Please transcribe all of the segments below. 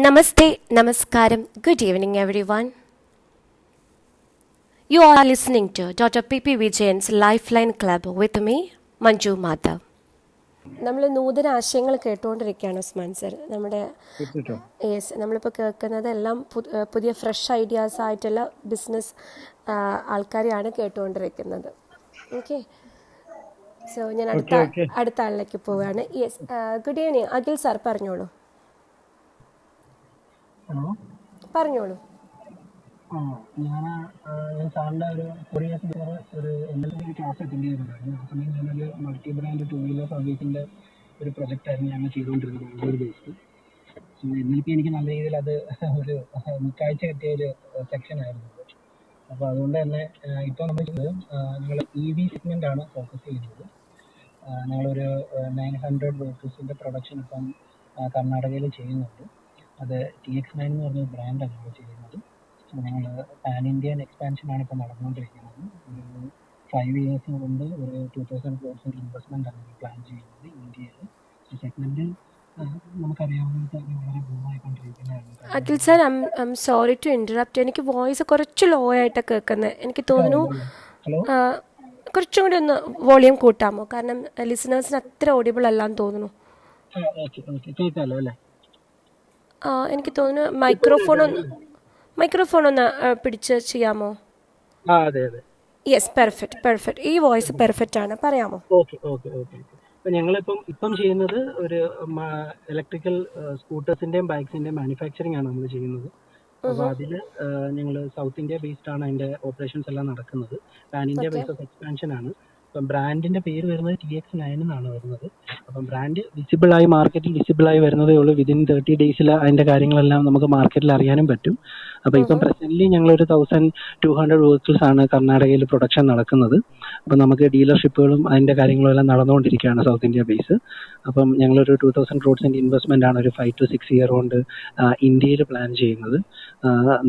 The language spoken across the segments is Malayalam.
Namaste, Namaskaram. Good evening, everyone. You are listening to Dr. P.P. Vijayan's Lifeline Club with me, Manju Madhav. നമ്മൾ നൂതന ആശയങ്ങൾ കേട്ടുകൊണ്ടിരിക്കുകയാണ് ഉസ്മാൻ സർ. നമ്മുടെ തീർച്ചയായിട്ടും. നമ്മളിപ്പോൾ കേൾക്കുന്നതെല്ലാം പുതിയ ഫ്രഷ് ഐഡിയാസ് ആയിട്ടുള്ള ബിസിനസ് ആൾക്കാരെയാണ് കേട്ടുകൊണ്ടിരിക്കുന്നത്. ഓക്കെ, സോ ഞാൻ അടുത്ത ആളിലേക്ക് പോവുകയാണ്. Yes, good evening Akhil sir, പറഞ്ഞോളൂ. പറഞ്ഞോളൂ. ഞാൻ സാറിൻ്റെ ഒരു 4 years ബിഫോർ ഒരു MLA ക്ലാസ് അറ്റൻഡ് ചെയ്തിട്ടുണ്ടായിരുന്നു. ആ സമയം ഞാനൊരു മൾട്ടി ബ്രാൻഡ് 2-wheeler സർവീസിൻ്റെ ഒരു പ്രൊജക്റ്റായിരുന്നു ഞങ്ങൾ ചെയ്തുകൊണ്ടിരുന്നത്, ബാംഗ്ലൂർ ബേസ്ഡ്. സോ NLP എനിക്ക് നല്ല രീതിയിൽ അത് ഒരു കാഴ്ച കിട്ടിയ ഒരു സെക്ഷനായിരുന്നു. അപ്പോൾ അതുകൊണ്ട് തന്നെ ഇപ്പോൾ നമ്മൾ ചെയ്യുന്നത് ഞങ്ങൾ EV സെഗ്മെൻ്റാണ് ഫോക്കസ് ചെയ്യുന്നത്. ഞങ്ങളൊരു 900 വെഹിക്കിൾസിൻ്റെ പ്രൊഡക്ഷൻ ഇപ്പം കർണാടകയിൽ ചെയ്യുന്നുണ്ട്. അത് TX9 എന്ന് പറഞ്ഞൊരു ബ്രാൻഡാണ് ഞങ്ങൾ ചെയ്യുന്നത്. ഞങ്ങൾ പാൻ ഇന്ത്യൻ എക്സ്പാൻഷനാണ് ഇപ്പോൾ നടന്നുകൊണ്ടിരിക്കുന്നത്. ഒരു 5 years കൊണ്ട് ഒരു 2000 crores ഇൻവെസ്റ്റ്മെൻ്റാണ് ഞങ്ങൾ പ്ലാൻ ചെയ്യുന്നത് ഇന്ത്യയിൽ. സെഗ്മെൻറ്റ് നമുക്കറിയാവുന്നത് വളരെ ബൂമായിക്കൊണ്ടിരിക്കുന്നതാണ്. Akhil sir, I'm sorry to interrupt. എനിക്ക് വോയിസ് കുറച്ച് ലോ ആയിട്ടാണ് കേൾക്കുന്നത്. എനിക്ക് തോന്നുന്നു ഹലോ, കുറച്ചും കൂടി ഒന്ന് വോളിയം കൂട്ടാമോ? കാരണം ലിസണേഴ്സിന് അത്ര ഓഡിബിൾ അല്ലാന്ന് തോന്നുന്നു. ഓക്കെ കേൾക്കാമല്ലോ അല്ലേ? എനിക്ക് തോന്നുന്നു മൈക്രോഫോൺ ഒന്ന് പിടിച്ച് ചെയ്യാമോ? അതെ അതെ. Yes, perfect. ഈ വോയിസ് പെർഫെക്റ്റ് ആണ്, പറയാമോ? ഓക്കെ. അപ്പോൾ ഞങ്ങളിപ്പം ചെയ്യുന്നത് ഒരു ഇലക്ട്രിക്കൽ സ്കൂട്ടേഴ്സിൻ്റെയും ബൈക്സിൻ്റെയും മാനുഫാക്ചറിങ് ആണ് നമ്മൾ ചെയ്യുന്നത്. അപ്പോൾ അതിൽ ഞങ്ങൾ സൗത്ത് ഇന്ത്യ ബേസ്ഡ് ആണ് അതിൻ്റെ ഓപ്പറേഷൻസ് എല്ലാം നടക്കുന്നത്. Pan India base of expansion ആണ്. അപ്പം ബ്രാൻഡിൻ്റെ പേര് വരുന്നത് TX9 എന്നാണ് വരുന്നത്. അപ്പം ബ്രാൻഡ് മാർക്കറ്റിൽ വിസിബിളായി വരുന്നതേ ഉള്ളൂ. വിതിൻ 30 days അതിൻ്റെ കാര്യങ്ങളെല്ലാം നമുക്ക് മാർക്കറ്റിൽ അറിയാനും പറ്റും. അപ്പോൾ ഇപ്പം പ്രസൻ്റ്ലി ഞങ്ങളൊരു 1200 വെഹിക്കിൾസ് ആണ് കർണാടകയിൽ പ്രൊഡക്ഷൻ നടക്കുന്നത്. അപ്പം നമുക്ക് ഡീലർഷിപ്പുകളും അതിൻ്റെ കാര്യങ്ങളും എല്ലാം നടന്നുകൊണ്ടിരിക്കുകയാണ് സൗത്ത് ഇന്ത്യ ബേസ്. അപ്പം ഞങ്ങളൊരു 2000 crores ഇൻവെസ്റ്റ്മെൻ്റ് ആണ് ഒരു 5 to 6 year കൊണ്ട് ഇന്ത്യയിൽ പ്ലാൻ ചെയ്യുന്നത്.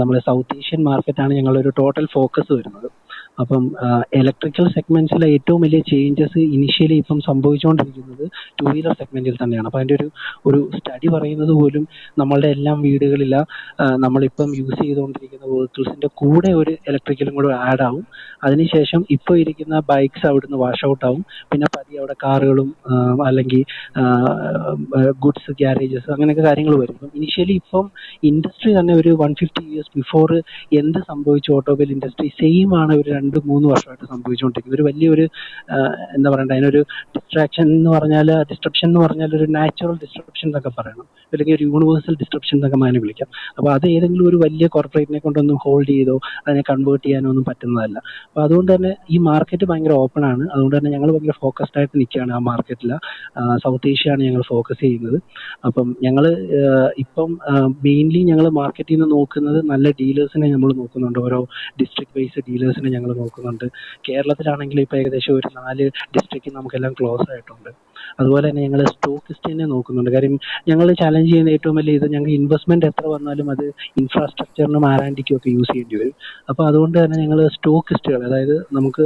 നമ്മൾ സൗത്ത് ഏഷ്യൻ മാർക്കറ്റാണ് ഞങ്ങളൊരു ടോട്ടൽ ഫോക്കസ് വരുന്നത്. അപ്പം ഇലക്ട്രിക്കൽ സെഗ്മെൻറ്റ്സിലെ ഏറ്റവും വലിയ ചേഞ്ചസ് ഇനിഷ്യലി ഇപ്പം സംഭവിച്ചുകൊണ്ടിരിക്കുന്നത് 2-wheeler സെഗ്മെൻറ്റിൽ തന്നെയാണ്. അപ്പോൾ അതിൻ്റെ ഒരു സ്റ്റഡി പറയുന്നത് പോലും നമ്മളുടെ എല്ലാം വീടുകളിൽ നമ്മളിപ്പം യൂസ് ചെയ്തുകൊണ്ടിരിക്കുന്ന വെഹിക്കിൾസിൻ്റെ കൂടെ ഒരു ഇലക്ട്രിക്കലും കൂടെ ആഡ് ആവും. അതിനുശേഷം ഇപ്പോൾ ഇരിക്കുന്ന ബൈക്സ് അവിടുന്ന് വാഷ് ഔട്ട് ആവും. പിന്നെ പതിയെ അവിടെ കാറുകളും അല്ലെങ്കിൽ ഗുഡ്സ് ഗ്യാരേജസ് അങ്ങനെയൊക്കെ കാര്യങ്ങൾ വരും. ഇപ്പം ഇനിഷ്യലി ഇപ്പം ഇൻഡസ്ട്രി തന്നെ ഒരു 150 years ബിഫോർ എന്ത് സംഭവിച്ചു ഓട്ടോമൊബൈൽ ഇൻഡസ്ട്രി സെയിം ആണ് ഒരു 2-3 വർഷമായിട്ട് സംഭവിച്ചുകൊണ്ടിരിക്കുന്നത്. ഒരു വലിയൊരു എന്താ പറയണ്ടേ, അതിനൊരു ഡിസ്ട്രപ്ഷൻ എന്ന് പറഞ്ഞാൽ ഒരു നാച്ചുറൽ ഡിസ്ട്രപ്ഷൻ എന്നൊക്കെ പറയണം, അല്ലെങ്കിൽ ഒരു യൂണിവേഴ്സൽ ഡിസ്ട്രപ്ഷൻ എന്നൊക്കെ അതിനെ വിളിക്കാം. അപ്പോൾ അത് ഏതെങ്കിലും ഒരു വലിയ കോർപ്പറേറ്റിനെ കൊണ്ടൊന്നും ഹോൾഡ് ചെയ്തോ അതിനെ കൺവേർട്ട് ചെയ്യാനോ ഒന്നും പറ്റുന്നതല്ല. അപ്പോൾ അതുകൊണ്ട് തന്നെ ഈ മാർക്കറ്റ് ഭയങ്കര ഓപ്പൺ ആണ്. അതുകൊണ്ട് തന്നെ ഞങ്ങൾ ഭയങ്കര ഫോക്കസ്ഡ് ആയിട്ട് നിൽക്കുകയാണ് ആ മാർക്കറ്റിൽ. സൗത്ത് ഏഷ്യയാണ് ഞങ്ങൾ ഫോക്കസ് ചെയ്യുന്നത്. അപ്പം ഞങ്ങൾ ഇപ്പം മെയിൻലി ഞങ്ങൾ മാർക്കറ്റിൽ നിന്ന് നോക്കുന്നത് നല്ല ഡീലേഴ്സിനെ നമ്മൾ നോക്കുന്നുണ്ട്. ഓരോ ഡിസ്ട്രിക്ട് വൈസ് ഡീലേഴ്സിനെ ഞങ്ങൾ നോക്കുന്നുണ്ട്. കേരളത്തിലാണെങ്കിൽ ഇപ്പോൾ ഏകദേശം ഒരു 4 ഡിസ്ട്രിക്റ്റ് നമുക്കെല്ലാം ക്ലോസ് ആയിട്ടുണ്ട്. അതുപോലെ തന്നെ ഞങ്ങൾ സ്റ്റോക്കിസ്റ്റിനെ നോക്കുന്നുണ്ട്. കാര്യം ഞങ്ങൾ ചാലഞ്ച് ചെയ്യുന്ന ഏറ്റവും വലിയ ഇത്, ഞങ്ങൾ ഇൻവെസ്റ്റ്മെന്റ് എത്ര വന്നാലും അത് ഇൻഫ്രാസ്ട്രക്ചറിനും ആരാൻഡിക്കും ഒക്കെ യൂസ് ചെയ്യേണ്ടി വരും. അപ്പോൾ അതുകൊണ്ട് തന്നെ ഞങ്ങൾ സ്റ്റോക്കിസ്റ്റുകൾ, അതായത് നമുക്ക്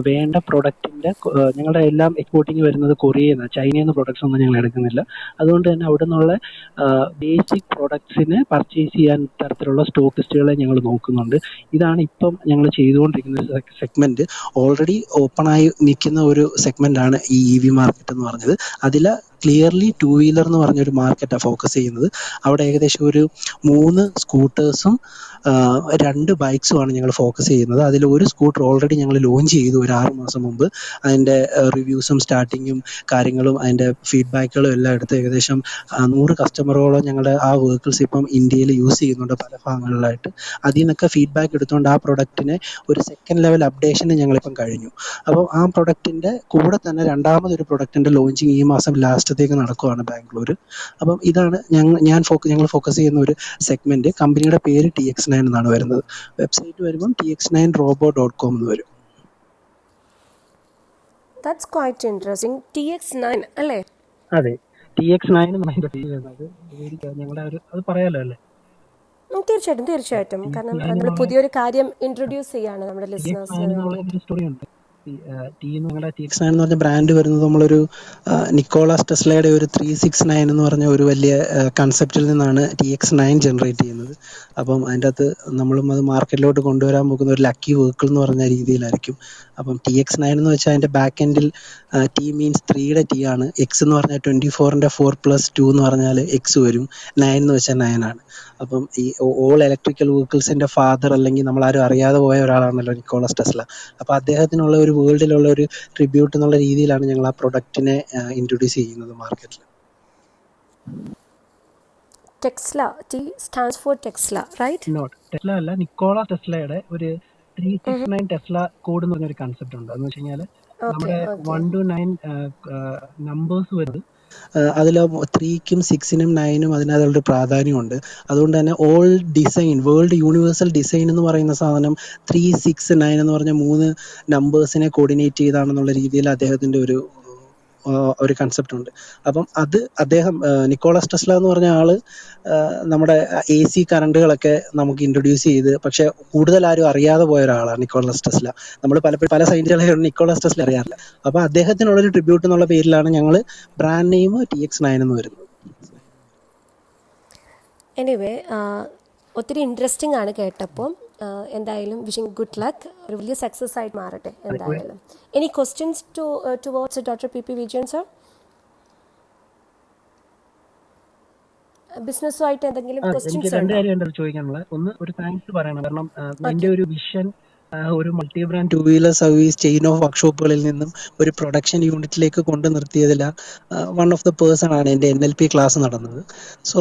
വേണ്ട പ്രൊഡക്റ്റിന്റെ ഞങ്ങളുടെ എല്ലാം എക്സ്പോർട്ടിങ് വരുന്നത് കൊറിയയിൽ നിന്ന്, ചൈനയിൽ നിന്ന് പ്രൊഡക്ട്സ് ഒന്നും ഞങ്ങൾ എടുക്കുന്നില്ല. അതുകൊണ്ട് തന്നെ അവിടെ നിന്നുള്ള ബേസിക് പ്രൊഡക്ട്സിനെ പർച്ചേസ് ചെയ്യാൻ തരത്തിലുള്ള സ്റ്റോക്കിസ്റ്റുകളെ ഞങ്ങൾ നോക്കുന്നുണ്ട്. ഇതാണ് ഇപ്പം ഞങ്ങൾ ചെയ്തുകൊണ്ടിരിക്കുന്ന സെഗ്മെന്റ്. ഓൾറെഡി ഓപ്പൺ ആയി നിൽക്കുന്ന ഒരു സെഗ്മെന്റ് ആണ് ഈ EV മാർക്കറ്റ് എന്ന് പറഞ്ഞത്. അതിൽ ക്ലിയർലി 2-wheeler എന്ന് പറഞ്ഞൊരു മാർക്കറ്റാണ് ഫോക്കസ് ചെയ്യുന്നത്. അവിടെ ഏകദേശം ഒരു 3 സ്കൂട്ടേഴ്സും 2 ബൈക്സുമാണ് ഞങ്ങൾ ഫോക്കസ് ചെയ്യുന്നത്. അതിൽ ഒരു സ്കൂട്ടർ ഓൾറെഡി ഞങ്ങൾ ലോഞ്ച് ചെയ്തു ഒരു 6 മാസം മുമ്പ്. അതിൻ്റെ റിവ്യൂസും സ്റ്റാർട്ടിങ്ങും കാര്യങ്ങളും അതിൻ്റെ ഫീഡ്ബാക്കുകളും എല്ലാം എടുത്ത് ഏകദേശം 100 കസ്റ്റമറോളം ഞങ്ങളുടെ ആ വെഹിക്കിൾസ് ഇപ്പം ഇന്ത്യയിൽ യൂസ് ചെയ്യുന്നുണ്ട് പല ഭാഗങ്ങളിലായിട്ട്. അതിൽ നിന്നൊക്കെ ഫീഡ്ബാക്ക് എടുത്തുകൊണ്ട് ആ പ്രൊഡക്റ്റിനെ ഒരു സെക്കൻഡ് ലെവൽ അപ്ഡേഷന് ഞങ്ങളിപ്പം കഴിഞ്ഞു. അപ്പം ആ പ്രൊഡക്റ്റിൻ്റെ കൂടെ തന്നെ രണ്ടാമതൊരു പ്രൊഡക്റ്റിൻ്റെ ലോഞ്ചിങ് ഈ മാസം ലാസ്റ്റത്തേക്ക് നടക്കുകയാണ് ബാംഗ്ലൂർ. അപ്പം ഇതാണ് ഞങ്ങൾ ഫോക്കസ് ചെയ്യുന്ന ഒരു സെഗ്മെന്റ്. കമ്പനിയുടെ പേര് TX9 എന്നാണ് വരുന്നത്. വെബ്സൈറ്റ് വരുമ്പം tx9robo.com എന്ന് വരും. That's quite interesting. TX9 അല്ലേ? അതെ, TX9 എന്നാണ് പേര് വരുന്നത്. ഞങ്ങളുടെ അത് പറയാലോ അല്ലേ? തീർച്ചയായിട്ടും. കാരണം നമ്മൾ പുതിയൊരു കാര്യം ഇൻട്രൊഡ്യൂസ് ചെയ്യാണ് നമ്മുടെ ലിസണേഴ്സിന് വേണ്ടി. സ്റ്റോറി ഉണ്ട്. ഞങ്ങളുടെ TX9 എന്ന് പറഞ്ഞ ബ്രാൻഡ് വരുന്നത് നമ്മളൊരു നിക്കോളാസ് ടെസ്ലയുടെ ഒരു 369 എന്ന് പറഞ്ഞ ഒരു വലിയ കൺസെപ്റ്റിൽ നിന്നാണ് TX9 ജനറേറ്റ് ചെയ്യുന്നത്. അപ്പം അതിൻ്റെ അകത്ത് നമ്മളും അത് മാർക്കറ്റിലോട്ട് കൊണ്ടുവരാൻ പോകുന്ന ഒരു ലക്കി വെഹിക്കിൾ എന്ന് പറഞ്ഞ രീതിയിലായിരിക്കും. അപ്പം TX9 എന്ന് വെച്ചാൽ അതിൻ്റെ ബാക്ക് എൻഡിൽ T മീൻസ് 3യുടെ T ആണ്. X എന്ന് പറഞ്ഞാൽ 24ന്റെ 4+2 എന്ന് പറഞ്ഞാൽ X വരും. 9 എന്ന് വെച്ചാൽ 9 ആണ്. അപ്പം ഈ ഓൾ ഇലക്ട്രിക്കൽ വെഹിക്കിൾസിന്റെ ഫാദർ അല്ലെങ്കിൽ നമ്മളാരും അറിയാതെ പോയ ഒരാളാണല്ലോ നിക്കോളാസ് ടെസ്ല. അപ്പോൾ അദ്ദേഹത്തിനുള്ള ഒരു വേൾഡിലുള്ള ഒരു ട്രിബ്യൂട്ട് എന്നുള്ള രീതിയിലാണ് ഞങ്ങൾ ആ പ്രൊഡക്റ്റിനെ ഇൻട്രൊഡ്യൂസ് ചെയ്യുന്നത് മാർക്കറ്റിൽ. Tesla, T stands for Tesla, right? Not Tesla അല്ല, നിക്കോളാസ് ടെസ്ലയുടെ ഒരു 369 ടെസ്ല കോഡ് എന്ന് പറഞ്ഞൊരു കൺസെപ്റ്റ് ഉണ്ട്. എന്ന് വെച്ച് കഴിഞ്ഞാൽ നമ്മുടെ 1 to 9 നമ്പേഴ്സ് വരുന്നത് അതിൽ 3ക്കും 6നും 9നും അതിനകത്തുള്ളൊരു പ്രാധാന്യമുണ്ട്. അതുകൊണ്ട് തന്നെ all design, world universal design എന്ന് പറയുന്ന സാധനം 3, 6, 9 എന്ന് പറഞ്ഞ 3 നമ്പേഴ്സിനെ കോർഡിനേറ്റ് ചെയ്താണെന്നുള്ള രീതിയിൽ അദ്ദേഹത്തിൻ്റെ ഒരു കൺസെപ്റ്റ് ഉണ്ട്. അപ്പം അത് അദ്ദേഹം നിക്കോളാസ് ടെസ്ല എന്ന് പറഞ്ഞ ആള് നമ്മുടെ AC കറണ്ടുകളൊക്കെ നമുക്ക് ഇൻട്രൊഡ്യൂസ് ചെയ്ത്, പക്ഷെ കൂടുതൽ ആരും അറിയാതെ പോയ ഒരാളാണ് നിക്കോളാസ് ടെസ്ല. നമ്മൾ പല സയൻറ്റുകളെ നിക്കോളാസ് ടെസ്ല അറിയാറില്ല. അപ്പൊ അദ്ദേഹത്തിനുള്ളൊരു ട്രിബ്യൂട്ട് എന്നുള്ള പേരിലാണ് ഞങ്ങൾ ബ്രാൻഡ് നെയിം TX9 എന്ന് വരുന്നത്. എനിവേ, ഒത്തിരി ഇൻട്രസ്റ്റിംഗ് ആണ് കേട്ടപ്പോൾ. എന്തായാലും വിഷിംഗ് ഗുഡ് ലക്ക്, ഒരു വലിയ സക്സസ് ആയിട്ട് മാറട്ടെ എന്തായാലും. Any questions towards doctor PP Vijayan sir? ബിസിനസ്സുമായിട്ട് എന്തെങ്കിലും എനിക്ക് ക്വസ്റ്റ്യൻസ് രണ്ട് ഉണ്ടോ? കാര്യം ചോദിക്കാനുള്ളത്. ഒന്ന്, ഒരു താങ്ക്സ് പറയണം. കാരണം എൻ്റെ ഒരു വിഷൻ ഒരു multi brand 2 wheeler service chain of വർക്ക്ഷോപ്പുകളിൽ നിന്നും ഒരു പ്രൊഡക്ഷൻ യൂണിറ്റിലേക്ക് കൊണ്ടു നിർത്തിയതിൽ വൺ ഓഫ് ദ പേഴ്സൺ ആണ് എൻ്റെ NLP ക്ലാസ് നടന്നത്. സോ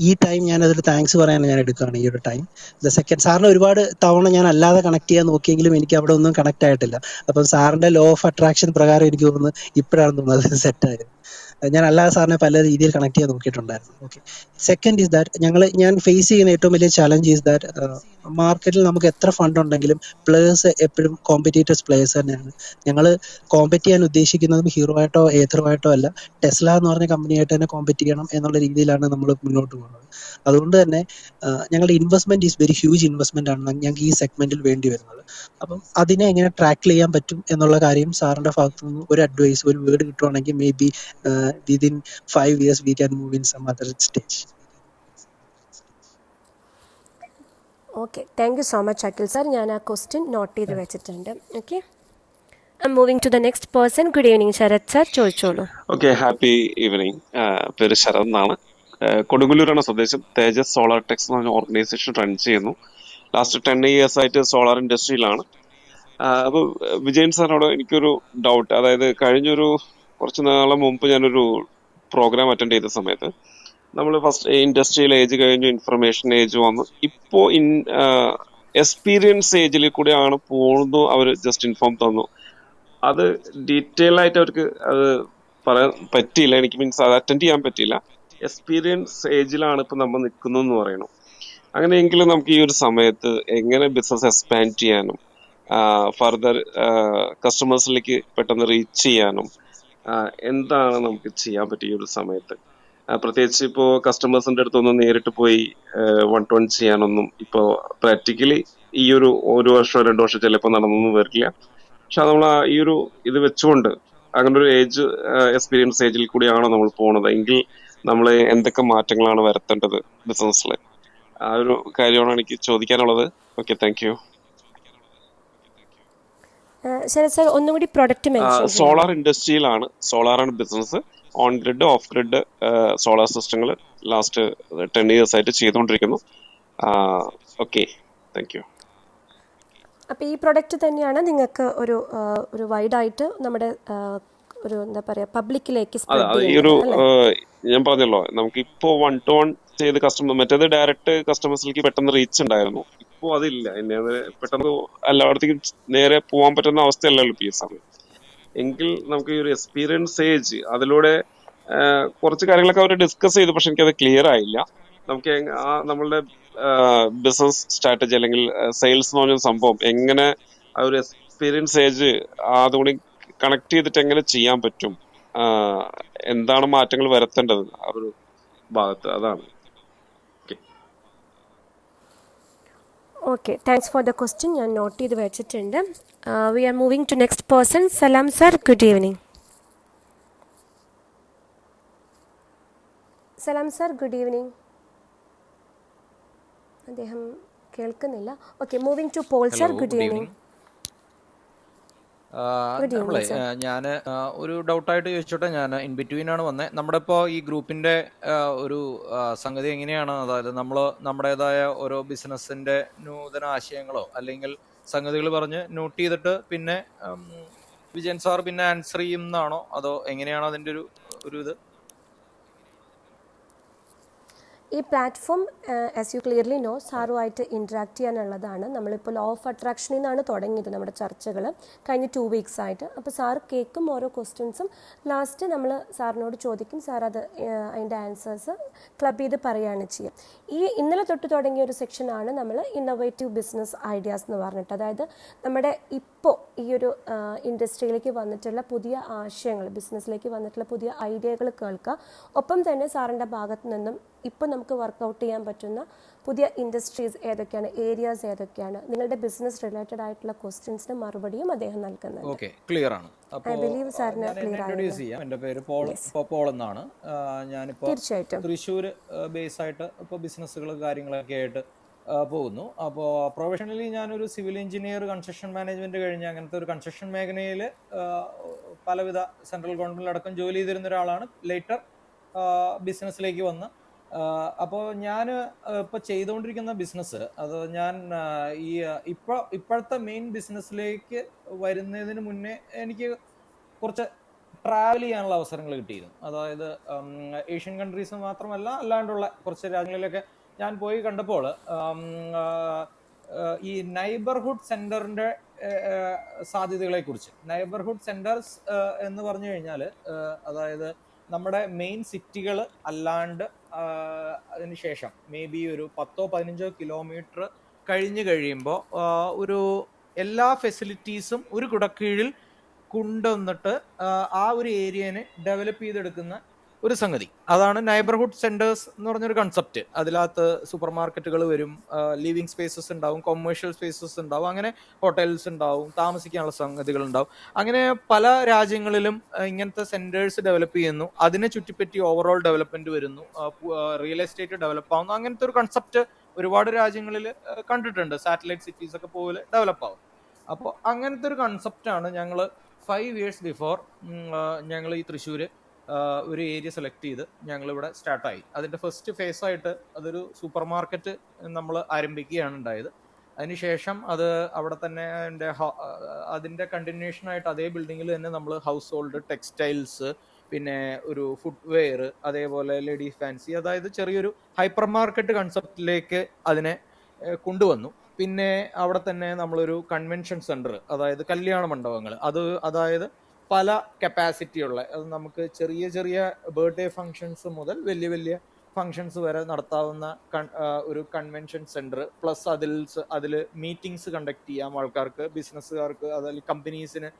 ഈ ടൈം ഞാൻ അതിൽ താങ്ക്സ് പറയാൻ ഞാൻ എടുക്കുകയാണ് ഈ ഒരു ടൈം. ദ സെക്കൻഡ്, സാറിന് ഒരുപാട് തവണ ഞാൻ അല്ലാതെ കണക്ട് ചെയ്യാൻ നോക്കിയെങ്കിലും എനിക്ക് അവിടെ ഒന്നും കണക്ട് ആയിട്ടില്ല. അപ്പം സാറിൻ്റെ ലോ ഓഫ് അട്രാക്ഷൻ പ്രകാരം എനിക്ക് തോന്നുന്നു ഇപ്പോഴാണ് തോന്നുന്നത് അത് സെറ്റായത്. ഞാൻ അല്ലാതെ സാറിനെ പല രീതിയിൽ കണക്ട് ചെയ്യാൻ നോക്കിയിട്ടുണ്ടായിരുന്നു. ഓക്കെ. സെക്കൻഡ് ഈസ് ദാറ്റ് ഞാൻ ഫേസ് ചെയ്യുന്ന ഏറ്റവും വലിയ ചലഞ്ച് ഈസ് ദാറ്റ് മാർക്കറ്റിൽ നമുക്ക് എത്ര ഫണ്ട് ഉണ്ടെങ്കിലും പ്ലേയേഴ്സ് എപ്പോഴും കോമ്പറ്റീറ്റേഴ്സ് പ്ലേയേഴ്സ് തന്നെയാണ്. ഞങ്ങൾ കോമ്പറ്റ് ചെയ്യാൻ ഉദ്ദേശിക്കുന്നതും ഹീറോ ആയിട്ടോ ഏത്തറോ ആയിട്ടോ അല്ല, ടെസ്ല എന്ന് പറഞ്ഞ കമ്പനിയായിട്ട് തന്നെ കോമ്പറ്റ് ചെയ്യണം എന്നുള്ള രീതിയിലാണ് നമ്മൾ മുന്നോട്ട് പോകുന്നത്. അതുകൊണ്ട് തന്നെ ഞങ്ങളുടെ investment is very huge investment ആണ് ഞങ്ങൾക്ക് ഈ സെഗ്മെന്റിൽ വേണ്ടി വരുന്നത്. അപ്പം അതിനെ എങ്ങനെ ട്രാക്കിൽ ചെയ്യാൻ പറ്റും എന്നുള്ള കാര്യം സാറിന്റെ ഭാഗത്തു നിന്ന് ഒരു അഡ്വൈസ്, ഒരു വേർഡ് കിട്ടുവാണെങ്കിൽ may be within 5 years we can move in some other stage. Okay, thank you so much Akhil sir. ഞാൻ ആ ക്വസ്റ്റ്യൻ നോട്ട് ചെയ്ത് വെച്ചിട്ടുണ്ട്. Okay, I M moving to the next person. Good evening Sharath sir, ചോദിച്ചോളൂ. Okay, happy evening. പേര് ശരത് എന്നാണ്. കൊടുങ്ങല്ലൂരാണ് സ്വദേശം. തേജസ് സോളാർ ടെക്സ് എന്ന് പറഞ്ഞ ഓർഗനൈസേഷൻ റൺ ചെയ്യുന്നു. ലാസ്റ്റ് 10 years ആയിട്ട് സോളാർ ഇൻഡസ്ട്രിയിലാണ്. അപ്പോൾ വിജയൻ സാറിനോട് എനിക്കൊരു ഡൗട്ട്, അതായത് കഴിഞ്ഞൊരു കുറച്ച് നാളെ മുമ്പ് ഞാനൊരു പ്രോഗ്രാം അറ്റൻഡ് ചെയ്ത സമയത്ത് നമ്മൾ ഫസ്റ്റ് ഇൻഡസ്ട്രിയൽ ഏജ് കഴിഞ്ഞു, ഇൻഫർമേഷൻ ഏജ് വന്നു, ഇപ്പോൾ എക്സ്പീരിയൻസ് ഏജിൽ കൂടെയാണ് പോകുന്നു. അവർ ജസ്റ്റ് ഇൻഫോം തന്നു. അത് ഡീറ്റെയിൽ ആയിട്ട് അവർക്ക് അത് പറയാൻ പറ്റിയില്ല. എനിക്ക് മീൻസ് അത് അറ്റൻഡ് ചെയ്യാൻ പറ്റിയില്ല. എക്സ്പീരിയൻസ് ഏജിലാണ് ഇപ്പൊ നമ്മൾ നിൽക്കുന്നു എന്ന് പറയണു. അങ്ങനെയെങ്കിലും നമുക്ക് ഈ ഒരു സമയത്ത് എങ്ങനെ ബിസിനസ് എക്സ്പാൻഡ് ചെയ്യാനും ഫർദർ കസ്റ്റമേഴ്സിലേക്ക് പെട്ടെന്ന് റീച്ച് ചെയ്യാനും എന്താണ് നമുക്ക് ചെയ്യാൻ പറ്റിയ ഈ ഒരു സമയത്ത്? പ്രത്യേകിച്ച് ഇപ്പോൾ കസ്റ്റമേഴ്സിന്റെ അടുത്തൊന്നും നേരിട്ട് പോയി 1-to-1 ചെയ്യാനൊന്നും ഇപ്പോൾ പ്രാക്ടിക്കലി ഈ ഒരു വർഷമോ 2 വർഷം ചിലപ്പോൾ നടന്നൊന്നും വരില്ല. പക്ഷെ നമ്മൾ ഈ ഒരു ഇത് വെച്ചുകൊണ്ട് അങ്ങനെ ഒരു ഏജ് എക്സ്പീരിയൻസ് ഏജിൽ കൂടിയാണോ നമ്മൾ പോണത് എങ്കിൽ നമ്മൾ എന്തൊക്കെ മാറ്റങ്ങളാണ് വരുത്തേണ്ടത് ബിസിനസ്സിൽ? ആ ഒരു കാര്യമാണ് എനിക്ക് ചോദിക്കാനുള്ളത്. Okay, thank you. Sharath sir, ഒന്നുകൂടി പ്രൊഡക്റ്റ് മെൻഷൻ. സോളാർ ഇൻഡസ്ട്രിയിലാണ്, സോളാറാണ് business. On grid, off grid solar സിസ്റ്റങ്ങൾ ലാസ്റ്റ് 10 years ആയിട്ട് ചെയ്തുകൊണ്ടിരിക്കുന്നു. Okay, thank you. അപ്പോൾ ഈ പ്രൊഡക്റ്റ് തന്നെയാണ് നിങ്ങൾക്ക് ഒരു വൈഡായിട്ട് നമ്മുടെ ഒരു എന്താ പറയുക പബ്ലിക്കിലേക്ക് ഈ ഒരു ഞാൻ പറഞ്ഞല്ലോ, നമുക്ക് ഇപ്പോൾ 1-to-1 ചെയ്ത് കസ്റ്റമർ, മറ്റേത് ഡയറക്റ്റ് കസ്റ്റമേഴ്സിലേക്ക് പെട്ടെന്ന് റീച്ച് ഉണ്ടായിരുന്നു. ഇപ്പോൾ അതില്ല. എന്നെ അത് പെട്ടെന്ന് എല്ലായിടത്തേക്കും നേരെ പോകാൻ പറ്റുന്ന അവസ്ഥയല്ലല്ലോ PS എങ്കിൽ നമുക്ക് ഈ ഒരു എക്സ്പീരിയൻസ് ഏജ് അതിലൂടെ കുറച്ച് കാര്യങ്ങളൊക്കെ അവർ ഡിസ്കസ് ചെയ്തു. പക്ഷെ എനിക്കത് ക്ലിയർ ആയില്ല. നമുക്ക് നമ്മളുടെ ബിസിനസ് സ്ട്രാറ്റജി അല്ലെങ്കിൽ സെയിൽസ് എന്ന് പറഞ്ഞ സംഭവം എങ്ങനെ ആ ഒരു എക്സ്പീരിയൻസ് ഏജ് അതുകൂടി കണക്ട് ചെയ്തിട്ട് എങ്ങനെ ചെയ്യാൻ പറ്റും, എന്താണ് മാറ്റങ്ങൾ വരുത്തേണ്ടത് ആ ഒരു ഭാഗത്ത്, അതാണ്. Okay, thanks for the question. ഞാൻ നോട്ട് ചെയ്ത് വെച്ചിട്ടുണ്ട്. We are moving to next person. സലാം സർ, ഗുഡ് ഈവനിങ്. സലാം സർ, ഗുഡ് ഈവനിങ്. അദ്ദേഹം കേൾക്കുന്നില്ല. Okay, moving to Paul sir, good evening. നമ്മളെ ഞാൻ ഒരു ഡൗട്ടായിട്ട് ചോദിച്ചോട്ടെ. ഞാൻ ഇൻ ബിറ്റ്വീൻ ആണ് വന്നത്. നമ്മുടെ ഇപ്പോൾ ഈ ഗ്രൂപ്പിൻ്റെ ഒരു സംഗതി എങ്ങനെയാണ്, അതായത് നമ്മൾ നമ്മുടേതായ ഓരോ ബിസിനസ്സിൻ്റെ നൂതന ആശയങ്ങളോ അല്ലെങ്കിൽ സംഗതികൾ പറഞ്ഞ് നോട്ട് ചെയ്തിട്ട് പിന്നെ വിജയൻ സാർ പിന്നെ ആൻസർ ചെയ്യുന്നതാണോ, അതോ എങ്ങനെയാണ് അതിൻ്റെ ഒരു ഇത്? ഈ platform as you clearly know സാറുമായിട്ട് ഇൻട്രാക്ട് ചെയ്യാനുള്ളതാണ്. നമ്മളിപ്പോൾ ലോ ഓഫ് അട്രാക്ഷനിൽ നിന്നാണ് തുടങ്ങിയത് നമ്മുടെ ചർച്ചകൾ കഴിഞ്ഞ 2 weeks ആയിട്ട്. അപ്പോൾ സാറ് കേൾക്കും ഓരോ ക്വസ്റ്റ്യൻസും. ലാസ്റ്റ് നമ്മൾ സാറിനോട് ചോദിക്കും, സാർ അത് അതിൻ്റെ ആൻസേഴ്സ് ക്ലബ് ചെയ്ത് പറയുകയാണ് ചെയ്യുക. ഈ ഇന്നലെ തൊട്ട് തുടങ്ങിയ ഒരു സെക്ഷനാണ് നമ്മൾ ഇന്നോവേറ്റീവ് ബിസിനസ് ഐഡിയാസ് എന്ന് പറഞ്ഞിട്ട്. അതായത് നമ്മുടെ ഇപ്പോൾ ഈ ഒരു ഇൻഡസ്ട്രിയിലേക്ക് വന്നിട്ടുള്ള പുതിയ ആശയങ്ങൾ, ബിസിനസ്സിലേക്ക് വന്നിട്ടുള്ള പുതിയ ഐഡിയകൾ കേൾക്കുക. ഒപ്പം തന്നെ സാറിൻ്റെ ഭാഗത്തു നിന്നും ഇപ്പോൾ നമുക്ക് വർക്കൗട്ട് ചെയ്യാൻ പറ്റുന്ന പുതിയ ഇൻഡസ്ട്രീസ് ഏതൊക്കെയാണ്, ഏരിയാസ് ഏതൊക്കെയാണ്, നിങ്ങളുടെ ബിസിനസ് റിലേറ്റഡ് ആയിട്ടുള്ള ക്വസ്റ്റ്യൻസിന് മറുപടിയും അദ്ദേഹം നൽകുന്നത്. ഓക്കെ, ക്ലിയർ ആണ്. ഐ ബിലീവ് സാറിന് ക്ലിയർ ആണ്. ഇൻട്രൊഡ്യൂസ് ചെയ്യാം. എൻ്റെ പേര് പോൾ എന്നാണ്. ഞാനിപ്പോൾ തീർച്ചയായിട്ടും തൃശ്ശൂർ ബേസ് ആയിട്ട് ഇപ്പോൾ ബിസിനസ്സുകൾ കാര്യങ്ങളൊക്കെ ആയിട്ട് പോകുന്നു. അപ്പോൾ പ്രൊഫഷണലി ഞാനൊരു സിവിൽ എഞ്ചിനീയർ, കൺസ്ട്രക്ഷൻ മാനേജ്മെന്റ് കഴിഞ്ഞ് അങ്ങനത്തെ ഒരു കൺസ്ട്രക്ഷൻ മേഖലയിൽ പലവിധ സെൻട്രൽ ഗവൺമെന്റിലടക്കം ജോലി ചെയ്തിരുന്ന ഒരാളാണ്. ലേറ്റർ ബിസിനസ്സിലേക്ക് വന്ന് അപ്പോൾ ഞാൻ ഇപ്പോൾ ചെയ്തുകൊണ്ടിരിക്കുന്ന ബിസിനസ്, അത് ഞാൻ ഇപ്പോഴത്തെ മെയിൻ ബിസിനസ്സിലേക്ക് വരുന്നതിന് മുന്നേ എനിക്ക് കുറച്ച് ട്രാവൽ ചെയ്യാനുള്ള അവസരങ്ങൾ കിട്ടിയിരുന്നു. അതായത് ഏഷ്യൻ കൺട്രീസ് മാത്രമല്ല, അല്ലാണ്ടുള്ള കുറച്ച് രാജ്യങ്ങളിലൊക്കെ ഞാൻ പോയി കണ്ടപ്പോൾ ഈ നൈബർഹുഡ് സെന്ററിന്റെ സാധ്യതകളെ കുറിച്ച്. നൈബർഹുഡ് സെന്റേഴ്സ് എന്ന് പറഞ്ഞു കഴിഞ്ഞാൽ അതായത് നമ്മുടെ മെയിൻ സിറ്റികൾ അല്ലാണ്ട് അതിനുശേഷം മേ ബി ഒരു 10-15 കിലോമീറ്റർ കഴിഞ്ഞ് കഴിയുമ്പോൾ ഒരു എല്ലാ ഫെസിലിറ്റീസും ഒരു കുടക്കീഴിൽ കൊണ്ടുവന്നിട്ട് ആ ഒരു ഏരിയനെ ഡെവലപ്പ് ചെയ്തെടുക്കുന്ന ഒരു സംഗതി. അതാണ് നൈബർഹുഡ് സെന്റേഴ്സ് എന്ന് പറഞ്ഞൊരു കൺസെപ്റ്റ്. അതിനകത്ത് സൂപ്പർ മാർക്കറ്റുകൾ വരും, ലിവിങ് സ്പേസസ് ഉണ്ടാവും, കൊമേഴ്ഷ്യൽ സ്പേസസ് ഉണ്ടാവും, അങ്ങനെ ഹോട്ടൽസ് ഉണ്ടാവും, താമസിക്കാനുള്ള സംഗതികൾ ഉണ്ടാവും. അങ്ങനെ പല രാജ്യങ്ങളിലും ഇങ്ങനത്തെ സെന്റേഴ്സ് ഡെവലപ്പ് ചെയ്യുന്നു. അതിനെ ചുറ്റിപ്പറ്റി ഓവറോൾ ഡെവലപ്മെന്റ് വരുന്നു, റിയൽ എസ്റ്റേറ്റ് ഡെവലപ്പ് ആവുന്നു. അങ്ങനത്തെ ഒരു കൺസെപ്റ്റ് ഒരുപാട് രാജ്യങ്ങളിൽ കണ്ടിട്ടുണ്ട്. സാറ്റലൈറ്റ് സിറ്റീസ് ഒക്കെ പോലെ ഡെവലപ്പ് ആവും. അപ്പോൾ അങ്ങനത്തെ ഒരു കൺസെപ്റ്റാണ് ഞങ്ങൾ 5 years ബിഫോർ ഞങ്ങൾ ഈ തൃശ്ശൂർ ഒരു ഏരിയ സെലക്ട് ചെയ്ത് ഞങ്ങളിവിടെ സ്റ്റാർട്ടായി. അതിൻ്റെ ഫസ്റ്റ് ഫേസ് ആയിട്ട് അതൊരു സൂപ്പർ മാർക്കറ്റ് നമ്മൾ ആരംഭിക്കുകയാണ് ഉണ്ടായത്. അതിനുശേഷം അത് അവിടെ തന്നെ അതിൻ്റെ കണ്ടിന്യൂഷനായിട്ട് അതേ ബിൽഡിങ്ങിൽ തന്നെ നമ്മൾ ഹൗസ് ഹോൾഡ്, ടെക്സ്റ്റൈൽസ്, പിന്നെ ഒരു ഫുട്വെയർ, അതേപോലെ ലേഡീസ് ഫാൻസി, അതായത് ചെറിയൊരു ഹൈപ്പർ മാർക്കറ്റ് കൺസെപ്റ്റിലേക്ക് അതിനെ കൊണ്ടുവന്നു. പിന്നെ അവിടെ തന്നെ നമ്മളൊരു കൺവെൻഷൻ സെൻറ്റർ, അതായത് കല്യാണ മണ്ഡപങ്ങൾ, അതായത് പല കപ്പാസിറ്റിയുള്ള, അത് നമുക്ക് ചെറിയ ചെറിയ ബർത്ത്ഡേ ഫങ്ഷൻസ് മുതൽ വലിയ വലിയ ഫങ്ഷൻസ് വരെ നടത്താവുന്ന ഒരു കൺവെൻഷൻ സെൻറ്റർ. പ്ലസ് അതിൽ മീറ്റിംഗ്സ് കണ്ടക്ട് ചെയ്യാം ആൾക്കാർക്ക്, ബിസിനസ്സുകാർക്ക്, അതിൽ കമ്പനീസിന്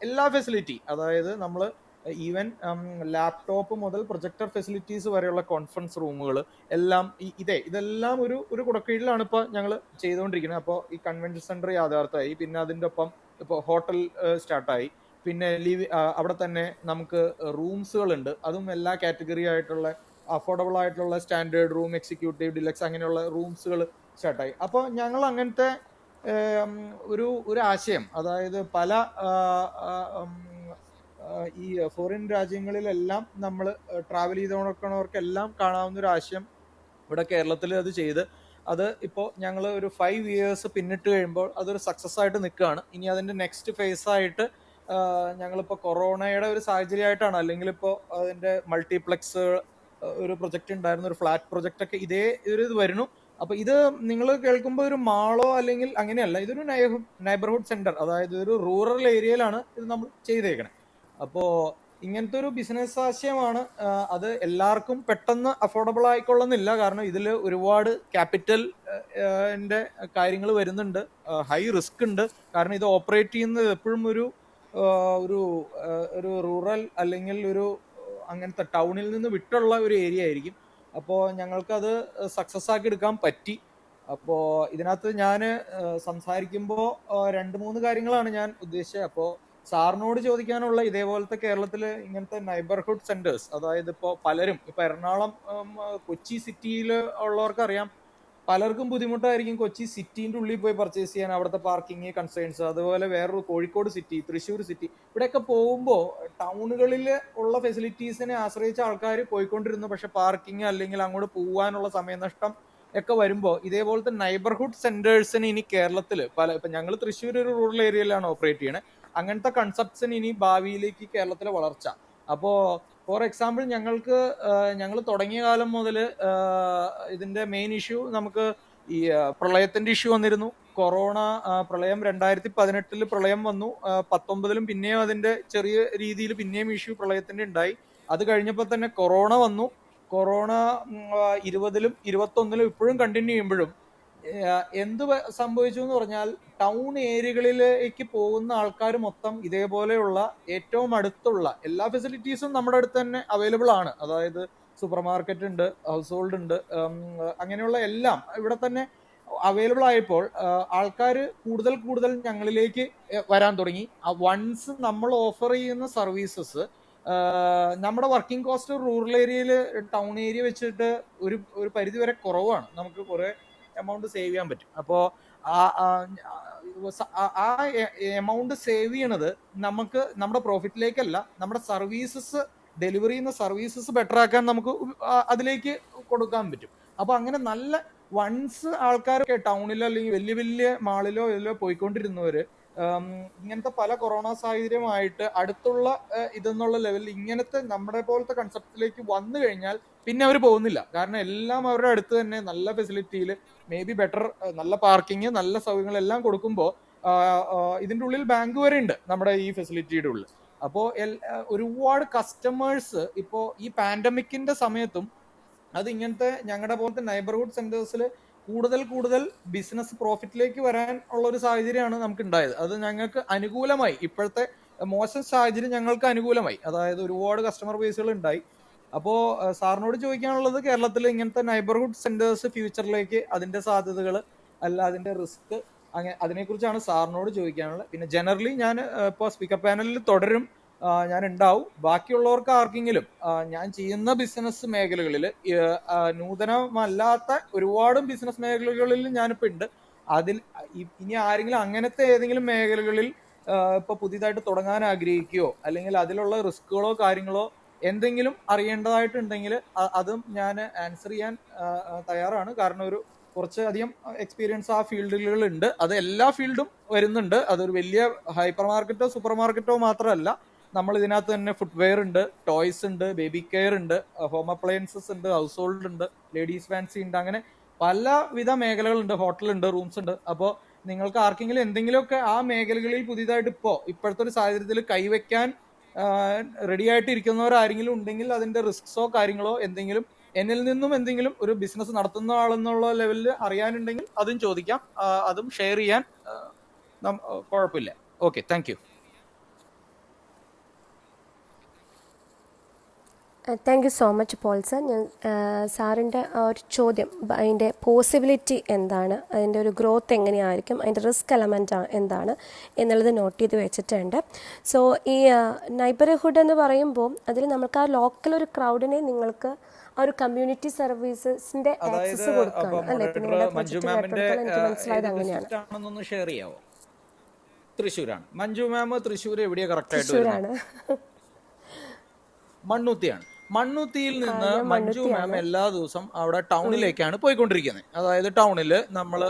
എല്ലാ ഫെസിലിറ്റി. അതായത് നമ്മൾ ഈവൻ ലാപ്ടോപ്പ് മുതൽ പ്രൊജക്ടർ ഫെസിലിറ്റീസ് വരെയുള്ള കോൺഫറൻസ് റൂമുകൾ എല്ലാം ഇതെല്ലാം ഒരു കുടക്കീഴിലാണ് ഇപ്പോൾ ഞങ്ങൾ ചെയ്തുകൊണ്ടിരിക്കുന്നത്. അപ്പോൾ ഈ കൺവെൻഷൻ സെൻറ്റർ യാഥാർത്ഥ്യമായി. പിന്നെ അതിൻ്റെ ഒപ്പം ഇപ്പോൾ ഹോട്ടൽ സ്റ്റാർട്ടായി. പിന്നെ അവിടെ തന്നെ നമുക്ക് റൂംസുകളുണ്ട്. അതും എല്ലാ കാറ്റഗറി ആയിട്ടുള്ള അഫോർഡബിൾ ആയിട്ടുള്ള സ്റ്റാൻഡേർഡ് റൂം, എക്സിക്യൂട്ടീവ്, ഡിലക്സ്, അങ്ങനെയുള്ള റൂംസുകൾ സ്റ്റാർട്ടായി. അപ്പോൾ ഞങ്ങൾ അങ്ങനത്തെ ഒരു ആശയം, അതായത് പല ഈ ഫോറിൻ രാജ്യങ്ങളിലെല്ലാം നമ്മൾ ട്രാവൽ ചെയ്ത് നോക്കുന്നവർക്കെല്ലാം കാണാവുന്ന ഒരു ആശയം ഇവിടെ കേരളത്തിൽ അത് ചെയ്ത് അത് ഇപ്പോൾ ഞങ്ങൾ ഒരു 5 years പിന്നിട്ട് കഴിയുമ്പോൾ അതൊരു സക്സസ് ആയിട്ട് നിൽക്കുകയാണ്. ഇനി അതിൻ്റെ നെക്സ്റ്റ് ഫേസ് ആയിട്ട് ഞങ്ങളിപ്പോൾ കൊറോണയുടെ ഒരു സാഹചര്യമായിട്ടാണ്, അല്ലെങ്കിൽ ഇപ്പോൾ അതിൻ്റെ മൾട്ടിപ്ലെക്സ് ഒരു പ്രൊജക്റ്റ് ഉണ്ടായിരുന്ന ഒരു ഫ്ലാറ്റ് പ്രൊജക്റ്റ് ഒക്കെ ഇതേ ഇത് വരുന്നു. അപ്പോൾ ഇത് നിങ്ങൾ കേൾക്കുമ്പോൾ ഒരു മാളോ അല്ലെങ്കിൽ അങ്ങനെയല്ല, ഇതൊരു നൈബർഹുഡ് സെന്റർ, അതായത് ഒരു റൂറൽ ഏരിയയിലാണ് ഇത് നമ്മൾ ചെയ്തേക്കണേ. അപ്പോൾ ഇങ്ങനത്തെ ഒരു ബിസിനസ് ആശയമാണ്. അത് എല്ലാവർക്കും പെട്ടെന്ന് അഫോർഡബിൾ ആയിക്കൊള്ളുന്നില്ല, കാരണം ഇതിൽ ഒരുപാട് ക്യാപിറ്റലിൻ്റെ കാര്യങ്ങൾ വരുന്നുണ്ട്, ഹൈ റിസ്ക് ഉണ്ട്. കാരണം ഇത് ഓപ്പറേറ്റ് ചെയ്യുന്നത് എപ്പോഴും ഒരു റൂറൽ അല്ലെങ്കിൽ ഒരു അങ്ങനത്തെ ടൗണിൽ നിന്ന് വിട്ടുള്ള ഒരു ഏരിയ ആയിരിക്കും. അപ്പോൾ ഞങ്ങൾക്കത് സക്സസ് ആക്കി എടുക്കാൻ പറ്റി. അപ്പോൾ ഇതിനകത്ത് ഞാൻ സംസാരിക്കുമ്പോൾ 2-3 കാര്യങ്ങളാണ് ഞാൻ ഉദ്ദേശിച്ചത്. അപ്പോൾ സാറിനോട് ചോദിക്കാനുള്ള ഇതേപോലത്തെ കേരളത്തിൽ ഇങ്ങനത്തെ നൈബർഹുഡ് സെന്റേഴ്സ്, അതായത് ഇപ്പോൾ പലരും ഇപ്പോൾ എറണാകുളം കൊച്ചി സിറ്റിയിൽ ഉള്ളവർക്കറിയാം, പലർക്കും ബുദ്ധിമുട്ടായിരിക്കും കൊച്ചി സിറ്റിന്റെ ഉള്ളിൽ പോയി പർച്ചേസ് ചെയ്യാൻ, അവിടുത്തെ പാർക്കിംഗ് കൺസ്ട്രെയിൻസ്. അതുപോലെ വേറൊരു കോഴിക്കോട് സിറ്റി, തൃശ്ശൂർ സിറ്റി, ഇവിടെയൊക്കെ പോകുമ്പോൾ ടൗണുകളിൽ ഉള്ള ഫെസിലിറ്റീസിനെ ആശ്രയിച്ച ആൾക്കാർ പോയിക്കൊണ്ടിരുന്നു. പക്ഷെ പാർക്കിംഗ് അല്ലെങ്കിൽ അങ്ങോട്ട് പോകാനുള്ള സമയനഷ്ടം ഒക്കെ വരുമ്പോൾ ഇതേപോലത്തെ നൈബർഹുഡ് സെന്റേഴ്സിന് ഇനി കേരളത്തിൽ ഇപ്പൊ ഞങ്ങൾ തൃശ്ശൂർ ഒരു റൂറൽ ഏരിയയിലാണ് ഓപ്പറേറ്റ് ചെയ്യണത്. അങ്ങനത്തെ കൺസെപ്റ്റ്സിന് ഇനി ഭാവിയിലേക്ക് കേരളത്തിലെ വളർച്ച. അപ്പോൾ ഫോർ എക്സാമ്പിൾ ഞങ്ങൾ തുടങ്ങിയ കാലം മുതൽ ഇതിന്റെ മെയിൻ ഇഷ്യൂ നമുക്ക് ഈ പ്രളയത്തിന്റെ ഇഷ്യൂ വന്നിരുന്നു. കൊറോണ പ്രളയം 2018 പ്രളയം വന്നു, 19 പിന്നെയും അതിന്റെ ചെറിയ രീതിയിൽ പിന്നെയും ഇഷ്യൂ പ്രളയത്തിന്റെ ഉണ്ടായി. അത് കഴിഞ്ഞപ്പോൾ തന്നെ കൊറോണ വന്നു. കൊറോണ 20 21 ഇപ്പോഴും കണ്ടിന്യൂ ചെയ്യുമ്പോഴും എന്ത് സംഭവിച്ചു എന്ന് പറഞ്ഞാൽ ടൗൺ ഏരിയകളിലേക്ക് പോകുന്ന ആൾക്കാർ മൊത്തം ഇതേപോലെയുള്ള ഏറ്റവും അടുത്തുള്ള എല്ലാ ഫെസിലിറ്റീസും നമ്മുടെ അടുത്ത് തന്നെ അവൈലബിൾ ആണ്. അതായത് സൂപ്പർ മാർക്കറ്റ് ഉണ്ട്, ഹൗസ് ഹോൾഡ് ഉണ്ട്, അങ്ങനെയുള്ള എല്ലാം ഇവിടെ തന്നെ അവൈലബിൾ ആയപ്പോൾ ആൾക്കാർ കൂടുതൽ ഞങ്ങളിലേക്ക് വരാൻ തുടങ്ങി. വൺസ് നമ്മൾ ഓഫർ ചെയ്യുന്ന സർവീസസ് നമ്മുടെ വർക്കിംഗ് കോസ്റ്റ് റൂറൽ ഏരിയയിൽ ടൗൺ ഏരിയ വെച്ചിട്ട് ഒരു പരിധി വരെ കുറവാണ്. നമുക്ക് കുറെ എമൗണ്ട് സേവ് ചെയ്യാൻ പറ്റും. അപ്പോൾ ആ എമൗണ്ട് സേവ് ചെയ്യണത് നമുക്ക് നമ്മുടെ പ്രോഫിറ്റിലേക്കല്ല, നമ്മുടെ സർവീസസ് ഡെലിവറി ചെയ്യുന്ന സർവീസസ് ബെറ്റർ ആക്കാൻ നമുക്ക് അതിലേക്ക് കൊടുക്കാൻ പറ്റും. അപ്പൊ അങ്ങനെ നല്ല വൺസ് ആൾക്കാരൊക്കെ ടൗണിലോ അല്ലെങ്കിൽ വലിയ വലിയ മാളിലോ ഇതിലോ പോയിക്കൊണ്ടിരുന്നവര് ഇങ്ങനത്തെ പല കൊറോണ സാഹചര്യമായിട്ട് അടുത്തുള്ള ഇതെന്നുള്ള ലെവലിൽ ഇങ്ങനത്തെ നമ്മുടെ പോലത്തെ കൺസെപ്റ്റിലേക്ക് വന്നു കഴിഞ്ഞാൽ പിന്നെ അവർ പോകുന്നില്ല. കാരണം എല്ലാം അവരുടെ അടുത്ത് തന്നെ നല്ല ഫെസിലിറ്റിയിൽ മേ ബി ബെറ്റർ, നല്ല പാർക്കിങ്, നല്ല സൗകര്യങ്ങളെല്ലാം കൊടുക്കുമ്പോൾ ഇതിൻ്റെ ഉള്ളിൽ ബാങ്ക് വരെ ഉണ്ട് നമ്മുടെ ഈ ഫെസിലിറ്റിയുടെ ഉള്ളിൽ. അപ്പോൾ ഒരുപാട് കസ്റ്റമേഴ്സ് ഇപ്പോൾ ഈ പാൻഡമിക്കിന്റെ സമയത്തും അത് ഇങ്ങനത്തെ ഞങ്ങളുടെ പോലത്തെ നൈബർഹുഡ് സെന്റേഴ്സിൽ കൂടുതൽ ബിസിനസ് പ്രോഫിറ്റിലേക്ക് വരാൻ ഉള്ള ഒരു സാഹചര്യമാണ് നമുക്ക് ഉണ്ടായത്. അത് ഞങ്ങൾക്ക് അനുകൂലമായി. ഇപ്പോഴത്തെ മോശം സാഹചര്യം ഞങ്ങൾക്ക് അനുകൂലമായി. അതായത് ഒരുപാട് കസ്റ്റമർ ബേസുകൾ ഉണ്ടായി. അപ്പോൾ സാറിനോട് ചോദിക്കാനുള്ളത് കേരളത്തിൽ ഇങ്ങനത്തെ നൈബർഹുഡ് സെന്റേഴ്സ് ഫ്യൂച്ചറിലേക്ക് അതിന്റെ സാധ്യതകൾ അല്ല അതിന്റെ റിസ്ക് അതിനെക്കുറിച്ചാണ് സാറിനോട് ചോദിക്കാനുള്ളത്. പിന്നെ ജനറലി ഞാൻ ഇപ്പോൾ സ്പീക്കർ പാനലിൽ തുടരും, ഞാൻ ഉണ്ടാവും. ബാക്കിയുള്ളവർക്ക് ആർക്കെങ്കിലും ഞാൻ ചെയ്യുന്ന ബിസിനസ് മേഖലകളിൽ നൂതനമല്ലാത്ത ഒരുപാട് ബിസിനസ് മേഖലകളിൽ ഞാനിപ്പോൾ ഉണ്ട്. അതിൽ ഇനി ആരെങ്കിലും അങ്ങനത്തെ ഏതെങ്കിലും മേഖലകളിൽ ഇപ്പൊ പുതിയതായിട്ട് തുടങ്ങാൻ ആഗ്രഹിക്കുകയോ അല്ലെങ്കിൽ അതിലുള്ള റിസ്കുകളോ കാര്യങ്ങളോ എന്തെങ്കിലും അറിയേണ്ടതായിട്ടുണ്ടെങ്കിൽ അതും ഞാൻ ആൻസർ ചെയ്യാൻ തയ്യാറാണ്. കാരണം കുറച്ച് അധികം എക്സ്പീരിയൻസ് ആ ഫീൽഡുകളുണ്ട്. അത് എല്ലാ ഫീൽഡും വരുന്നുണ്ട്. അതൊരു വലിയ ഹൈപ്പർ മാർക്കറ്റോ സൂപ്പർ മാർക്കറ്റോ മാത്രമല്ല. നമ്മൾ ഇതിനകത്ത് തന്നെ ഫുട്വെയർ ഉണ്ട്, ടോയ്സ് ഉണ്ട്, ബേബി കെയർ ഉണ്ട്, ഹോം അപ്ലയൻസസ് ഉണ്ട്, ഹൗസ് ഹോൾഡ് ഉണ്ട്, ലേഡീസ് ഫാൻസി ഉണ്ട്, അങ്ങനെ പലവിധ മേഖലകളുണ്ട്, ഹോട്ടലുണ്ട്, റൂംസ് ഉണ്ട്. അപ്പോൾ നിങ്ങൾക്ക് ആർക്കെങ്കിലും എന്തെങ്കിലുമൊക്കെ ആ മേഖലകളിൽ പുതിയതായിട്ട് ഇപ്പോഴത്തെ ഒരു സാഹചര്യത്തിൽ കൈവയ്ക്കാൻ റെഡി ആയിട്ട് ഇരിക്കുന്നവരാരെങ്കിലും ഉണ്ടെങ്കിൽ അതിന്റെ റിസ്ക്സോ കാര്യങ്ങളോ എന്തെങ്കിലും എന്നിൽ നിന്നും എന്തെങ്കിലും ഒരു ബിസിനസ് നടത്തുന്ന ആളെന്നുള്ള ലെവലിൽ അറിയാനുണ്ടെങ്കിൽ അതും ചോദിക്കാം, അതും ഷെയർ ചെയ്യാൻ കുഴപ്പമില്ല. Okay, thank you. Thank you so much Paul sir. ഞാൻ സാറിൻ്റെ ഒരു ചോദ്യം, അതിൻ്റെ പോസിബിലിറ്റി എന്താണ്, അതിൻ്റെ ഒരു ഗ്രോത്ത് എങ്ങനെയായിരിക്കും, അതിൻ്റെ റിസ്ക് എലമെൻ്റ് എന്താണ് എന്നുള്ളത് നോട്ട് ചെയ്ത് വെച്ചിട്ടുണ്ട്. സോ ഈ നൈബർഹുഡ് എന്ന് പറയുമ്പോൾ അതിൽ നമുക്ക് ആ ലോക്കൽ ഒരു ക്രൗഡിനെ നിങ്ങൾക്ക് ആ ഒരു കമ്മ്യൂണിറ്റി സർവീസസിന്റെ ആക്സസ് കൊടുക്കുകയാണ് അല്ലേ? പിന്നെ എനിക്ക് മനസ്സിലായത് അങ്ങനെയാണ്. തൃശ്ശൂരാണ് മഞ്ജു മാം. തൃശ്ശൂർ എവിടെയാ കറക്റ്റ് ആയിട്ട്? തൃശ്ശൂരാണ്, മണ്ണുത്തിയാണ്. മണ്ണുത്തിയിൽ നിന്ന് മഞ്ജു മാം എല്ലാ ദിവസം അവിടെ ടൗണിലേക്കാണ് പോയിക്കൊണ്ടിരിക്കുന്നത്. അതായത് ടൗണില് നമ്മള്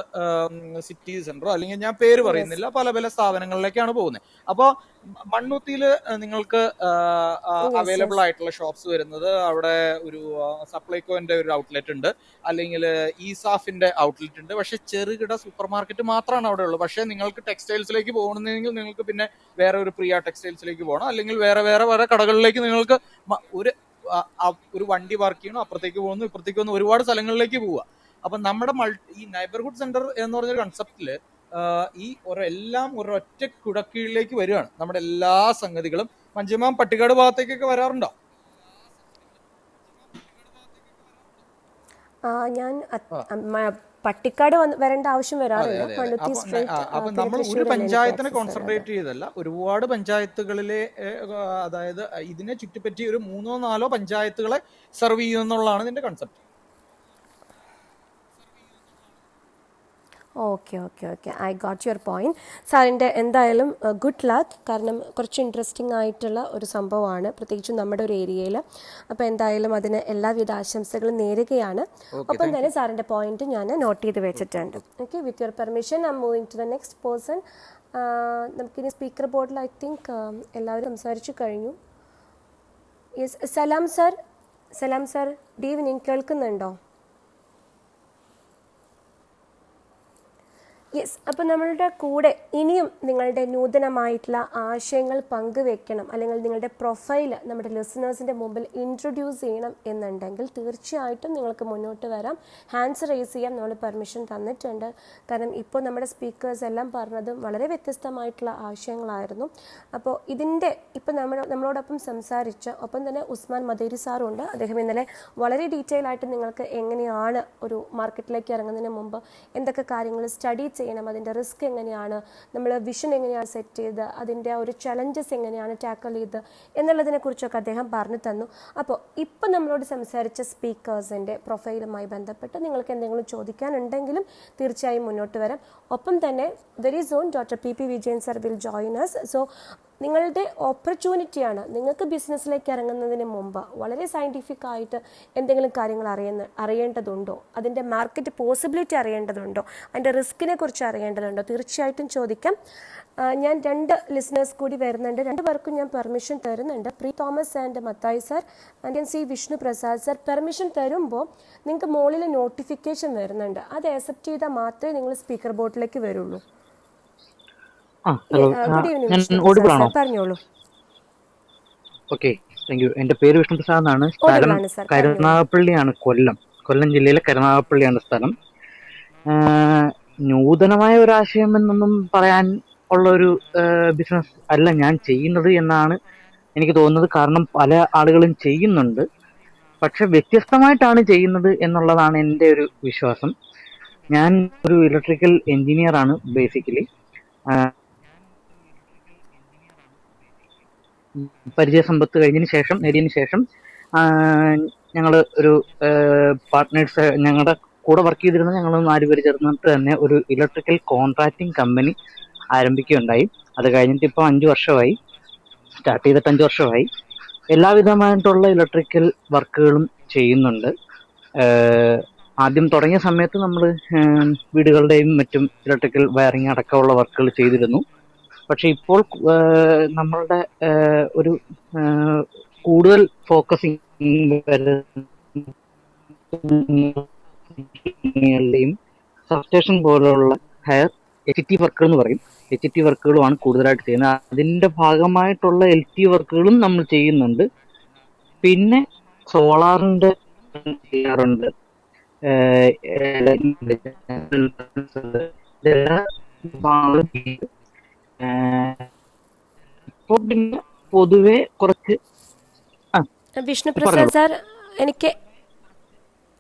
സിറ്റി സെന്ററോ അല്ലെങ്കിൽ ഞാൻ പേര് പറയുന്നില്ല, പല സ്ഥാപനങ്ങളിലേക്കാണ് പോകുന്നത്. അപ്പോൾ മണ്ണുത്തിയിൽ നിങ്ങൾക്ക് അവൈലബിൾ ആയിട്ടുള്ള ഷോപ്സ് വരുന്നത് അവിടെ ഒരു സപ്ലൈകോന്റെ ഒരു ഔട്ട്ലെറ്റ് ഉണ്ട്, അല്ലെങ്കിൽ ഈസാഫിന്റെ ഔട്ട്ലെറ്റ് ഉണ്ട്. പക്ഷെ ചെറുകിട സൂപ്പർ മാർക്കറ്റ് മാത്രമാണ് അവിടെ ഉള്ളത്. പക്ഷെ നിങ്ങൾക്ക് ടെക്സ്റ്റൈൽസിലേക്ക് പോകണമെങ്കിൽ നിങ്ങൾക്ക് പിന്നെ വേറെ ഒരു പ്രിയ ടെക്സ്റ്റൈൽസിലേക്ക് പോകണം, അല്ലെങ്കിൽ വേറെ കടകളിലേക്ക് നിങ്ങൾക്ക് ഒരു വണ്ടി പാർക്ക് ചെയ്യണം, അപ്പുറത്തേക്ക് പോകുന്നു ഇപ്പുറത്തേക്ക് പോകുന്നു, ഒരുപാട് സ്ഥലങ്ങളിലേക്ക് പോവുക. അപ്പൊ നമ്മുടെ ഈ നൈബർഹുഡ് സെന്റർ എന്ന് പറഞ്ഞൊരു കൺസെപ്റ്റില് ഈ എല്ലാം ഒരൊറ്റ കുടക്കീഴിലേക്ക് വരികയാണ് നമ്മുടെ എല്ലാ സംഗതികളും. മഞ്ജുമാം പട്ടിക്കാട് ഭാഗത്തേക്കൊക്കെ വരാറുണ്ടോ? ഞാൻ പട്ടിക്കാട് വരേണ്ട ആവശ്യം വരാറില്ല. പണ്ടുത്തി അപ്പം സ്ട്രേറ്റ് അപ്പം നമ്മൾ ഒരു പഞ്ചായത്തിനെ കോൺസെൻട്രേറ്റ് ചെയ്തല്ല, ഒരുപാട് പഞ്ചായത്തുകളിലെ അതായത് ഇതിനെ ചുറ്റിപ്പറ്റി ഒരു 3-4 പഞ്ചായത്തുകളെ സെർവ് ചെയ്യുമെന്നുള്ളതാണ് ഇതിന്റെ concept. Okay okay okay, I got your point. സാറിൻ്റെ എന്തായാലും ഗുഡ് ലക്ക്. കാരണം കുറച്ച് ഇൻട്രസ്റ്റിംഗ് ആയിട്ടുള്ള ഒരു സംഭവമാണ്, പ്രത്യേകിച്ചും നമ്മുടെ ഒരു ഏരിയയിൽ. അപ്പോൾ എന്തായാലും അതിന് എല്ലാവിധ ആശംസകളും നേരുകയാണ്. ഒപ്പം തന്നെ സാറിൻ്റെ പോയിന്റ് ഞാൻ നോട്ട് ചെയ്ത് വെച്ചിട്ടുണ്ട്. Okay, with your permission I M moving to the next person. നമുക്കിനി സ്പീക്കർ ബോർഡിൽ ഐ തിങ്ക് എല്ലാവരും സംസാരിച്ചു കഴിഞ്ഞു. യെസ്, സലാം സർ. സലാം സർ, ഗുഡ് ഈവനിങ്. കേൾക്കുന്നുണ്ടോ? യെസ്. അപ്പോൾ നമ്മളുടെ കൂടെ ഇനിയും നിങ്ങളുടെ നൂതനമായിട്ടുള്ള ആശയങ്ങൾ പങ്കുവെക്കണം, അല്ലെങ്കിൽ നിങ്ങളുടെ പ്രൊഫൈൽ നമ്മുടെ ലിസണേഴ്സിൻ്റെ മുമ്പിൽ ഇൻട്രൊഡ്യൂസ് ചെയ്യണം എന്നുണ്ടെങ്കിൽ തീർച്ചയായിട്ടും നിങ്ങൾക്ക് മുന്നോട്ട് വരാം, ഹാൻഡ്സ് റേസ് ചെയ്യാം. നമ്മൾ പെർമിഷൻ തന്നിട്ടുണ്ട്. കാരണം ഇപ്പോൾ നമ്മുടെ സ്പീക്കേഴ്സ് എല്ലാം പറഞ്ഞതും വളരെ വ്യത്യസ്തമായിട്ടുള്ള ആശയങ്ങളായിരുന്നു. അപ്പോൾ ഇതിൻ്റെ ഇപ്പോൾ നമ്മളോടൊപ്പം സംസാരിച്ച ഒപ്പം തന്നെ ഉസ്മാൻ മദേരി സാറുണ്ട്. അദ്ദേഹം ഇന്നലെ വളരെ ഡീറ്റെയിൽ ആയിട്ട് നിങ്ങൾക്ക് എങ്ങനെയാണ് ഒരു മാർക്കറ്റിലേക്ക് ഇറങ്ങുന്നതിന് മുമ്പ് എന്തൊക്കെ കാര്യങ്ങൾ സ്റ്റഡി ചെയ്യണം, അതിൻ്റെ റിസ്ക് എങ്ങനെയാണ്, നമ്മൾ വിഷൻ എങ്ങനെയാണ് സെറ്റ് ചെയ്ത് അതിൻ്റെ ഒരു ചലഞ്ചസ് എങ്ങനെയാണ് ടാക്കിൾ ചെയ്ത് എന്നുള്ളതിനെക്കുറിച്ചൊക്കെ അദ്ദേഹം പറഞ്ഞു തന്നു. അപ്പോൾ ഇപ്പം നമ്മളോട് സംസാരിച്ച സ്പീക്കേഴ്സിൻ്റെ പ്രൊഫൈലുമായി ബന്ധപ്പെട്ട് നിങ്ങൾക്ക് എന്തെങ്കിലും ചോദിക്കാനുണ്ടെങ്കിലും തീർച്ചയായും മുന്നോട്ട് വരാം. ഒപ്പം തന്നെ very zone doctor P Vijayan sir will join us. So നിങ്ങളുടെ ഓപ്പർച്യൂണിറ്റിയാണ്. നിങ്ങൾക്ക് ബിസിനസ്സിലേക്ക് ഇറങ്ങുന്നതിന് മുമ്പ് വളരെ സയൻറ്റിഫിക് ആയിട്ട് എന്തെങ്കിലും കാര്യങ്ങൾ അറിയേണ്ടതുണ്ടോ, അതിൻ്റെ മാർക്കറ്റ് പോസിബിലിറ്റി അറിയേണ്ടതുണ്ടോ, അതിൻ്റെ റിസ്കിനെ കുറിച്ച് അറിയേണ്ടതുണ്ടോ, തീർച്ചയായിട്ടും ചോദിക്കാം. ഞാൻ 2 ലിസണേഴ്സ് കൂടി വരുന്നുണ്ട്. 2 പേർക്കും ഞാൻ പെർമിഷൻ തരുന്നുണ്ട്. Pre Thomas and Mathai sir and C Vishnu Prasad sir. Permission തരുമ്പോൾ നിങ്ങൾക്ക് മുകളിൽ നോട്ടിഫിക്കേഷൻ വരുന്നുണ്ട്, അത് അക്സെപ്റ്റ് ചെയ്താൽ മാത്രമേ നിങ്ങൾ സ്പീക്കർ ബോർഡിലേക്ക് വരുള്ളൂ. ഗുഡ് ഈവനിങ്, പറഞ്ഞോളൂ. Okay, thank U. എന്റെ പേര് വിഷ്ണു പ്രസാദ് എന്നാണ്. സ്ഥലം കരുനാഗപ്പള്ളിയാണ്, കൊല്ലം ജില്ലയിലെ കരുനാഗപ്പള്ളിയാണ് സ്ഥലം. നൂതനമായ ഒരു ആശയം എന്നൊന്നും പറയാൻ ഉള്ള ഒരു ബിസിനസ് അല്ല ഞാൻ ചെയ്യുന്നത് എന്നാണ് എനിക്ക് തോന്നുന്നത്. കാരണം പല ആളുകളും ചെയ്യുന്നുണ്ട്, പക്ഷെ വ്യത്യസ്തമായിട്ടാണ് ചെയ്യുന്നത് എന്നുള്ളതാണ് എൻ്റെ ഒരു വിശ്വാസം. ഞാൻ ഒരു ഇലക്ട്രിക്കൽ എഞ്ചിനീയർ ആണ് ബേസിക്കലി. പരിചയസമ്പത്ത് നേടിയതിനു ശേഷം ഞങ്ങൾ ഒരു പാർട്ട്നേഴ്സ്, ഞങ്ങളുടെ കൂടെ വർക്ക് ചെയ്തിരുന്ന ഞങ്ങൾ 4 പേര് ചേർന്നിട്ട് തന്നെ ഒരു ഇലക്ട്രിക്കൽ കോൺട്രാക്ടിങ് കമ്പനി ആരംഭിക്കുകയുണ്ടായി. അത് കഴിഞ്ഞിട്ട് ഇപ്പോൾ 5 വർഷമായി, സ്റ്റാർട്ട് ചെയ്തിട്ട് 5 വർഷമായി. എല്ലാവിധമായിട്ടുള്ള ഇലക്ട്രിക്കൽ വർക്കുകളും ചെയ്യുന്നുണ്ട്. ആദ്യം തുടങ്ങിയ സമയത്ത് നമ്മൾ വീടുകളുടെയും മറ്റും ഇലക്ട്രിക്കൽ വയറിംഗ് അടക്കമുള്ള വർക്കുകൾ ചെയ്തിരുന്നു. പക്ഷെ ഇപ്പോൾ നമ്മളുടെ ഒരു കൂടുതൽ ഫോക്കസിങ് സബ്സ്റ്റേഷൻ പോലുള്ള ഹയർ HT വർക്കുകൾ എന്ന് പറയും, HT വർക്കുകളുമാണ് കൂടുതലായിട്ട് ചെയ്യുന്നത്. അതിന്റെ ഭാഗമായിട്ടുള്ള LT വർക്കുകളും നമ്മൾ ചെയ്യുന്നുണ്ട്. പിന്നെ സോളാറിന്റെ ചെയ്യാറുണ്ട്. ഇപ്പോൾ പിന്നെ പൊതുവെ കുറച്ച് വിഷ്ണു പ്രസാദ് സാർ, എനിക്ക്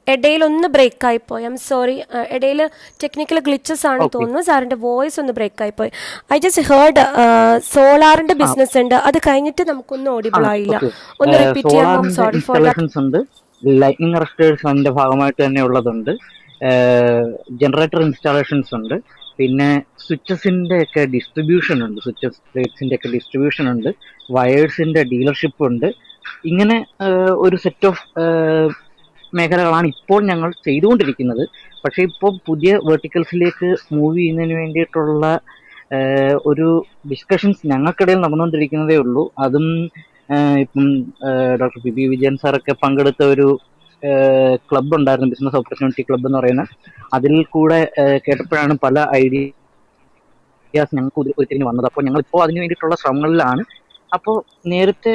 ഇടയിൽ ഒന്ന് ബ്രേക്ക് ആയിപ്പോയി. ഐ എം സോറി, ഇടയിൽ ടെക്നിക്കൽ ഗ്ലിച്ചസ് ആണ് തോന്നുന്നു. സാറിന്റെ വോയിസ് ഒന്ന് ബ്രേക്ക് ആയിപ്പോയി. ഐ ജസ്റ്റ് ഹേർഡ് സോളാറിന്റെ ബിസിനസ് ഉണ്ട്, അത് കഴിഞ്ഞിട്ട് നമുക്കൊന്നും ഓഡിബിൾ ആയില്ല. ഒന്ന് റിപ്പീറ്റ് ചെയ്യാമോ? Sorry for that. Lighting arresters അതിന്റെ ഭാഗമായിട്ട് തന്നെ ഉള്ളതുണ്ട്. ജനറേറ്റർ ഇൻസ്റ്റാളേഷൻസ് ഉണ്ട്. പിന്നെ സ്വിച്ചസിന്റെ ഒക്കെ ഡിസ്ട്രിബ്യൂഷൻ ഉണ്ട്, സ്വിച്ചസ് പ്ലേറ്റ്സിന്റെ ഒക്കെ ഡിസ്ട്രിബ്യൂഷൻ ഉണ്ട്. വയേഴ്സിന്റെ ഡീലർഷിപ്പ് ഉണ്ട്. ഇങ്ങനെ ഒരു സെറ്റ് ഓഫ് മേഖലകളാണ് ഇപ്പോൾ ഞങ്ങൾ ചെയ്തുകൊണ്ടിരിക്കുന്നത്. പക്ഷെ ഇപ്പോൾ പുതിയ വെർട്ടിക്കൽസിലേക്ക് മൂവ് ചെയ്യുന്നതിന് വേണ്ടിയിട്ടുള്ള ഒരു ഡിസ്കഷൻസ് ഞങ്ങൾക്കിടയിൽ നടന്നുകൊണ്ടിരിക്കുന്നതേ ഉള്ളൂ. അതും ഇപ്പം ഡോക്ടർ പി വിജയൻ സാറൊക്കെ പങ്കെടുത്ത ഒരു ക്ലബ് ഉണ്ടായിരുന്നു, ബിസിനസ് ഓപ്പർച്യൂണിറ്റി ക്ലബ് എന്ന് പറയുന്ന. അതിൽ കൂടെ കേട്ടപ്പോഴാണ് പല ഐഡിയാസ് ഞങ്ങൾക്ക് ഉരുത്തിരിഞ്ഞ് വന്നത്. അപ്പോൾ ഞങ്ങൾ ഇപ്പോൾ അതിന് വേണ്ടിയിട്ടുള്ള ശ്രമങ്ങളിലാണ്. അപ്പോൾ നേരത്തെ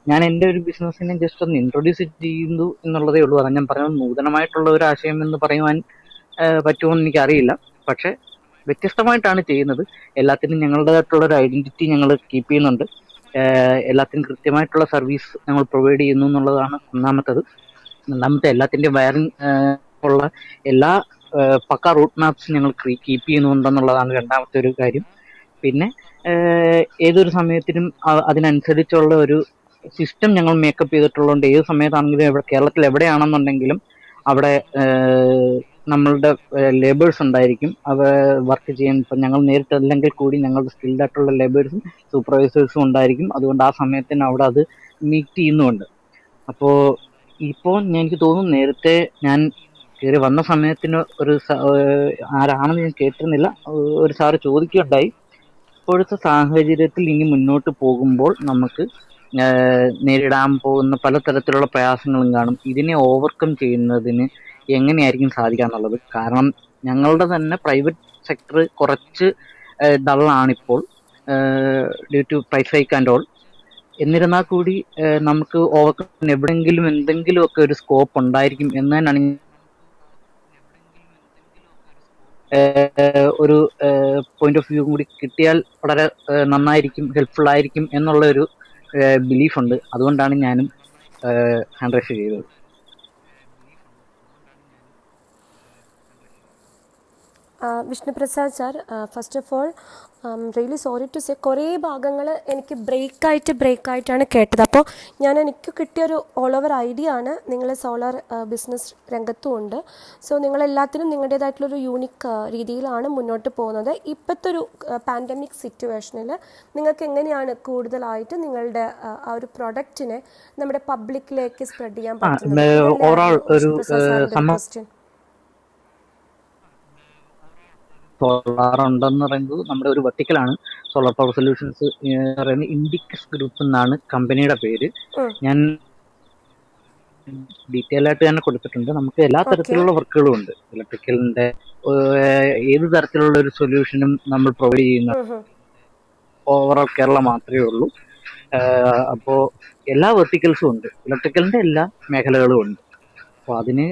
ഞാൻ എൻ്റെ ഒരു ബിസിനസ്സിനെ ജസ്റ്റ് ഒന്ന് ഇൻട്രൊഡ്യൂസ് ചെയ്യുന്നു എന്നുള്ളതേ ഉള്ളൂ. അതാണ് ഞാൻ പറഞ്ഞത്, നൂതനമായിട്ടുള്ള ഒരു ആശയം എന്ന് പറയുവാൻ പറ്റുമോ എന്ന് എനിക്കറിയില്ല. പക്ഷെ വ്യത്യസ്തമായിട്ടാണ് ചെയ്യുന്നത്. എല്ലാത്തിനും ഞങ്ങളുടേതായിട്ടുള്ള ഒരു ഐഡന്റിറ്റി ഞങ്ങൾ കീപ്പ് ചെയ്യുന്നുണ്ട്. എല്ലാത്തിനും കൃത്യമായിട്ടുള്ള സർവീസ് ഞങ്ങൾ പ്രൊവൈഡ് ചെയ്യുന്നു എന്നുള്ളതാണ് ഒന്നാമത്തത്. രണ്ടാമത്തെ, എല്ലാത്തിൻ്റെ വയറിംഗ് ഉള്ള എല്ലാ പക്ക റൂട്ട് മാപ്സ് ഞങ്ങൾ കീപ്പ് ചെയ്യുന്നുണ്ടെന്നുള്ളതാണ് രണ്ടാമത്തെ ഒരു കാര്യം. പിന്നെ ഏതൊരു സമയത്തിനും അതിനനുസരിച്ചുള്ള ഒരു സിസ്റ്റം ഞങ്ങൾ മേക്കപ്പ് ചെയ്തിട്ടുള്ളതുകൊണ്ട് ഏത് സമയത്താണെങ്കിലും കേരളത്തിൽ എവിടെയാണെന്നുണ്ടെങ്കിലും അവിടെ നമ്മളുടെ ലേബേഴ്സ് ഉണ്ടായിരിക്കും. അവ വർക്ക് ചെയ്യാൻ ഇപ്പം ഞങ്ങൾ നേരിട്ടല്ലെങ്കിൽ കൂടി ഞങ്ങളുടെ സ്കിൽഡ് ആയിട്ടുള്ള ലേബേഴ്സും സൂപ്പർവൈസേഴ്സും ഉണ്ടായിരിക്കും. അതുകൊണ്ട് ആ സമയത്തിന് അവിടെ അത് മീറ്റ് ചെയ്യുന്നുമുണ്ട്. അപ്പോൾ ഇപ്പോൾ എനിക്ക് തോന്നുന്നു നേരത്തെ ഞാൻ കയറി വന്ന സമയത്തിന് ആരാണെന്ന് ഞാൻ കേട്ടിരുന്നില്ല, ഒരു സാറ് ചോദിക്കുകയുണ്ടായി, ഇപ്പോഴത്തെ സാഹചര്യത്തിൽ ഇനി മുന്നോട്ട് പോകുമ്പോൾ നമുക്ക് നേരിടാൻ പോകുന്ന പലതരത്തിലുള്ള പ്രയാസങ്ങളും കാണും. ഇതിനെ ഓവർകം ചെയ്യുന്നതിന് എങ്ങനെയായിരിക്കും സാധിക്കുക എന്നുള്ളത്. കാരണം ഞങ്ങളുടെ തന്നെ പ്രൈവറ്റ് സെക്ടർ കുറച്ച് ഡള്ളാണിപ്പോൾ due to price hike and all. എന്നിരുന്നാൽ കൂടി നമുക്ക് ഓവർകം എവിടെയെങ്കിലും എന്തെങ്കിലുമൊക്കെ ഒരു സ്കോപ്പ് ഉണ്ടായിരിക്കും എന്ന് തന്നെയാണ് ഒരു പോയിന്റ് ഓഫ് വ്യൂ കൂടി കിട്ടിയാൽ വളരെ നന്നായിരിക്കും, ഹെൽപ്ഫുൾ ആയിരിക്കും എന്നുള്ള ഒരു ബിലീഫ് ഉണ്ട്. അതുകൊണ്ടാണ് ഞാനും ഹാൻഡ് റൈസ് ചെയ്തത്. Vishnuprasad sir, first of all really sorry to say, കുറേ ഭാഗങ്ങൾ എനിക്ക് ബ്രേക്കായിട്ടാണ് കേട്ടത്. അപ്പോൾ എനിക്ക് കിട്ടിയൊരു ഓൾ ഓവർ ഐഡിയ ആണ് നിങ്ങൾ സോളാർ ബിസിനസ് രംഗത്തും ഉണ്ട്. സോ നിങ്ങളെല്ലാത്തിനും നിങ്ങളുടേതായിട്ടുള്ളൊരു യൂണിക് രീതിയിലാണ് മുന്നോട്ട് പോകുന്നത്. ഇപ്പോഴത്തെ ഒരു പാൻഡമിക് സിറ്റുവേഷനിൽ നിങ്ങൾക്ക് എങ്ങനെയാണ് കൂടുതലായിട്ട് നിങ്ങളുടെ ആ ഒരു പ്രൊഡക്റ്റിനെ നമ്മുടെ പബ്ലിക്കിലേക്ക് സ്പ്രെഡ് ചെയ്യാൻ പറ്റുന്നത്? സോളാർ ഉണ്ടെന്ന് പറയുന്നത് നമ്മുടെ ഒരു വെർട്ടിക്കലാണ്. സോളാർ പവർ സൊല്യൂഷൻസ് പറയുന്നത് ഇൻഡിക്കസ് ഗ്രൂപ്പ് എന്നാണ് കമ്പനിയുടെ പേര്. ഞാൻ ഡീറ്റെയിൽ ആയിട്ട് തന്നെ കൊടുത്തിട്ടുണ്ട്. നമുക്ക് എല്ലാ തരത്തിലുള്ള വർക്കുകളും ഉണ്ട്. ഇലക്ട്രിക്കലിന്റെ ഏത് തരത്തിലുള്ള ഒരു സൊല്യൂഷനും നമ്മൾ പ്രൊവൈഡ് ചെയ്യുന്ന ഓവറോൾ കേരള മാത്രമേ ഉള്ളൂ. അപ്പോൾ എല്ലാ വെർട്ടിക്കൽസും ഉണ്ട്, ഇലക്ട്രിക്കലിന്റെ എല്ലാ മേഖലകളും ഉണ്ട്. അപ്പോൾ അതിന്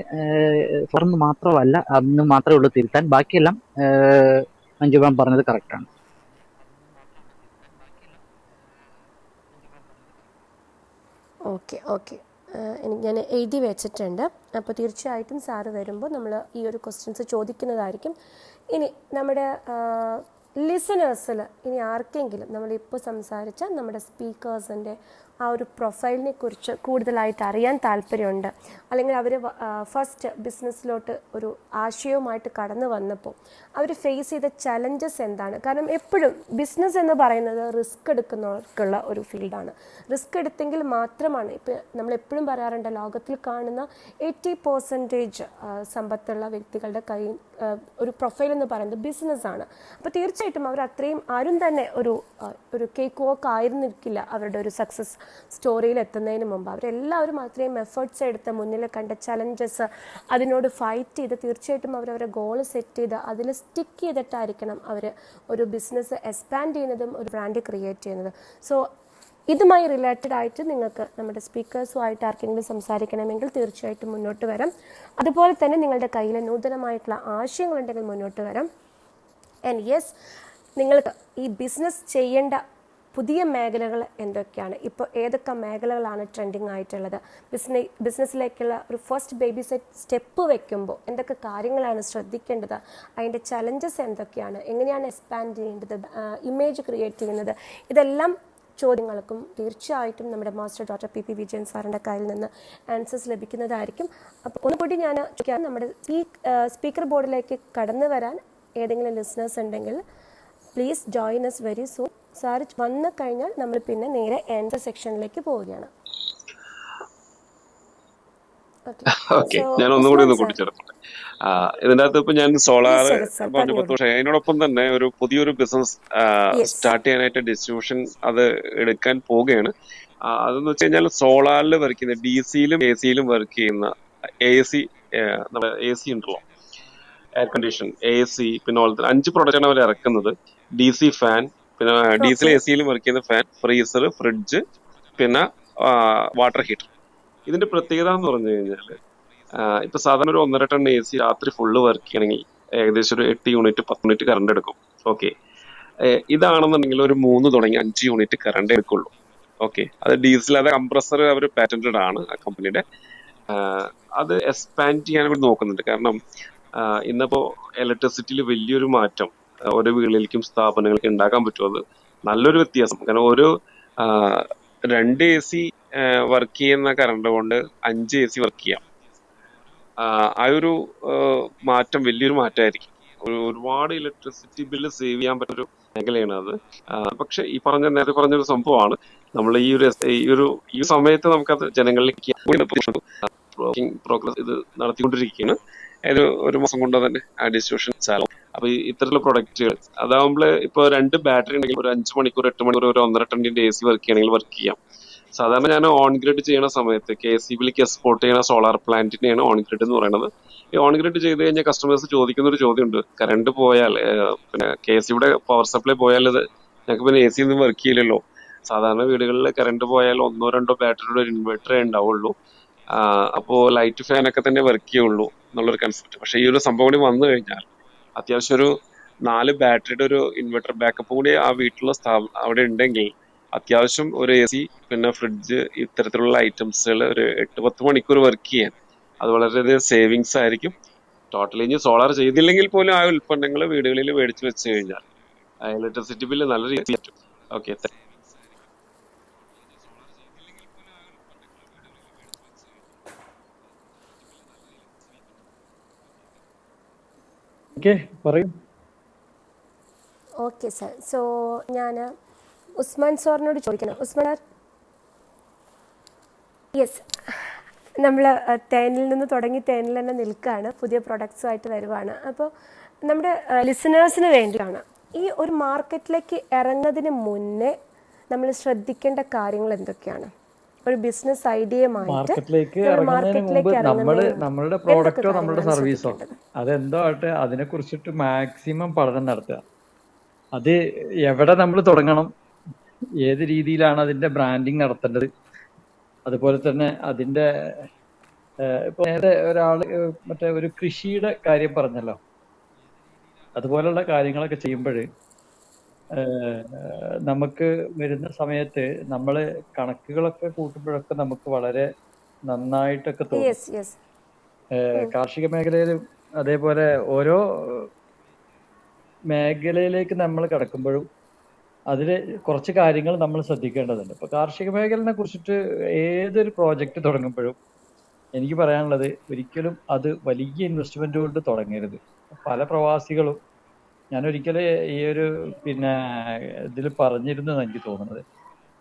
തുറന്ന് മാത്രമല്ല, അതിന് മാത്രമേ ഉള്ളൂ തിരുത്താൻ. ബാക്കിയെല്ലാം മഞ്ജു മാം പറഞ്ഞത് കറക്റ്റാണ്. ഓക്കെ ഞാൻ എഴുതി വെച്ചിട്ടുണ്ട്. അപ്പോൾ തീർച്ചയായിട്ടും സാറ് വരുമ്പോൾ നമ്മൾ ഈ ഒരു ക്വസ്റ്റ്യൻസ് ചോദിക്കുന്നതായിരിക്കും. ഇനി നമ്മുടെ ലിസണേഴ്സിൽ ഇനി ആർക്കെങ്കിലും നമ്മളിപ്പോൾ സംസാരിച്ച നമ്മുടെ സ്പീക്കേഴ്സിൻ്റെ ആ ഒരു പ്രൊഫൈലിനെ കുറിച്ച് കൂടുതലായിട്ട് അറിയാൻ താല്പര്യമുണ്ട്, അല്ലെങ്കിൽ അവർ ഫസ്റ്റ് ബിസിനസ്സിലോട്ട് ഒരു ആശയവുമായിട്ട് കടന്നു വന്നപ്പോൾ അവർ ഫേസ് ചെയ്ത ചലഞ്ചസ് എന്താണ്? കാരണം എപ്പോഴും ബിസിനസ് എന്ന് പറയുന്നത് റിസ്ക് എടുക്കുന്നവർക്കുള്ള ഒരു ഫീൽഡാണ്. റിസ്ക് എടുത്തെങ്കിൽ മാത്രമാണ്, ഇപ്പോൾ നമ്മളെപ്പോഴും പറയാറുണ്ട്, ലോകത്തിൽ കാണുന്ന 80% സമ്പത്തുള്ള വ്യക്തികളുടെ കയ്യിൽ ഒരു പ്രൊഫൈൽ എന്ന് പറയുന്നത് ബിസിനസ്സാണ്. അപ്പോൾ തീർച്ചയായിട്ടും അവർ അത്രയും ആരും തന്നെ ഒരു കേക്ക് വോക്ക് ആയിരുന്നിരിക്കില്ല അവരുടെ ഒരു സക്സസ് സ്റ്റോറിയിൽ എത്തുന്നതിന് മുമ്പ്. അവരെല്ലാവരും അത്രയും എഫേർട്സ് എടുത്ത് മുന്നിൽ കണ്ട ചലഞ്ചസ് അതിനോട് ഫൈറ്റ് ചെയ്ത് തീർച്ചയായിട്ടും അവരവരെ ഗോൾ സെറ്റ് ചെയ്ത് അതിൽ സ്റ്റിക്ക് ചെയ്തിട്ടായിരിക്കണം അവർ ഒരു ബിസിനസ് എക്സ്പാൻഡ് ചെയ്യുന്നതും ഒരു ബ്രാൻഡ് ക്രിയേറ്റ് ചെയ്യുന്നത്. സോ ഇതുമായി റിലേറ്റഡ് ആയിട്ട് നിങ്ങൾക്ക് നമ്മുടെ സ്പീക്കേഴ്സുമായിട്ട് ആർക്കെങ്കിലും സംസാരിക്കണമെങ്കിൽ തീർച്ചയായിട്ടും മുന്നോട്ട് വരാം. അതുപോലെ തന്നെ നിങ്ങളുടെ കയ്യിൽ നൂതനമായിട്ടുള്ള ആശയങ്ങളുണ്ടെങ്കിൽ മുന്നോട്ട് വരാം. ആൻഡ് യെസ്, നിങ്ങൾക്ക് ഈ ബിസിനസ് ചെയ്യേണ്ട പുതിയ മേഖലകൾ എന്തൊക്കെയാണ്, ഇപ്പോൾ ഏതൊക്കെ മേഖലകളാണ് ട്രെൻഡിങ് ആയിട്ടുള്ളത്, ബിസിനസ്സിലേക്കുള്ള ഒരു ഫസ്റ്റ് ബേബി സ്റ്റെപ്പ് വെക്കുമ്പോൾ എന്തൊക്കെ കാര്യങ്ങളാണ് ശ്രദ്ധിക്കേണ്ടത്, അതിൻ്റെ ചലഞ്ചസ് എന്തൊക്കെയാണ്, എങ്ങനെയാണ് എക്സ്പാൻഡ് ചെയ്യേണ്ടത്, ഇമേജ് ക്രിയേറ്റ് ചെയ്യുന്നത്, ഇതെല്ലാം ചോദ്യങ്ങൾക്കും തീർച്ചയായിട്ടും നമ്മുടെ മാസ്റ്റർ ഡോക്ടർ പി വിജയൻ സാറിൻ്റെ കയ്യിൽ നിന്ന് ആൻസേഴ്സ് ലഭിക്കുന്നതായിരിക്കും. അപ്പോൾ ഒന്നുകൂടി ഞാൻ നമ്മുടെ സ്പീക്കർ ബോർഡിലേക്ക് കടന്നു വരാൻ ഏതെങ്കിലും ലിസണേഴ്സ് ഉണ്ടെങ്കിൽ please join us very soon. Sir വന്നു കഴിഞ്ഞാൽ നമ്മൾ പിന്നെ നേരെ ആൻസർ സെക്ഷനിലേക്ക് പോവുകയാണ്. ഞാൻ ഒന്നുകൂടി ഒന്ന് കൂട്ടിച്ചേർക്കട്ടെ. ഇതിന്റെ അകത്ത് ഇപ്പൊ ഞാൻ സോളാർ പറഞ്ഞപ്പോ അതിനോടൊപ്പം തന്നെ ഒരു പുതിയൊരു ബിസിനസ് സ്റ്റാർട്ട് ചെയ്യാനായിട്ട് ഡിസ്ട്രിബ്യൂഷൻ അത് എടുക്കാൻ പോവുകയാണ്. അതെന്ന് വെച്ച് കഴിഞ്ഞാൽ സോളാറിൽ വർക്ക് ചെയ്യുന്ന DC-യിലും AC-യിലും വർക്ക് ചെയ്യുന്ന AC, നമ്മുടെ AC ഉണ്ടല്ലോ, എയർ കണ്ടീഷൻ, AC, പിന്നെ 5 പ്രൊഡക്റ്റാണ് അവർ ഇറക്കുന്നത്. DC ഫാൻ, പിന്നെ DC-യിലും AC-യിലും വർക്ക് ചെയ്യുന്ന ഫാൻ, ഫ്രീസർ, ഫ്രിഡ്ജ്, പിന്നെ വാട്ടർ ഹീറ്റർ. ഇതിന്റെ പ്രത്യേകത എന്ന് പറഞ്ഞു കഴിഞ്ഞാല് ഇപ്പൊ സാധാരണ ഒരു 1.5 ടൺ AC രാത്രി ഫുള്ള് വർക്ക് ചെയ്യണമെങ്കിൽ ഏകദേശം ഒരു 8 യൂണിറ്റ് 10 യൂണിറ്റ് കറണ്ട് എടുക്കും. ഓക്കെ, ഇതാണെന്നുണ്ടെങ്കിൽ ഒരു 3 തുടങ്ങി 5 യൂണിറ്റ് കറണ്ട് എടുക്കുള്ളൂ. ഓക്കെ, അത് ഡീസൽ, അത് കംപ്രസർ അവർ പാറ്റന്റഡ് ആണ് ആ കമ്പനിയുടെ. അത് എക്സ്പാൻഡ് ചെയ്യാൻ വേണ്ടി നോക്കുന്നുണ്ട്. കാരണം ഇന്നിപ്പോ ഇലക്ട്രിസിറ്റിയിൽ വലിയൊരു മാറ്റം ഓരോ വീടുകളിലേക്കും സ്ഥാപനങ്ങൾക്കും ഉണ്ടാക്കാൻ പറ്റും. അത് നല്ലൊരു വ്യത്യാസം. കാരണം ഒരു 2 AC വർക്ക് ചെയ്യുന്ന കറണ്ട് കൊണ്ട് 5 AC വർക്ക് ചെയ്യാം. ആ ഒരു മാറ്റം വലിയൊരു മാറ്റമായിരിക്കും. ഒരുപാട് ഇലക്ട്രിസിറ്റി ബില്ല് സേവ് ചെയ്യാൻ പറ്റുന്ന ഒരു മേഖലയാണ് അത്. പക്ഷെ നേരത്തെ പറഞ്ഞൊരു സംഭവമാണ്, നമ്മൾ ഈ സമയത്ത് നമുക്കത് ജനങ്ങളിലേക്ക് പ്രോഗ്രസ് ഇത് നടത്തിക്കൊണ്ടിരിക്കുകയാണ്. ഒരു മാസം കൊണ്ട് തന്നെ ആ ഡിസ്ട്രിബ്യൂഷൻ ചാലും. അപ്പൊ ഇത്തരത്തിലുള്ള പ്രൊഡക്റ്റുകൾ അതാവുമ്പോൾ ഇപ്പൊ 2 ബാറ്ററി ഉണ്ടെങ്കിൽ ഒരു 5 മണിക്കൂർ 8 മണിക്കൂർ ഒരു 1.5 ടണ്ണിന്റെ AC വർക്ക് ചെയ്യണമെങ്കിൽ വർക്ക് ചെയ്യാം. സാധാരണ ഞാൻ ഓൺ ഗ്രിഡ് ചെയ്യുന്ന സമയത്ത് KCBയിലേക്ക് എക്സ്പോർട്ട് ചെയ്യുന്ന സോളാർ പ്ലാന്റിനെയാണ് ഓൺ ഗ്രിഡ് എന്ന് പറയുന്നത്. ഈ ഓൺ ഗ്രിഡ് ചെയ്ത് കഴിഞ്ഞാൽ കസ്റ്റമേഴ്സ് ചോദിക്കുന്ന ഒരു ചോദ്യമുണ്ട്, കറണ്ട് പോയാൽ പിന്നെ KCBയുടെ പവർ സപ്ലൈ പോയാൽ ഇത് ഞങ്ങൾക്ക് പിന്നെ AC ഒന്നും വർക്ക് ചെയ്യില്ലല്ലോ. സാധാരണ വീടുകളിൽ കറണ്ട് പോയാൽ 1-2 ബാറ്ററിയുടെ ഒരു ഇൻവെർട്ടറേ ഉണ്ടാവുള്ളൂ. അപ്പോ ലൈറ്റ് ഫാൻ ഒക്കെ തന്നെ വർക്ക് ചെയ്യുള്ളൂ എന്നുള്ളൊരു കൺസെപ്റ്റ്. പക്ഷെ ഈ ഒരു സംഭവം കൂടി വന്നു കഴിഞ്ഞാൽ അത്യാവശ്യം ഒരു 4 ബാറ്ററിയുടെ ഒരു ഇൻവെർട്ടർ ബാക്കപ്പ് കൂടി ആ വീട്ടിലുള്ള അവിടെ ഉണ്ടെങ്കിൽ അത്യാവശ്യം ഒരു AC പിന്നെ ഫ്രിഡ്ജ് ഇത്തരത്തിലുള്ള ഐറ്റംസുകൾ ഒരു 8-10 മണിക്കൂർ വർക്ക് ചെയ്യാൻ അത് വളരെയധികം സേവിങ്സ് ആയിരിക്കും. ടോട്ടലി ഇനി സോളാർ ചെയ്തില്ലെങ്കിൽ പോലും ആ ഉൽപ്പന്നങ്ങൾ വീടുകളിൽ മേടിച്ചു വെച്ച് കഴിഞ്ഞാൽ ഇലക്ട്രിസിറ്റി ബില്ല് നല്ല രീതിയിൽ പറ്റും. ഓക്കെ. പറയൂ. Okay sir. സോ ഞാൻ ഉസ്മാൻ സാറിനോട് ചോദിക്കണം. ഉസ്മാൻ സാർ, യെസ്, നമ്മൾ തേനിൽ നിന്ന് തുടങ്ങി തേനിൽ തന്നെ നിൽക്കുകയാണ്, പുതിയ പ്രൊഡക്ട്സുമായിട്ട് വരുവാണ്. അപ്പോൾ നമ്മുടെ ലിസണേഴ്സിന് വേണ്ടിയാണ് ഈ ഒരു മാർക്കറ്റിലേക്ക് ഇറങ്ങുന്നതിന് മുന്നേ നമ്മൾ ശ്രദ്ധിക്കേണ്ട കാര്യങ്ങൾ എന്തൊക്കെയാണ്? ഒരു ബിസിനസ് ഐഡിയയുമായിട്ട് മാർക്കറ്റിലേക്ക് ഇറങ്ങുന്നതിന് മുമ്പ് നമ്മളുടെ പ്രോഡക്റ്റോ നമ്മളുടെ സർവീസോ അതെന്തോ ആട്ടെ അതിനെ കുറിച്ചിട്ട് മാക്സിമം പഠനം നടത്തുക. അത് എവിടെ നമ്മൾ തുടങ്ങണം, ഏത് രീതിയിലാണ് അതിന്റെ ബ്രാൻഡിങ് നടത്തേണ്ടത്, അതുപോലെ തന്നെ അതിന്റെ ഇപ്പൊ നേരത്തെ ഒരാള് മറ്റേ ഒരു കൃഷിയുടെ കാര്യം പറഞ്ഞല്ലോ, അതുപോലുള്ള കാര്യങ്ങളൊക്കെ ചെയ്യുമ്പോൾ നമുക്ക് വരുന്ന സമയത്ത് നമ്മൾ കണക്കുകളൊക്കെ കൂട്ടുമ്പോഴൊക്കെ നമുക്ക് വളരെ നന്നായിട്ടൊക്കെ തോന്നും. കാർഷിക മേഖലയിലും അതേപോലെ ഓരോ മേഖലയിലേക്ക് നമ്മൾ കടക്കുമ്പോഴും അതിൽ കുറച്ച് കാര്യങ്ങൾ നമ്മൾ ശ്രദ്ധിക്കേണ്ടതുണ്ട്. ഇപ്പൊ കാർഷിക മേഖലയെ കുറിച്ചിട്ട് ഏതൊരു പ്രോജക്റ്റ് തുടങ്ങുമ്പോഴും എനിക്ക് പറയാനുള്ളത്, ഒരിക്കലും അത് വലിയ ഇൻവെസ്റ്റ്മെന്റ് കൊണ്ട് തുടങ്ങരുത്. പല പ്രവാസികളും ഞാൻ ഒരിക്കലും ഈ ഒരു ഇതിൽ പറഞ്ഞിരുന്നു എനിക്ക് തോന്നുന്നത്,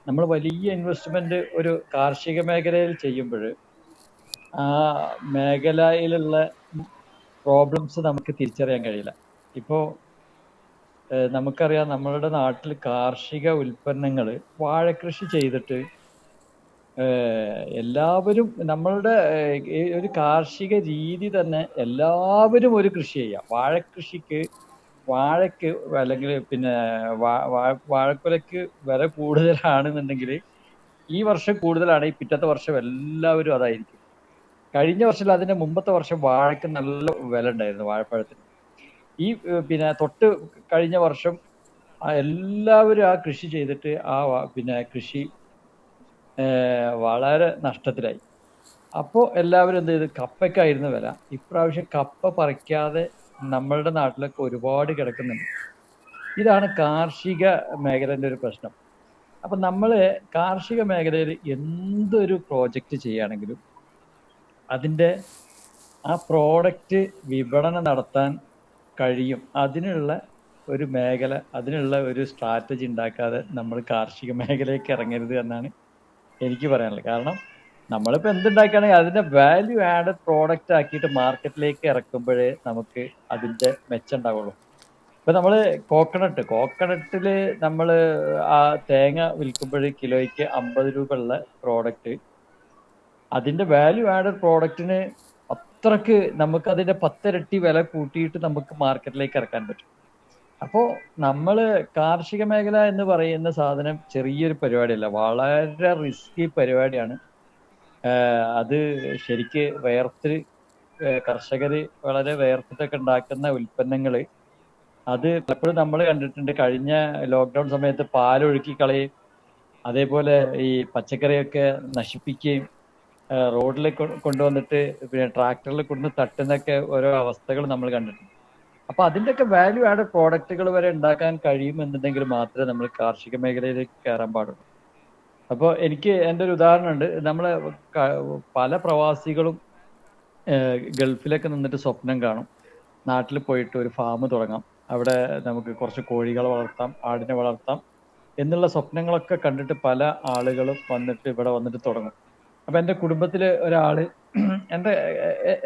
നമ്മൾ വലിയ ഇൻവെസ്റ്റ്മെന്റ് ഒരു കാർഷിക മേഖലയിൽ ചെയ്യുമ്പോൾ ആ മേഖലയിലുള്ള പ്രോബ്ലംസ് നമുക്ക് തിരിച്ചറിയാൻ കഴിയില്ല. ഇപ്പോ നമുക്കറിയാം, നമ്മളുടെ നാട്ടിൽ കാർഷിക ഉൽപ്പന്നങ്ങൾ വാഴക്കൃഷി ചെയ്തിട്ട് എല്ലാവരും നമ്മളുടെ ഒരു കാർഷിക രീതി തന്നെ എല്ലാവരും ഒരു കൃഷി ചെയ്യാം. വാഴയ്ക്ക് അല്ലെങ്കിൽ വാഴക്കുലയ്ക്ക് വില കൂടുതലാണെന്നുണ്ടെങ്കിൽ ഈ വർഷം കൂടുതലാണ്, ഈ പിറ്റത്തെ വർഷം എല്ലാവരും അതായിരിക്കും. കഴിഞ്ഞ വർഷം അതിന്റെ മുമ്പത്തെ വർഷം വാഴയ്ക്ക് നല്ല വില ഉണ്ടായിരുന്നു, വാഴപ്പഴത്തിന്. ഈ തൊട്ട് കഴിഞ്ഞ വർഷം എല്ലാവരും ആ കൃഷി ചെയ്തിട്ട് കൃഷി വളരെ നഷ്ടത്തിലായി. അപ്പോൾ എല്ലാവരും എന്ത് ചെയ്തു, കപ്പയ്ക്കായിരുന്നു വില. ഇപ്രാവശ്യം കപ്പ പറിക്കാതെ നമ്മളുടെ നാട്ടിലൊക്കെ ഒരുപാട് കിടക്കുന്നുണ്ട്. ഇതാണ് കാർഷിക മേഖലയുടെ ഒരു പ്രശ്നം. അപ്പൊ നമ്മള് കാർഷിക മേഖലയിൽ എന്തൊരു പ്രോജക്റ്റ് ചെയ്യുകയാണെങ്കിലും അതിന്റെ ആ പ്രോഡക്റ്റ് വിപണനം നടത്താൻ കഴിയും, അതിനുള്ള ഒരു മേഖല, അതിനുള്ള ഒരു സ്ട്രാറ്റജി ഉണ്ടാക്കാതെ നമ്മൾ കാർഷിക മേഖലയ്ക്ക് ഇറങ്ങരുത് എന്നാണ് എനിക്ക് പറയാനുള്ളത്. കാരണം നമ്മളിപ്പോൾ എന്തുണ്ടാക്കുകയാണെങ്കിൽ അതിന്റെ വാല്യൂ ആഡഡ് പ്രോഡക്റ്റ് ആക്കിയിട്ട് മാർക്കറ്റിലേക്ക് ഇറക്കുമ്പോഴേ നമുക്ക് അതിന്റെ മെച്ചം ഉണ്ടാവുള്ളൂ. ഇപ്പൊ നമ്മള് കോക്കനട്ടില് നമ്മൾ ആ തേങ്ങ വിൽക്കുമ്പോൾ കിലോയ്ക്ക് 50 രൂപ ഉള്ള പ്രോഡക്റ്റ്, അതിന്റെ വാല്യൂ ആഡഡ് പ്രോഡക്റ്റിന് അത്രക്ക് നമുക്ക് അതിന്റെ 10 ഇരട്ടി വില കൂട്ടിയിട്ട് നമുക്ക് മാർക്കറ്റിലേക്ക് ഇറക്കാൻ പറ്റും. അപ്പോൾ നമ്മള് കാർഷിക മേഖല എന്ന് പറയുന്ന സാധനം ചെറിയൊരു പരിപാടിയല്ല, വളരെ റിസ്കി പരിപാടിയാണ്. അത് ശരിക്ക് കർഷകര് വളരെ വേർത്തിട്ടൊക്കെ ഉണ്ടാക്കുന്ന ഉൽപ്പന്നങ്ങൾ, അത് പലപ്പോഴും നമ്മൾ കണ്ടിട്ടുണ്ട്. കഴിഞ്ഞ ലോക്ക്ഡൗൺ സമയത്ത് പാലൊഴുക്കി കളയും, അതേപോലെ ഈ പച്ചക്കറിയൊക്കെ നശിപ്പിക്കുകയും റോഡിൽ കൊണ്ടുവന്നിട്ട് പിന്നെ ട്രാക്ടറിൽ കൊണ്ടുവന്ന് തട്ടുന്നൊക്കെ ഓരോ അവസ്ഥകൾ നമ്മൾ കണ്ടിട്ടുണ്ട്. അപ്പൊ അതിൻ്റെയൊക്കെ വാല്യൂ ആഡ് പ്രോഡക്റ്റുകൾ വരെ ഉണ്ടാക്കാൻ കഴിയുമെന്നുണ്ടെങ്കിൽ മാത്രമേ നമ്മൾ കാർഷിക മേഖലയിലേക്ക് കയറാൻ പാടുള്ളൂ. അപ്പോൾ എനിക്ക് എൻ്റെ ഒരു ഉദാഹരണമുണ്ട്. നമ്മളെ പല പ്രവാസികളും ഗൾഫിലൊക്കെ നിന്നിട്ട് സ്വപ്നം കാണും, നാട്ടിൽ പോയിട്ട് ഒരു ഫാം തുടങ്ങാം, അവിടെ നമുക്ക് കുറച്ച് കോഴികളെ വളർത്താം, ആടിനെ വളർത്താം എന്നുള്ള സ്വപ്നങ്ങളൊക്കെ കണ്ടിട്ട് പല ആളുകളും വന്നിട്ട് ഇവിടെ വന്നിട്ട് തുടങ്ങും. അപ്പൊ എൻ്റെ കുടുംബത്തിലെ ഒരാള്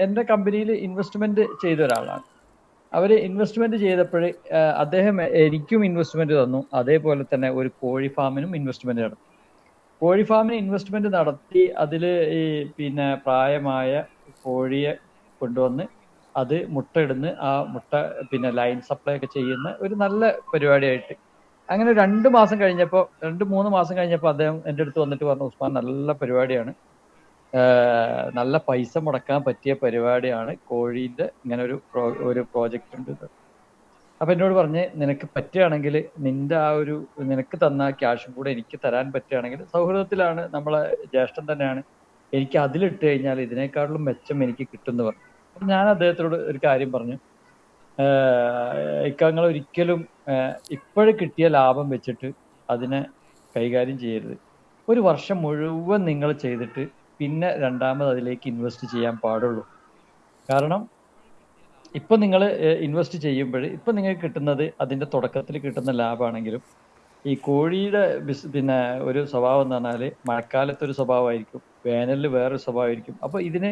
എൻ്റെ കമ്പനിയിൽ ഇൻവെസ്റ്റ്മെന്റ് ചെയ്ത ഒരാളാണ്. അവര് ഇൻവെസ്റ്റ്മെന്റ് ചെയ്തപ്പോൾ അദ്ദേഹം എനിക്കും ഇൻവെസ്റ്റ്മെന്റ് തന്നു, അതേപോലെ തന്നെ ഒരു കോഴി ഫാമിനും ഇൻവെസ്റ്റ്മെന്റ് നടത്തി. കോഴി ഫാമിന് ഇൻവെസ്റ്റ്മെന്റ് നടത്തി അതിൽ ഈ പിന്നെ പ്രായമായ കോഴിയെ കൊണ്ടുവന്ന് അത് മുട്ടയിടുന്ന്, ആ മുട്ട പിന്നെ ലൈൻ സപ്ലൈ ഒക്കെ ചെയ്യുന്ന ഒരു നല്ല പരിപാടിയായിട്ട് അങ്ങനെ 2 മാസം കഴിഞ്ഞപ്പോൾ 2-3 മാസം കഴിഞ്ഞപ്പോൾ അദ്ദേഹം എൻ്റെ അടുത്ത് വന്നിട്ട് പറഞ്ഞു, ഉസ്മാൻ നല്ല പരിപാടിയാണ്, നല്ല പൈസ മുടക്കാൻ പറ്റിയ പരിപാടിയാണ്, കോഴീൻ്റെ ഇങ്ങനെ ഒരു പ്രോജക്റ്റ് ഉണ്ട്. അപ്പൊ എന്നോട് പറഞ്ഞ്, നിനക്ക് പറ്റുകയാണെങ്കിൽ നിന്റെ ആ ഒരു നിനക്ക് തന്ന ക്യാഷും കൂടെ എനിക്ക് തരാൻ പറ്റുകയാണെങ്കിൽ, സൗഹൃദത്തിലാണ്, നമ്മളെ ജ്യേഷ്ഠൻ തന്നെയാണ്, എനിക്ക് അതിലിട്ട് കഴിഞ്ഞാൽ ഇതിനേക്കാളും മെച്ചം എനിക്ക് കിട്ടുമെന്ന് പറഞ്ഞു. അപ്പൊ ഞാൻ അദ്ദേഹത്തോട് ഒരു കാര്യം പറഞ്ഞു, ഇക്കങ്ങൾ ഒരിക്കലും ഇപ്പോഴും കിട്ടിയ ലാഭം വെച്ചിട്ട് അതിനെ കൈകാര്യം ചെയ്യരുത്. ഒരു വർഷം മുഴുവൻ നിങ്ങൾ ചെയ്തിട്ട് പിന്നെ രണ്ടാമത് അതിലേക്ക് ഇൻവെസ്റ്റ് ചെയ്യാൻ പാടുള്ളൂ. കാരണം ഇപ്പൊ നിങ്ങൾ ഇൻവെസ്റ്റ് ചെയ്യുമ്പോൾ ഇപ്പൊ നിങ്ങൾക്ക് കിട്ടുന്നത് അതിന്റെ തുടക്കത്തിൽ കിട്ടുന്ന ലാഭമാണെങ്കിലും ഈ കോഴിയുടെ പിന്നെ ഒരു സ്വഭാവം എന്ന് പറഞ്ഞാല് മഴക്കാലത്ത് ഒരു സ്വഭാവമായിരിക്കും, വേനലിൽ വേറൊരു സ്വഭാവമായിരിക്കും. അപ്പൊ ഇതിന്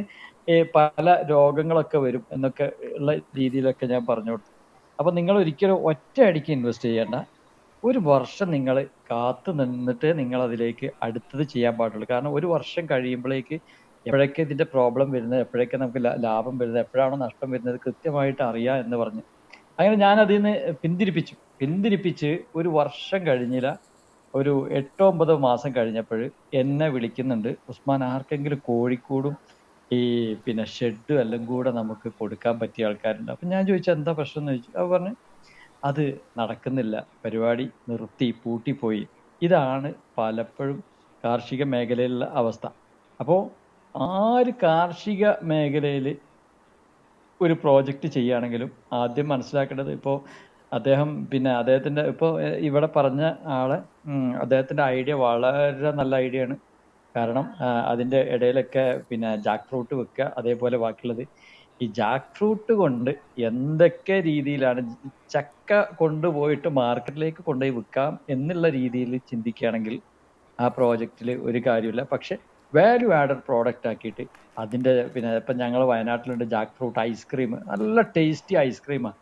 പല രോഗങ്ങളൊക്കെ വരും എന്നൊക്കെ ഉള്ള രീതിയിലൊക്കെ ഞാൻ പറഞ്ഞു കൊടുത്തു. അപ്പൊ നിങ്ങൾ ഒരിക്കലും ഒറ്റയടിക്ക് ഇൻവെസ്റ്റ് ചെയ്യേണ്ട, ഒരു വർഷം നിങ്ങൾ കാത്തു നിന്നിട്ട് നിങ്ങൾ അതിലേക്ക് അടുത്തത് ചെയ്യാൻ പാടുള്ളൂ. കാരണം ഒരു വർഷം കഴിയുമ്പോഴേക്ക് എപ്പോഴൊക്കെ ഇതിന്റെ പ്രോബ്ലം വരുന്നത്, എപ്പോഴൊക്കെ നമുക്ക് ലാഭം വരുന്നത്, എപ്പോഴാണോ നഷ്ടം വരുന്നത് കൃത്യമായിട്ട് അറിയാം എന്ന് പറഞ്ഞു. അങ്ങനെ ഞാൻ അതിൽ നിന്ന് പിന്തിരിപ്പിച്ച് ഒരു വർഷം കഴിഞ്ഞില്ല, ഒരു 8-9 മാസം കഴിഞ്ഞപ്പോൾ എന്നെ വിളിക്കുന്നുണ്ട്, ഉസ്മാൻ ആർക്കെങ്കിലും കോഴിക്കൂടും ഈ പിന്നെ ഷെഡും എല്ലാം കൂടെ നമുക്ക് കൊടുക്കാൻ പറ്റിയ ആൾക്കാരുണ്ട്. അപ്പൊ ഞാൻ ചോദിച്ചു എന്താ പ്രശ്നം എന്ന് ചോദിച്ചു. അപ്പൊ പറഞ്ഞു അത് നടക്കുന്നില്ല, പരിപാടി നിർത്തി, പൂട്ടിപ്പോയി. ഇതാണ് പലപ്പോഴും കാർഷിക മേഖലയിലുള്ള അവസ്ഥ. അപ്പോൾ ആര് കാർഷിക മേഖലയിൽ ഒരു പ്രോജക്റ്റ് ചെയ്യുകയാണെങ്കിലും ആദ്യം മനസ്സിലാക്കേണ്ടത്, ഇപ്പോൾ അദ്ദേഹം പിന്നെ അദ്ദേഹത്തിൻ്റെ ഇപ്പോൾ ഇവിടെ പറഞ്ഞ ആളെ അദ്ദേഹത്തിൻ്റെ ഐഡിയ വളരെ നല്ല ഐഡിയ ആണ്. കാരണം അതിൻ്റെ ഇടയിലൊക്കെ പിന്നെ ജാക്ക് ഫ്രൂട്ട് വെക്കുക, അതേപോലെ ബാക്കിയുള്ളത് ഈ ജാക്ക് ഫ്രൂട്ട് കൊണ്ട് എന്തൊക്കെ രീതിയിലാണ് ചക്ക കൊണ്ടുപോയിട്ട് മാർക്കറ്റിലേക്ക് കൊണ്ടുപോയി വിൽക്കാം എന്നുള്ള രീതിയിൽ ചിന്തിക്കുകയാണെങ്കിൽ ആ പ്രോജക്റ്റിൽ ഒരു കാര്യമില്ല. പക്ഷെ വാല്യൂ ആഡഡ് പ്രോഡക്റ്റ് ആക്കിയിട്ട് അതിൻ്റെ പിന്നെ ഇപ്പം ഞങ്ങൾ വയനാട്ടിലുണ്ട് ജാക്ക് ഫ്രൂട്ട് ഐസ്ക്രീം, നല്ല ടേസ്റ്റി ഐസ്ക്രീമാണ്.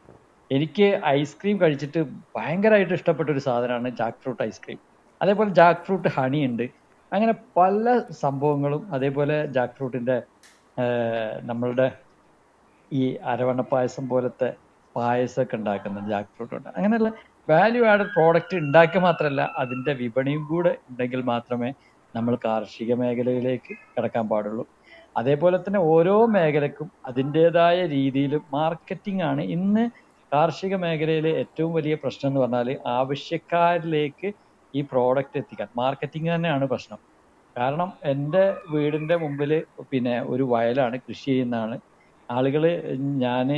എനിക്ക് ഐസ്ക്രീം കഴിച്ചിട്ട് ഭയങ്കരമായിട്ട് ഇഷ്ടപ്പെട്ട ഒരു സാധനമാണ് ജാക്ക് ഫ്രൂട്ട് ഐസ്ക്രീം. അതേപോലെ ജാക്ക് ഫ്രൂട്ട് ഹണി ഉണ്ട്. അങ്ങനെ പല സംഭവങ്ങളും, അതേപോലെ ജാക്ക് ഫ്രൂട്ടിൻ്റെ നമ്മളുടെ ഈ അരവണ്ണ പായസം പോലത്തെ പായസമൊക്കെ ഉണ്ടാക്കുന്നത് ജാക്ക് ഫ്രൂട്ട് ഉണ്ട്. അങ്ങനെയുള്ള വാല്യൂ ആഡഡ് പ്രോഡക്റ്റ് ഉണ്ടാക്കുക മാത്രമല്ല അതിൻ്റെ വിപണിയും കൂടെ ഉണ്ടെങ്കിൽ മാത്രമേ നമ്മൾ കാർഷിക മേഖലയിലേക്ക് കിടക്കാൻ പാടുള്ളൂ. അതേപോലെ തന്നെ ഓരോ മേഖലക്കും അതിൻ്റെതായ രീതിയിൽ മാർക്കറ്റിംഗ് ആണ് ഇന്ന് കാർഷിക മേഖലയിലെ ഏറ്റവും വലിയ പ്രശ്നം എന്ന് പറഞ്ഞാൽ, ആവശ്യക്കാരിലേക്ക് ഈ പ്രോഡക്റ്റ് എത്തിക്കാൻ മാർക്കറ്റിംഗ് തന്നെയാണ് പ്രശ്നം. കാരണം എൻ്റെ വീടിൻ്റെ മുമ്പിൽ പിന്നെ ഒരു വയലാണ്, കൃഷി ചെയ്യുന്നതാണ് ആളുകൾ. ഞാൻ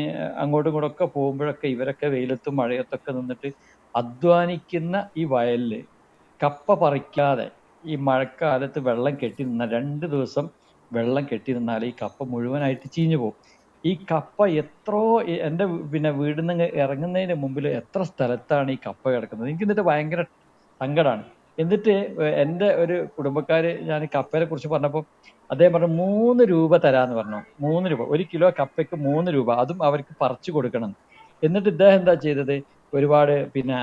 അങ്ങോട്ടും ഇങ്ങോട്ടും ഒക്കെ പോകുമ്പോഴൊക്കെ ഇവരൊക്കെ വെയിലത്തും മഴയത്തൊക്കെ നിന്നിട്ട് അധ്വാനിക്കുന്ന ഈ വയലിൽ കപ്പ പറിക്കാതെ ഈ മഴക്കാലത്ത് വെള്ളം കെട്ടി നിന്നാൽ 2 ദിവസം വെള്ളം കെട്ടി നിന്നാൽ ഈ കപ്പ മുഴുവനായിട്ട് ചീഞ്ഞു പോകും. ഈ കപ്പ എൻ്റെ പിന്നെ വീടിൽ നിന്ന് ഇറങ്ങുന്നതിന് മുമ്പിൽ എത്ര സ്ഥലത്താണ് ഈ കപ്പ കിടക്കുന്നത്. എനിക്ക് എന്നിട്ട് ഭയങ്കര സങ്കടമാണ്. എന്നിട്ട് എൻ്റെ ഒരു കുടുംബക്കാർ ഞാൻ കപ്പയെ കുറിച്ച് പറഞ്ഞപ്പോൾ അദ്ദേഹം പറഞ്ഞു 3 രൂപ തരാന്ന് പറഞ്ഞു. 3 രൂപ, 1 കിലോ കപ്പയ്ക്ക് 3 രൂപ, അതും അവർക്ക് പറിച്ചു കൊടുക്കണം. എന്നിട്ട് ഇദ്ദേഹം എന്താ ചെയ്തത്, ഒരുപാട് പിന്നെ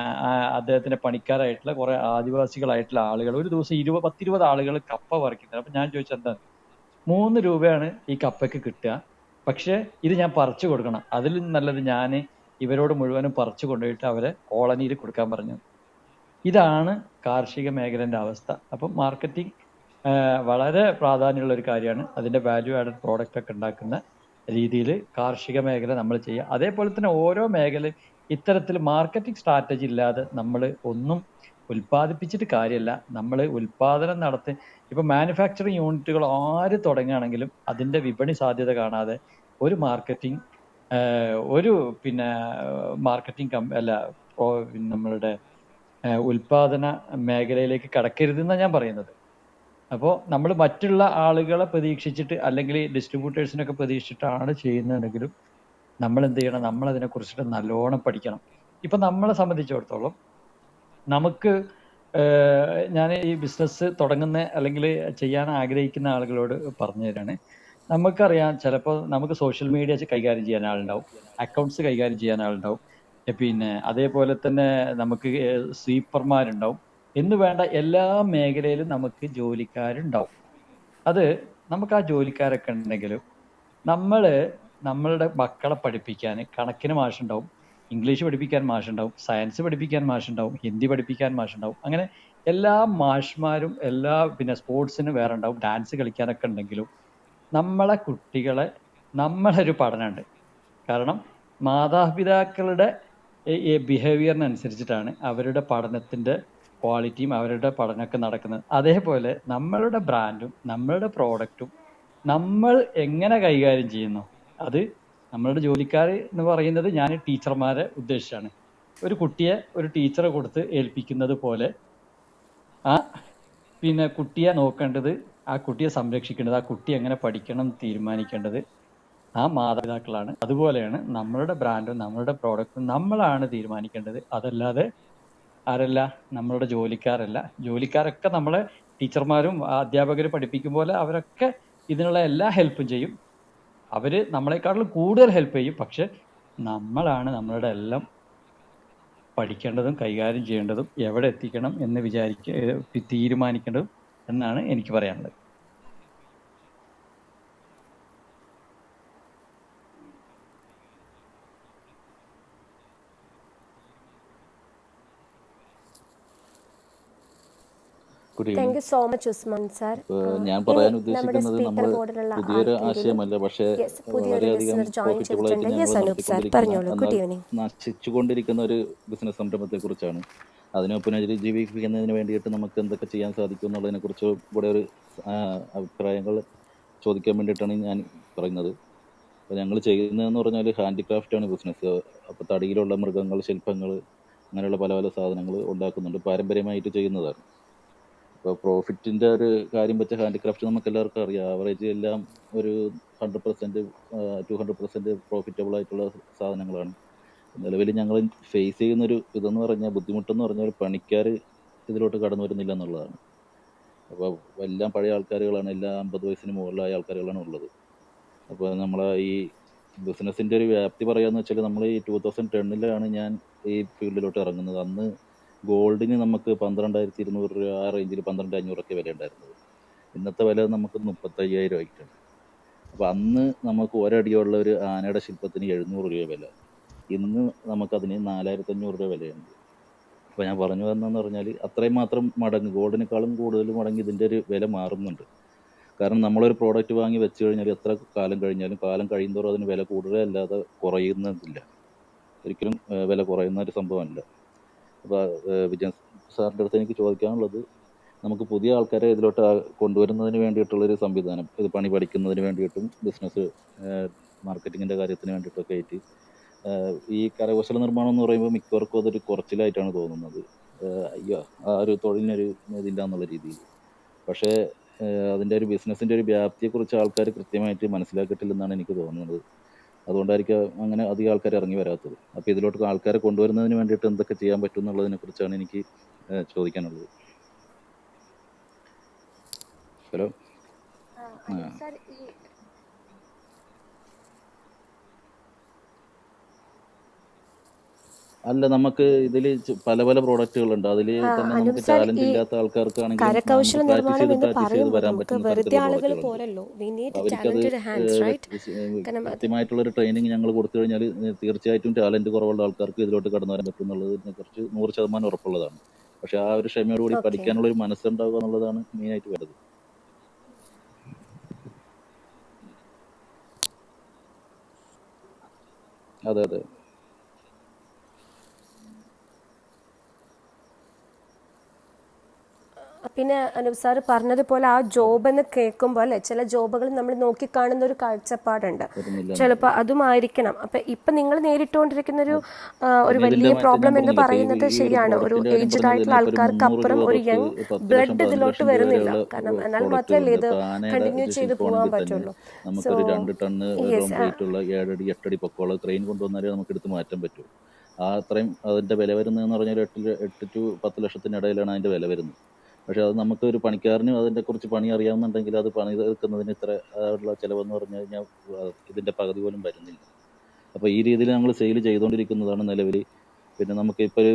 അദ്ദേഹത്തിന്റെ പണിക്കാരായിട്ടുള്ള കുറെ ആദിവാസികളായിട്ടുള്ള ആളുകൾ ഒരു ദിവസം 10-20 ആളുകൾ കപ്പ പറിക്കുന്നത്. അപ്പൊ ഞാൻ ചോദിച്ചത് എന്താ, 3 രൂപയാണ് ഈ കപ്പയ്ക്ക് കിട്ടുക, പക്ഷെ ഇത് ഞാൻ പറിച്ചു കൊടുക്കണം, അതിൽ നല്ലത് ഞാൻ ഇവരോട് മുഴുവനും പറിച്ചു കൊണ്ടുപോയിട്ട് അവരെ കോളനിയിൽ കൊടുക്കാൻ പറഞ്ഞു. ഇതാണ് കാർഷിക മേഖലന്റെ അവസ്ഥ. അപ്പം മാർക്കറ്റിംഗ് വളരെ പ്രാധാന്യമുള്ള ഒരു കാര്യമാണ്. അതിന്റെ വാല്യൂ ആഡഡ് പ്രോഡക്റ്റ് ഒക്കെ ഉണ്ടാക്കുന്ന രീതിയിൽ കാർഷിക മേഖല നമ്മൾ ചെയ്യുക. അതേപോലെ തന്നെ ഓരോ മേഖല ഇത്തരത്തിൽ മാർക്കറ്റിംഗ് സ്ട്രാറ്റജി ഇല്ലാതെ നമ്മൾ ഒന്നും ഉൽപ്പാദിപ്പിച്ചിട്ട് കാര്യമല്ല, നമ്മൾ ഉൽപ്പാദനം നടത്തി ഇപ്പം മാനുഫാക്ചറിങ് യൂണിറ്റുകൾ ആര് തുടങ്ങുകയാണെങ്കിലും അതിൻ്റെ വിപണി സാധ്യത കാണാതെ ഒരു മാർക്കറ്റിംഗ് ഒരു പിന്നെ അല്ല നമ്മളുടെ ഉൽപാദന മേഖലയിലേക്ക് കടക്കരുതെന്നാണ് ഞാൻ പറയുന്നത്. അപ്പോൾ നമ്മൾ മറ്റുള്ള ആളുകളെ പ്രതീക്ഷിച്ചിട്ട് അല്ലെങ്കിൽ ഡിസ്ട്രിബ്യൂട്ടേഴ്സിനൊക്കെ പ്രതീക്ഷിച്ചിട്ടാണ് ചെയ്യുന്നതെങ്കിലും നമ്മൾ എന്ത് ചെയ്യണം, നമ്മൾ അതിനെക്കുറിച്ചിട്ട് നല്ലോണം പഠിക്കണം. ഇപ്പം നമ്മളെ സംബന്ധിച്ചിടത്തോളം നമുക്ക് ഞാൻ ഈ ബിസിനസ് തുടങ്ങുന്ന അല്ലെങ്കിൽ ചെയ്യാൻ ആഗ്രഹിക്കുന്ന ആളുകളോട് പറഞ്ഞു തരാണ്. നമുക്കറിയാം, ചിലപ്പോൾ നമുക്ക് സോഷ്യൽ മീഡിയ കൈകാര്യം ചെയ്യാൻ ആളുണ്ടാവും, അക്കൗണ്ട്സ് കൈകാര്യം ചെയ്യാൻ ആളുണ്ടാവും, പിന്നെ അതേപോലെ തന്നെ നമുക്ക് സ്വീപ്പർമാരുണ്ടാവും, എന്ന് വേണ്ട എല്ലാ മേഖലയിലും നമുക്ക് ജോലിക്കാരുണ്ടാവും. അത് നമുക്ക് ആ ജോലിക്കാരൊക്കെ ഉണ്ടെങ്കിലും നമ്മളുടെ മക്കളെ പഠിപ്പിക്കാൻ കണക്കിന് മാഷുണ്ടാവും, ഇംഗ്ലീഷ് പഠിപ്പിക്കാൻ മാഷുണ്ടാവും, സയൻസ് പഠിപ്പിക്കാൻ മാഷുണ്ടാവും, ഹിന്ദി പഠിപ്പിക്കാൻ മാഷുണ്ടാവും. അങ്ങനെ എല്ലാ മാഷ്മാരും പിന്നെ സ്പോർട്സിന് വേറെ ഉണ്ടാവും, ഡാൻസ് കളിക്കാനൊക്കെ ഉണ്ടെങ്കിലും നമ്മളെ കുട്ടികളെ നമ്മളൊരു പഠനമുണ്ട്. കാരണം മാതാപിതാക്കളുടെ ബിഹേവിയറിനനുസരിച്ചിട്ടാണ് അവരുടെ പഠനത്തിൻ്റെ ക്വാളിറ്റിയും അവരുടെ പഠനമൊക്കെ നടക്കുന്നത്. അതേപോലെ നമ്മളുടെ ബ്രാൻഡും നമ്മളുടെ പ്രോഡക്റ്റും നമ്മൾ എങ്ങനെ കൈകാര്യം ചെയ്യുന്നു, അത് നമ്മളുടെ ജോലിക്കാർ എന്ന് പറയുന്നത് ഞാൻ ടീച്ചർമാരെ ഉദ്ദേശിച്ചാണ്. ഒരു കുട്ടിയെ ഒരു ടീച്ചറെ കൊടുത്ത് ഏൽപ്പിക്കുന്നത് പോലെ ആ പിന്നെ കുട്ടിയെ നോക്കേണ്ടത്, ആ കുട്ടിയെ സംരക്ഷിക്കേണ്ടത്, ആ കുട്ടി എങ്ങനെ പഠിക്കണം തീരുമാനിക്കേണ്ടത് ആ മാതാപിതാക്കളാണ്. അതുപോലെയാണ് നമ്മളുടെ ബ്രാൻഡും നമ്മളുടെ പ്രോഡക്റ്റും നമ്മളാണ് തീരുമാനിക്കേണ്ടത്. അതല്ലാതെ ആരല്ല, നമ്മളുടെ ജോലിക്കാരല്ല. ജോലിക്കാരൊക്കെ നമ്മളെ ടീച്ചർമാരും അധ്യാപകർ പഠിപ്പിക്കും പോലെ അവരൊക്കെ ഇതിനുള്ള എല്ലാ ഹെൽപ്പും ചെയ്യും. അവർ നമ്മളെക്കാളും കൂടുതൽ ഹെൽപ്പ് ചെയ്യും. പക്ഷെ നമ്മളാണ് നമ്മളുടെ എല്ലാം പഠിക്കേണ്ടതും കൈകാര്യം ചെയ്യേണ്ടതും എവിടെ എത്തിക്കണം എന്ന് തീരുമാനിക്കേണ്ടതും എന്നാണ് എനിക്ക് പറയാനുള്ളത്. Thank you so much Usman sir. ഞാൻ പറയാൻ നമ്മുടെ ഉദ്ദേശിക്കുന്നത് സ്പീക്കർ നമ്മൾ ബോർഡിലുള്ള പുതിയൊരു ആർക്കെങ്കിലും ആശയമല്ല, പക്ഷേ പുതിയൊരു വളരെയധികം ലിസണർ ജോയിൻ പ്രോഫിറ്റബിൾ ആയിട്ട് ചെയ്തിട്ടുണ്ട്. ഞങ്ങൾ യെസ് അനൂപ് സാർ നടത്തിക്കൊണ്ടിരിക്കുന്ന, പറഞ്ഞോളൂ. ഗുഡ് എന്നാൽ ഈവനിങ്. നശിച്ചുകൊണ്ടിരിക്കുന്ന ഒരു ബിസിനസ് സംരംഭത്തെക്കുറിച്ചാണ്. അതിനെ പുനരുജ്ജീവിപ്പിക്കുന്നതിന് വേണ്ടിയിട്ട് നമുക്ക് എന്തൊക്കെ ചെയ്യാൻ സാധിക്കും എന്നുള്ളതിനെക്കുറിച്ച് കൂടെ ഒരു അഭിപ്രായങ്ങൾ ചോദിക്കാൻ വേണ്ടിയിട്ടാണ് ഞാൻ പറയുന്നത്. അപ്പോൾ ഞങ്ങൾ ചെയ്യുന്നതെന്ന് പറഞ്ഞാൽ ഹാൻഡിക്രാഫ്റ്റാണ് ബിസിനസ്. അപ്പോൾ തടിയിലുള്ള മൃഗങ്ങൾ, ശില്പങ്ങൾ, അങ്ങനെയുള്ള പല പല സാധനങ്ങൾ ഉണ്ടാക്കുന്നുണ്ട്, പാരമ്പര്യമായിട്ട് ചെയ്യുന്നതാണ്. ഇപ്പോൾ പ്രോഫിറ്റിൻ്റെ ഒരു കാര്യം വെച്ച ഹാൻഡിക്രാഫ്റ്റ് നമുക്ക് എല്ലാവർക്കും അറിയാം. ആവറേജ് എല്ലാം ഒരു 100% 200% പ്രോഫിറ്റബിൾ ആയിട്ടുള്ള സാധനങ്ങളാണ്. നിലവിൽ ഞങ്ങൾ ഫേസ് ചെയ്യുന്നൊരു ഇതെന്ന് പറഞ്ഞാൽ, ബുദ്ധിമുട്ടെന്ന് പറഞ്ഞാൽ പണിക്കാർ ഇതിലോട്ട് കടന്നു വരുന്നില്ല എന്നുള്ളതാണ്. അപ്പോൾ എല്ലാം പഴയ ആൾക്കാരുകളാണ്, എല്ലാം 50 വയസ്സിന് മുകളിലായ ആൾക്കാരുകളാണ് ഉള്ളത്. അപ്പോൾ നമ്മളെ ഈ ബിസിനസ്സിൻ്റെ ഒരു വ്യാപ്തി പറയാന്ന് വെച്ചാൽ, നമ്മൾ ഈ 2010 ഞാൻ ഈ ഫീൽഡിലോട്ട് ഇറങ്ങുന്നത്. അന്ന് ഗോൾഡിന് നമുക്ക് 12,200 രൂപ, ആ റേഞ്ചിൽ 12,500 വില ഉണ്ടായിരുന്നത്. ഇന്നത്തെ വില നമുക്ക് 35,000 ആയിട്ടാണ്. അപ്പോൾ അന്ന് നമുക്ക് ഒരടിയുള്ള ഒരു ആനയുടെ ശില്പത്തിന് 700 രൂപ വില. ഇന്ന് നമുക്കതിന് 4,500 രൂപ വിലയുണ്ട്. അപ്പോൾ ഞാൻ പറഞ്ഞു വന്നതെന്ന് പറഞ്ഞാൽ, അത്രയും മാത്രം മടങ്ങ്, ഗോൾഡിനേക്കാളും കൂടുതൽ മടങ്ങ് ഇതിൻ്റെ ഒരു വില മാറുന്നുണ്ട്. കാരണം നമ്മളൊരു പ്രോഡക്റ്റ് വാങ്ങി വെച്ച് കഴിഞ്ഞാൽ എത്ര കാലം കഴിഞ്ഞാലും കാലം കഴിയുന്തോറും അതിന് വില കൂടുതലേ അല്ലാതെ കുറയുന്നതില്ല. ഒരിക്കലും വില കുറയുന്ന ഒരു സംഭവമല്ല. അപ്പോൾ വിജയൻ സാറിൻ്റെ അടുത്ത് എനിക്ക് ചോദിക്കാനുള്ളത്, നമുക്ക് പുതിയ ആൾക്കാരെ ഇതിലോട്ട് കൊണ്ടുവരുന്നതിന് വേണ്ടിയിട്ടുള്ളൊരു സംവിധാനം, ഇത് പണി പഠിക്കുന്നതിന് വേണ്ടിയിട്ടും ബിസിനസ് മാർക്കറ്റിങ്ങിൻ്റെ കാര്യത്തിന് വേണ്ടിയിട്ടൊക്കെ ആയിട്ട്, ഈ കരകൗശല നിർമ്മാണം എന്ന് പറയുമ്പോൾ മിക്കവർക്കും അതൊരു കുറച്ചിലായിട്ടാണ് തോന്നുന്നത്. അയ്യോ, ആ ഒരു തൊഴിലിനൊരു ഇതില്ല എന്നുള്ള രീതിയിൽ. പക്ഷേ അതിൻ്റെ ഒരു ബിസിനസ്സിൻ്റെ ഒരു വ്യാപ്തിയെക്കുറിച്ച് ആൾക്കാർ കൃത്യമായിട്ട് മനസ്സിലാക്കിയിട്ടില്ലെന്നാണ് എനിക്ക് തോന്നുന്നത്. അതുകൊണ്ടായിരിക്കും അങ്ങനെ അധികം ആൾക്കാർ ഇറങ്ങി വരാത്തത്. അപ്പോൾ ഇതിലോട്ട് ആൾക്കാരെ കൊണ്ടുവരുന്നതിന് വേണ്ടിയിട്ട് എന്തൊക്കെ ചെയ്യാൻ പറ്റും എന്നുള്ളതിനെ കുറിച്ചാണ് എനിക്ക് ചോദിക്കാനുള്ളത്. ഹലോ. സാർ, അല്ല, നമുക്ക് ഇതിൽ പല പല പ്രോഡക്റ്റുകളുണ്ട്. അതിൽ തന്നെ നമുക്ക് ടാലന്റ് ഇല്ലാത്ത ആൾക്കാർക്കാണെങ്കിൽ കരകൗശല പ്രാക്ടീസ് നിർമ്മാണം എന്ന് ചെയ്ത് പറയുമ്പോൾ വരാൻ നമുക്ക് പറ്റുന്ന വെറുതെ തരത്തിലുള്ള ആളുകൾ പ്രോഡക്റ്റുകളുണ്ട്. പോരല്ലോ. വി നീഡ് അവർക്കത് ടാലന്റഡ് ഹാൻഡ്സ്, റൈറ്റ്? കാരണം കൃത്യമായിട്ടുള്ളൊരു ട്രെയിനിങ് ഞങ്ങൾ കൊടുത്തു കഴിഞ്ഞാൽ തീർച്ചയായിട്ടും ടാലന്റ് കുറവുള്ള ആൾക്കാർക്ക് ഇതിലോട്ട് കടന്നു വരാൻ പറ്റും എന്നുള്ളതിനെ കുറിച്ച് 100% ഉറപ്പുള്ളതാണ്. പക്ഷെ ആ ഒരു ക്ഷമയോടുകൂടി ഓക്കെ. പഠിക്കാനുള്ള ഒരു മനസ്സുണ്ടാവുക എന്നുള്ളതാണ് മെയിനായിട്ട് വേണ്ടത്. അതെ അതെ. പിന്നെ അനൂപ് സാർ പറഞ്ഞതുപോലെ ആ ജോബ് എന്ന് കേൾക്കുമ്പോൾ അല്ലേ, ചില ജോബുകൾ നമ്മൾ നോക്കിക്കാണുന്ന ഒരു കാഴ്ചപ്പാടുണ്ട്, ചിലപ്പോൾ അതുമായിരിക്കണം. അപ്പം ഇപ്പം നിങ്ങൾ നേരിട്ടുകൊണ്ടിരിക്കുന്ന ഒരു വലിയ പ്രോബ്ലം എന്ന് പറയുന്നത് ശരിയാണ്, ഒരു ഏജ്ഡ് ആയിട്ടുള്ള ആൾക്കാർക്ക് അപ്പുറം ഒരു യങ് ബ്ലഡ് ഇതിലോട്ട് വരുന്നില്ല. കാരണം എന്നാൽ മാത്രമല്ലേ ഇത് കണ്ടിന്യൂ ചെയ്ത് പോകാൻ പറ്റുള്ളൂ. സോ നമുക്കൊരു 2 ടണ്ണ് റോം വെയിറ്റ് ഉള്ള 7 അടി 8 അടി പൊക്കമുള്ള ക്രെയിൻ കൊണ്ടുവന്നാലേ നമുക്ക് എടുത്ത് മാറ്റാൻ പറ്റൂ. അത്രയും അതിൻ്റെ വില വരുന്നതെന്ന് പറഞ്ഞാൽ 8 to 10 ലക്ഷത്തിനിടയിലാണ് അതിൻ്റെ വില വരുന്നത്. പക്ഷെ അത് നമുക്ക് ഒരു പണിക്കാരനും അതിൻ്റെ കുറിച്ച് പണി അറിയാവുന്നുണ്ടെങ്കിൽ അത് പണി തീർക്കുന്നതിന് ഇത്ര ഉള്ള ചിലവെന്ന് പറഞ്ഞു കഴിഞ്ഞാൽ ഇതിൻ്റെ പകുതി പോലും വരുന്നില്ല. അപ്പോൾ ഈ രീതിയിൽ ഞങ്ങൾ സെയിൽ ചെയ്തുകൊണ്ടിരിക്കുന്നതാണ് നിലവിൽ. പിന്നെ നമുക്ക് ഇപ്പോൾ ഒരു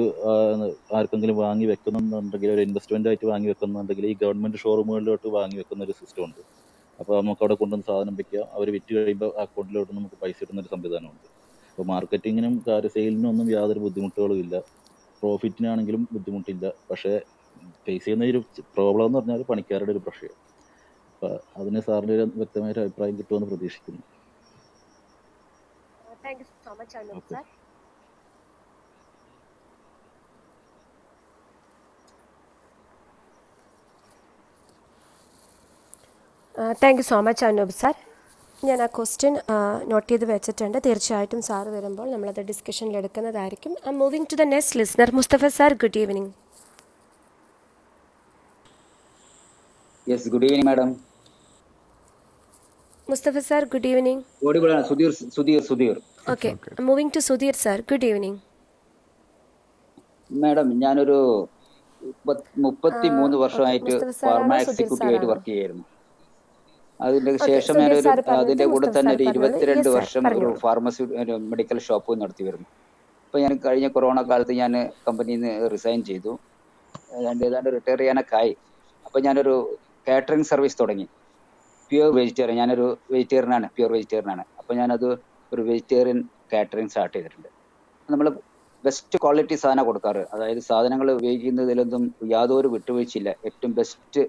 ആർക്കെങ്കിലും വാങ്ങി വെക്കുന്നുണ്ടെങ്കിൽ, ഒരു ഇൻവെസ്റ്റ്മെൻ്റ് ആയിട്ട് വാങ്ങി വെക്കുന്നുണ്ടെങ്കിൽ ഈ ഗവൺമെൻറ് ഷോറൂമുകളിലോട്ട് വാങ്ങി വെക്കുന്ന ഒരു സിസ്റ്റം ഉണ്ട്. അപ്പോൾ നമുക്ക് അവിടെ കൊണ്ടുവന്ന് സാധനം വെക്കുക, അവർ വിറ്റ് കഴിയുമ്പോൾ അക്കൗണ്ടിലോട്ട് നമുക്ക് പൈസ ഇടുന്നൊരു സംവിധാനമുണ്ട്. അപ്പോൾ മാർക്കറ്റിങ്ങിനും സെയിലിനും ഒന്നും യാതൊരു ബുദ്ധിമുട്ടുകളും ഇല്ല, പ്രോഫിറ്റിനാണെങ്കിലും ബുദ്ധിമുട്ടില്ല. പക്ഷേ ഫേസ് ചെയ്യുന്ന ഒരു പ്രോബ്ലം എന്ന് പറഞ്ഞാൽ പണിക്കാരുടെ ഒരു പ്രശ്നം. അപ്പം അതിന് സാറിൻ്റെ ഒരു വ്യക്തമായ ഒരു അഭിപ്രായം കിട്ടുമെന്ന് പ്രതീക്ഷിക്കുന്നു. Thank you so much Anoop sir. Thank you so much Anoop sir. ഞാൻ ആ ക്വസ്റ്റ്യൻ നോട്ട് ചെയ്ത് വെച്ചിട്ടുണ്ട്. തീർച്ചയായിട്ടും സാർ വരുമ്പോൾ നമ്മളത് ഡിസ്കഷനിൽ എടുക്കുന്നതായിരിക്കും. I M moving to the next listener. Mustafa sir, good evening. Yes, good evening madam. Mustafa sir, good evening. Sudheer. Okay, moving to Sudheer sir, good evening. Madam, ഞാനൊരു 33 വർഷമായിട്ട് ഫാർമ എക്സിക്യൂട്ടീവ് ആയിട്ട് വർക്ക് ചെയ്യായിരുന്നു. അതിന്റെ ശേഷം ഞാനൊരു അതിന്റെ കൂടെ തന്നെ ഒരു 22 വർഷം ഒരു മെഡിക്കൽ ഷോപ്പ് നടത്തി വരുന്നു. അപ്പോൾ ഞാൻ കഴിഞ്ഞ കൊറോണ കാലത്ത് ഞാൻ കമ്പനിയിൽ നിന്ന് റിസൈൻ ചെയ്തു. ഏതാണ്ട് റിട്ടയർ ചെയ്യാനൊക്കെ ആയി. അപ്പോൾ ഞാനൊരു കാറ്ററിംഗ് സർവീസ് തുടങ്ങി, പ്യുവർ വെജിറ്റേറിയൻ. ഞാനൊരു പ്യുവർ വെജിറ്റേറിയനാണ്. അപ്പോൾ ഞാനത് ഒരു വെജിറ്റേറിയൻ കാറ്ററിംഗ് സ്റ്റാർട്ട് ചെയ്തിട്ടുണ്ട്. നമ്മൾ ബെസ്റ്റ് ക്വാളിറ്റി സാധനം കൊടുക്കാറ്, അതായത് സാധനങ്ങൾ ഉപയോഗിക്കുന്നതിലൊന്നും യാതൊരു വിട്ടുവീഴ്ചയില്ല. ഏറ്റവും ബെസ്റ്റ്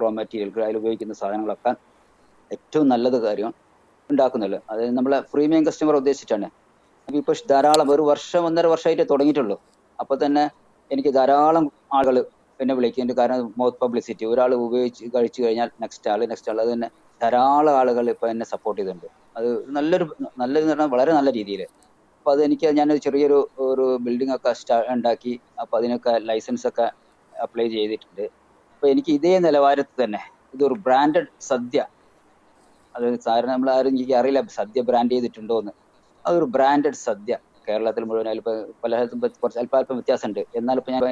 റോ മെറ്റീരിയൽ അതിൽ ഉപയോഗിക്കുന്ന സാധനങ്ങളൊക്കെ ഏറ്റവും നല്ലത് കാര്യം ഉണ്ടാക്കുന്നുള്ളൂ. അതായത് നമ്മളെ പ്രീമിയം കസ്റ്റമർ ഉദ്ദേശിച്ചിട്ടാണ്. ഇപ്പോൾ ധാരാളം 1-1.5 വർഷമായിട്ട് തുടങ്ങിയിട്ടുള്ളൂ. അപ്പോൾ തന്നെ എനിക്ക് ധാരാളം ആളുകൾ എന്നെ വിളിക്കുന്നുണ്ട്. കാരണം മൗത്ത് പബ്ലിസിറ്റി, ഒരാൾ ഉപയോഗിച്ച് കഴിച്ചു കഴിഞ്ഞാൽ നെക്സ്റ്റ് ആൾ അത് തന്നെ ധാരാളം ആളുകൾ ഇപ്പോൾ എന്നെ സപ്പോർട്ട് ചെയ്തിട്ടുണ്ട്. അത് നല്ലതെന്ന് പറഞ്ഞാൽ വളരെ നല്ല രീതിയിൽ. അപ്പോൾ അതെനിക്ക് ഞാനൊരു ചെറിയൊരു ബിൽഡിംഗ് ഒക്കെ ഉണ്ടാക്കി. അപ്പോൾ അതിനൊക്കെ ലൈസൻസ് ഒക്കെ അപ്ലൈ ചെയ്തിട്ടുണ്ട്. അപ്പോൾ എനിക്ക് ഇതേ നിലവാരത്തിൽ തന്നെ ഇതൊരു ബ്രാൻഡഡ് സദ്യ, അതായത് സാറിന് നമ്മൾ ആരും എനിക്ക് അറിയില്ല സദ്യ ബ്രാൻഡ് ചെയ്തിട്ടുണ്ടോ എന്ന്. അതൊരു ബ്രാൻഡഡ് സദ്യ കേരളത്തിൽ മുഴുവൻ, അതിലിപ്പോൾ പല സ്ഥലത്തും കുറച്ച് അല്പം വ്യത്യാസമുണ്ട്. എന്നാൽ ഇപ്പോൾ ഞാൻ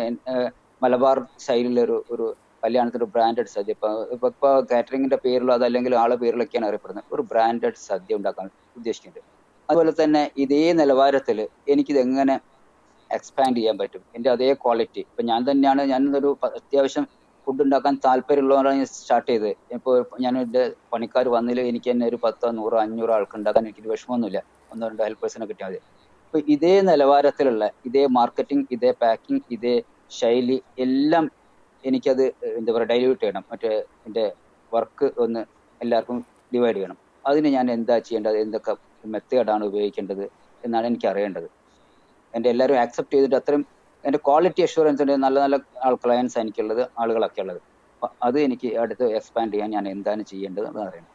മലബാർ സ്റ്റൈലിലൊരു കല്യാണത്തിന് ബ്രാൻഡഡ് സദ്യ, ഇപ്പോൾ കാറ്ററിങ്ങിൻ്റെ പേരിലോ അതല്ലെങ്കിൽ ആളെ പേരിലൊക്കെയാണ് അറിയപ്പെടുന്നത്. ഒരു ബ്രാൻഡഡ് സദ്യ ഉണ്ടാക്കാൻ ഉദ്ദേശിക്കുന്നുണ്ട്. അതുപോലെ തന്നെ ഇതേ നിലവാരത്തിൽ എനിക്കിത് എങ്ങനെ എക്സ്പാൻഡ് ചെയ്യാൻ പറ്റും, എൻ്റെ അതേ ക്വാളിറ്റി. ഇപ്പം ഞാനൊരു അത്യാവശ്യം ഫുഡ് ഉണ്ടാക്കാൻ താല്പര്യമുള്ളവരാണ് ഞാൻ സ്റ്റാർട്ട് ചെയ്തത്. ഇപ്പോൾ ഞാൻ എൻ്റെ പണിക്കാർ വന്നില്ല, എനിക്ക് തന്നെ ഒരു 10, 100, 500 ആൾക്ക് ഉണ്ടാക്കാൻ എനിക്ക് വിഷമമൊന്നുമില്ല. 1-2 ഹെൽപ്പേഴ്സിനെ കിട്ടിയാൽ മതി. അപ്പോൾ ഇതേ നിലവാരത്തിലുള്ള ഇതേ മാർക്കറ്റിംഗ്, ഇതേ പാക്കിംഗ്, ഇതേ ശൈലി എല്ലാം എനിക്കത് എന്താ പറയുക ഡൈല്യൂട്ട് ചെയ്യണം. എൻ്റെ വർക്ക് ഒന്ന് എല്ലാവർക്കും ഡിവൈഡ് ചെയ്യണം. അതിന് ഞാൻ എന്താ ചെയ്യേണ്ടത്, എന്തൊക്കെ മെത്തേഡാണ് ഉപയോഗിക്കേണ്ടത് എന്നാണ് എനിക്ക് അറിയേണ്ടത്. എൻ്റെ എല്ലാവരും ആക്സെപ്റ്റ് ചെയ്തിട്ട് അത്രയും എൻ്റെ ക്വാളിറ്റി അഷുറൻസ് ഉണ്ട്. നല്ല നല്ല ക്ലയൻസ് എനിക്കുള്ളത്, ആളുകളൊക്കെ ഉള്ളത്. അപ്പം അത് എനിക്ക് അടുത്ത് എക്സ്പാൻഡ് ചെയ്യാൻ ഞാൻ എന്താണ് ചെയ്യേണ്ടത് എന്ന് അറിയണം.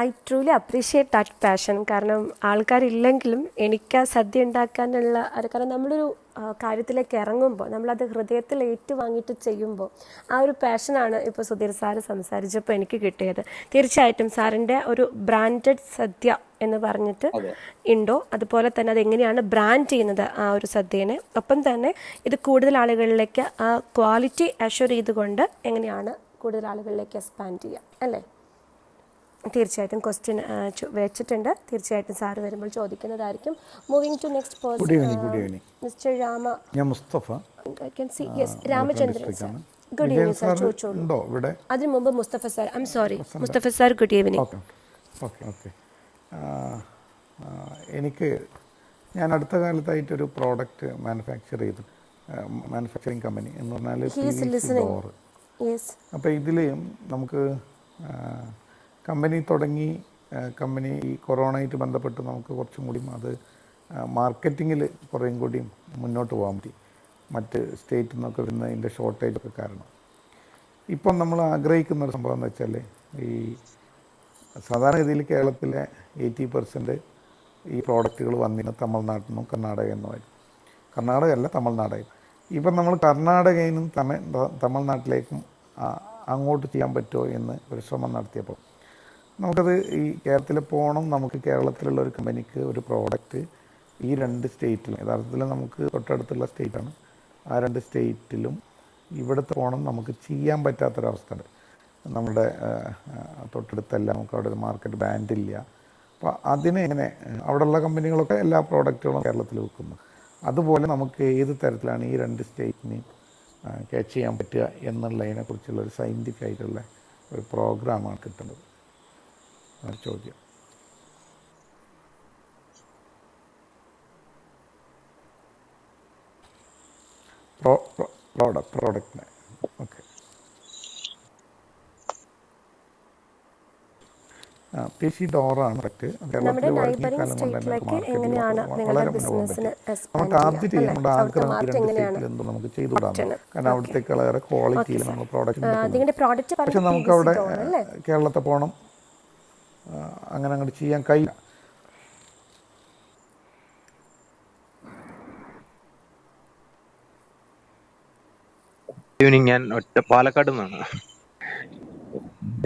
I truly appreciate that passion. കാരണം ആൾക്കാരില്ലെങ്കിലും എനിക്ക് ആ സദ്യ ഉണ്ടാക്കാനുള്ള കാരണം നമ്മളൊരു കാര്യത്തിലേക്ക് ഇറങ്ങുമ്പോൾ നമ്മളത് ഹൃദയത്തിൽ ഏറ്റുവാങ്ങിയിട്ട് ചെയ്യുമ്പോൾ ആ ഒരു പാഷനാണ് ഇപ്പോൾ സുധീർ സാറ് സംസാരിച്ചപ്പോൾ എനിക്ക് കിട്ടിയത്. തീർച്ചയായിട്ടും സാറിൻ്റെ ഒരു ബ്രാൻഡഡ് സദ്യ എന്ന് പറഞ്ഞിട്ട് ഉണ്ടോ, അതുപോലെ തന്നെ അതെങ്ങനെയാണ് ബ്രാൻഡ് ചെയ്യുന്നത് ആ ഒരു സദ്യേനെ, ഒപ്പം തന്നെ ഇത് കൂടുതൽ ആളുകളിലേക്ക് ആ ക്വാളിറ്റി അഷ്വർ ചെയ്തുകൊണ്ട് എങ്ങനെയാണ് കൂടുതൽ ആളുകളിലേക്ക് എക്സ്പാൻഡ് ചെയ്യുക അല്ലേ? തീർച്ചയായിട്ടും ക്വസ്റ്റ്യൻ വെച്ചിട്ടുണ്ട്. തീർച്ചയായിട്ടും സാറ് വരുമ്പോൾ ചോദിക്കുന്നതായിരിക്കും. Moving to next person, mister Rama. ഞാൻ Mustafa. Ramachandran sir, good evening sir. ചോദിച്ചോളൂ. അതിനു മുമ്പ് Mustafa sir, I'm sorry, Mustafa sir, good evening. Okay. ഞാൻ അടുത്ത കാലത്തായിട്ടൊരു പ്രോഡക്റ്റ് മാനുഫാക്ചറിങ് കമ്പനി എന്ന് പറഞ്ഞാൽ ഡോർ. യെസ്. അപ്പോൾ ഇതിൽ നമുക്ക് കമ്പനി തുടങ്ങി കമ്പനി ഈ കൊറോണയായിട്ട് ബന്ധപ്പെട്ട് നമുക്ക് കുറച്ചും കൂടിയും അത് മാർക്കറ്റിങ്ങിൽ കുറേയും കൂടിയും മുന്നോട്ട് പോകാൻ പറ്റി, മറ്റ് സ്റ്റേറ്റിൽ നിന്നൊക്കെ വരുന്നതിൻ്റെ ഷോർട്ടേജൊക്കെ കാരണം. ഇപ്പം നമ്മൾ ആഗ്രഹിക്കുന്ന ഒരു സംഭവം എന്ന് വെച്ചാൽ ഈ സാധാരണഗതിയിൽ കേരളത്തിലെ 80% ഈ പ്രോഡക്റ്റുകൾ വന്നിരുന്നത് തമിഴ്നാട്ടിൽ നിന്നും കർണാടകയിൽ നിന്നുമായിരുന്നു. കർണാടകയല്ല, തമിഴ്നാടായിരുന്നു. ഇപ്പം നമ്മൾ കർണാടകയിൽ നിന്നും തമിഴ്നാട്ടിലേക്കും അങ്ങോട്ട് ചെയ്യാൻ പറ്റുമോ എന്ന് ഒരു ശ്രമം നടത്തിയപ്പോൾ നമുക്കത് ഈ കേരളത്തിൽ പോകണം. നമുക്ക് കേരളത്തിലുള്ള ഒരു കമ്പനിക്ക് ഒരു പ്രോഡക്റ്റ് ഈ 2 സ്റ്റേറ്റിലും, യഥാർത്ഥത്തിൽ നമുക്ക് തൊട്ടടുത്തുള്ള സ്റ്റേറ്റാണ്, ആ 2 സ്റ്റേറ്റിലും ഇവിടുത്തെ പോകണം നമുക്ക് ചെയ്യാൻ പറ്റാത്തൊരവസ്ഥയുണ്ട്. നമ്മുടെ തൊട്ടടുത്തല്ല, നമുക്ക് അവിടെ ഒരു മാർക്കറ്റ് ബാൻഡില്ല. അപ്പോൾ അതിനെ എങ്ങനെ അവിടെയുള്ള കമ്പനികളൊക്കെ എല്ലാ പ്രോഡക്റ്റുകളും കേരളത്തിൽ വെക്കുന്നു. അതുപോലെ നമുക്ക് ഏത് തരത്തിലാണ് ഈ 2 സ്റ്റേറ്റിനെയും ക്യാച്ച് ചെയ്യാൻ പറ്റുക എന്നുള്ളതിനെക്കുറിച്ചുള്ള ഒരു സയൻറ്റിഫിക് ആയിട്ടുള്ള ഒരു പ്രോഗ്രാമാണ് കിട്ടുന്നത്. അതാണ് ചോദ്യം. പ്രോഡക്റ്റിനെ ഓക്കെ. പേശി ഡോറാണ് പ്രൊഡക്റ്റ്. കേരളത്തിൽ വളരെ കാലം കൊണ്ട് തന്നെ മാർക്കറ്റിൽ വളരെ മുന്നോട്ട് നമുക്ക് ടാർഗറ്റ് ചെയ്യാൻ നമ്മുടെ ആഗ്രഹം 2 സ്റ്റേറ്റിൽ എന്തോ നമുക്ക് ചെയ്തുകൂടാണ്. കാരണം അവിടത്തേക്കുള്ള ക്വാളിറ്റിയിൽ നമ്മൾ പ്രോഡക്റ്റ്, പക്ഷെ നമുക്കവിടെ കേരളത്തിൽ പോകണം, അങ്ങനെ അങ്ങോട്ട് ചെയ്യാൻ കഴിയില്ല. ഈവനിങ്, ഞാൻ പാലക്കാട് നിന്നാണ്.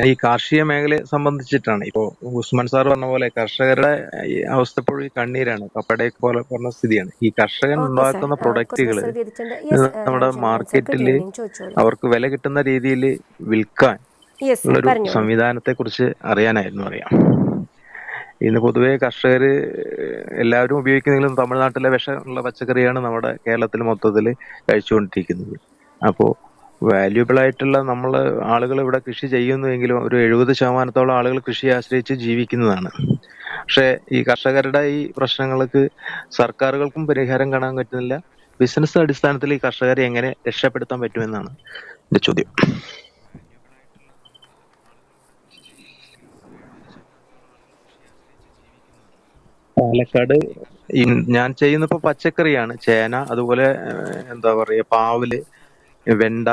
ഈ കാർഷിക മേഖലയെ സംബന്ധിച്ചിട്ടാണ്. ഇപ്പോൾ ഉസ്മാൻ സാർ പറഞ്ഞ പോലെ കർഷകരുടെ അവസ്ഥ ഇപ്പോഴും കണ്ണീരാണ്, പപ്പട പോലെ പറഞ്ഞ സ്ഥിതിയാണ്. ഈ കർഷകൻ ഉണ്ടാക്കുന്ന പ്രൊഡക്റ്റുകൾ നമ്മുടെ മാർക്കറ്റിൽ അവർക്ക് വില കിട്ടുന്ന രീതിയിൽ വിൽക്കാൻ ഉള്ളൊരു സംവിധാനത്തെ കുറിച്ച് അറിയാനായിരുന്നു. ഇന്ന് പൊതുവെ കർഷകർ എല്ലാവരും ഉപയോഗിക്കുന്നെങ്കിലും തമിഴ്നാട്ടിലെ വിഷമുള്ള പച്ചക്കറിയാണ് നമ്മുടെ കേരളത്തിൽ മൊത്തത്തിൽ കഴിച്ചുകൊണ്ടിരിക്കുന്നത്. അപ്പോൾ വാല്യൂബിൾ ആയിട്ടുള്ള നമ്മൾ ആളുകൾ ഇവിടെ കൃഷി ചെയ്യുന്നുവെങ്കിലും ഒരു 70% ആളുകൾ കൃഷിയെ ആശ്രയിച്ച് ജീവിക്കുന്നതാണ്. പക്ഷേ ഈ കർഷകരുടെ ഈ പ്രശ്നങ്ങൾക്ക് സർക്കാരുകൾക്കും പരിഹാരം കാണാൻ പറ്റുന്നില്ല. ബിസിനസ് അടിസ്ഥാനത്തിൽ ഈ കർഷകരെ എങ്ങനെ രക്ഷപ്പെടുത്താൻ പറ്റുമെന്നാണ് എൻ്റെ ചോദ്യം. പാലക്കാട് ഞാൻ ചെയ്യുന്ന ഇപ്പൊ പച്ചക്കറിയാണ്. ചേന, അതുപോലെ എന്താ പറയാ പാവല്, വെണ്ട,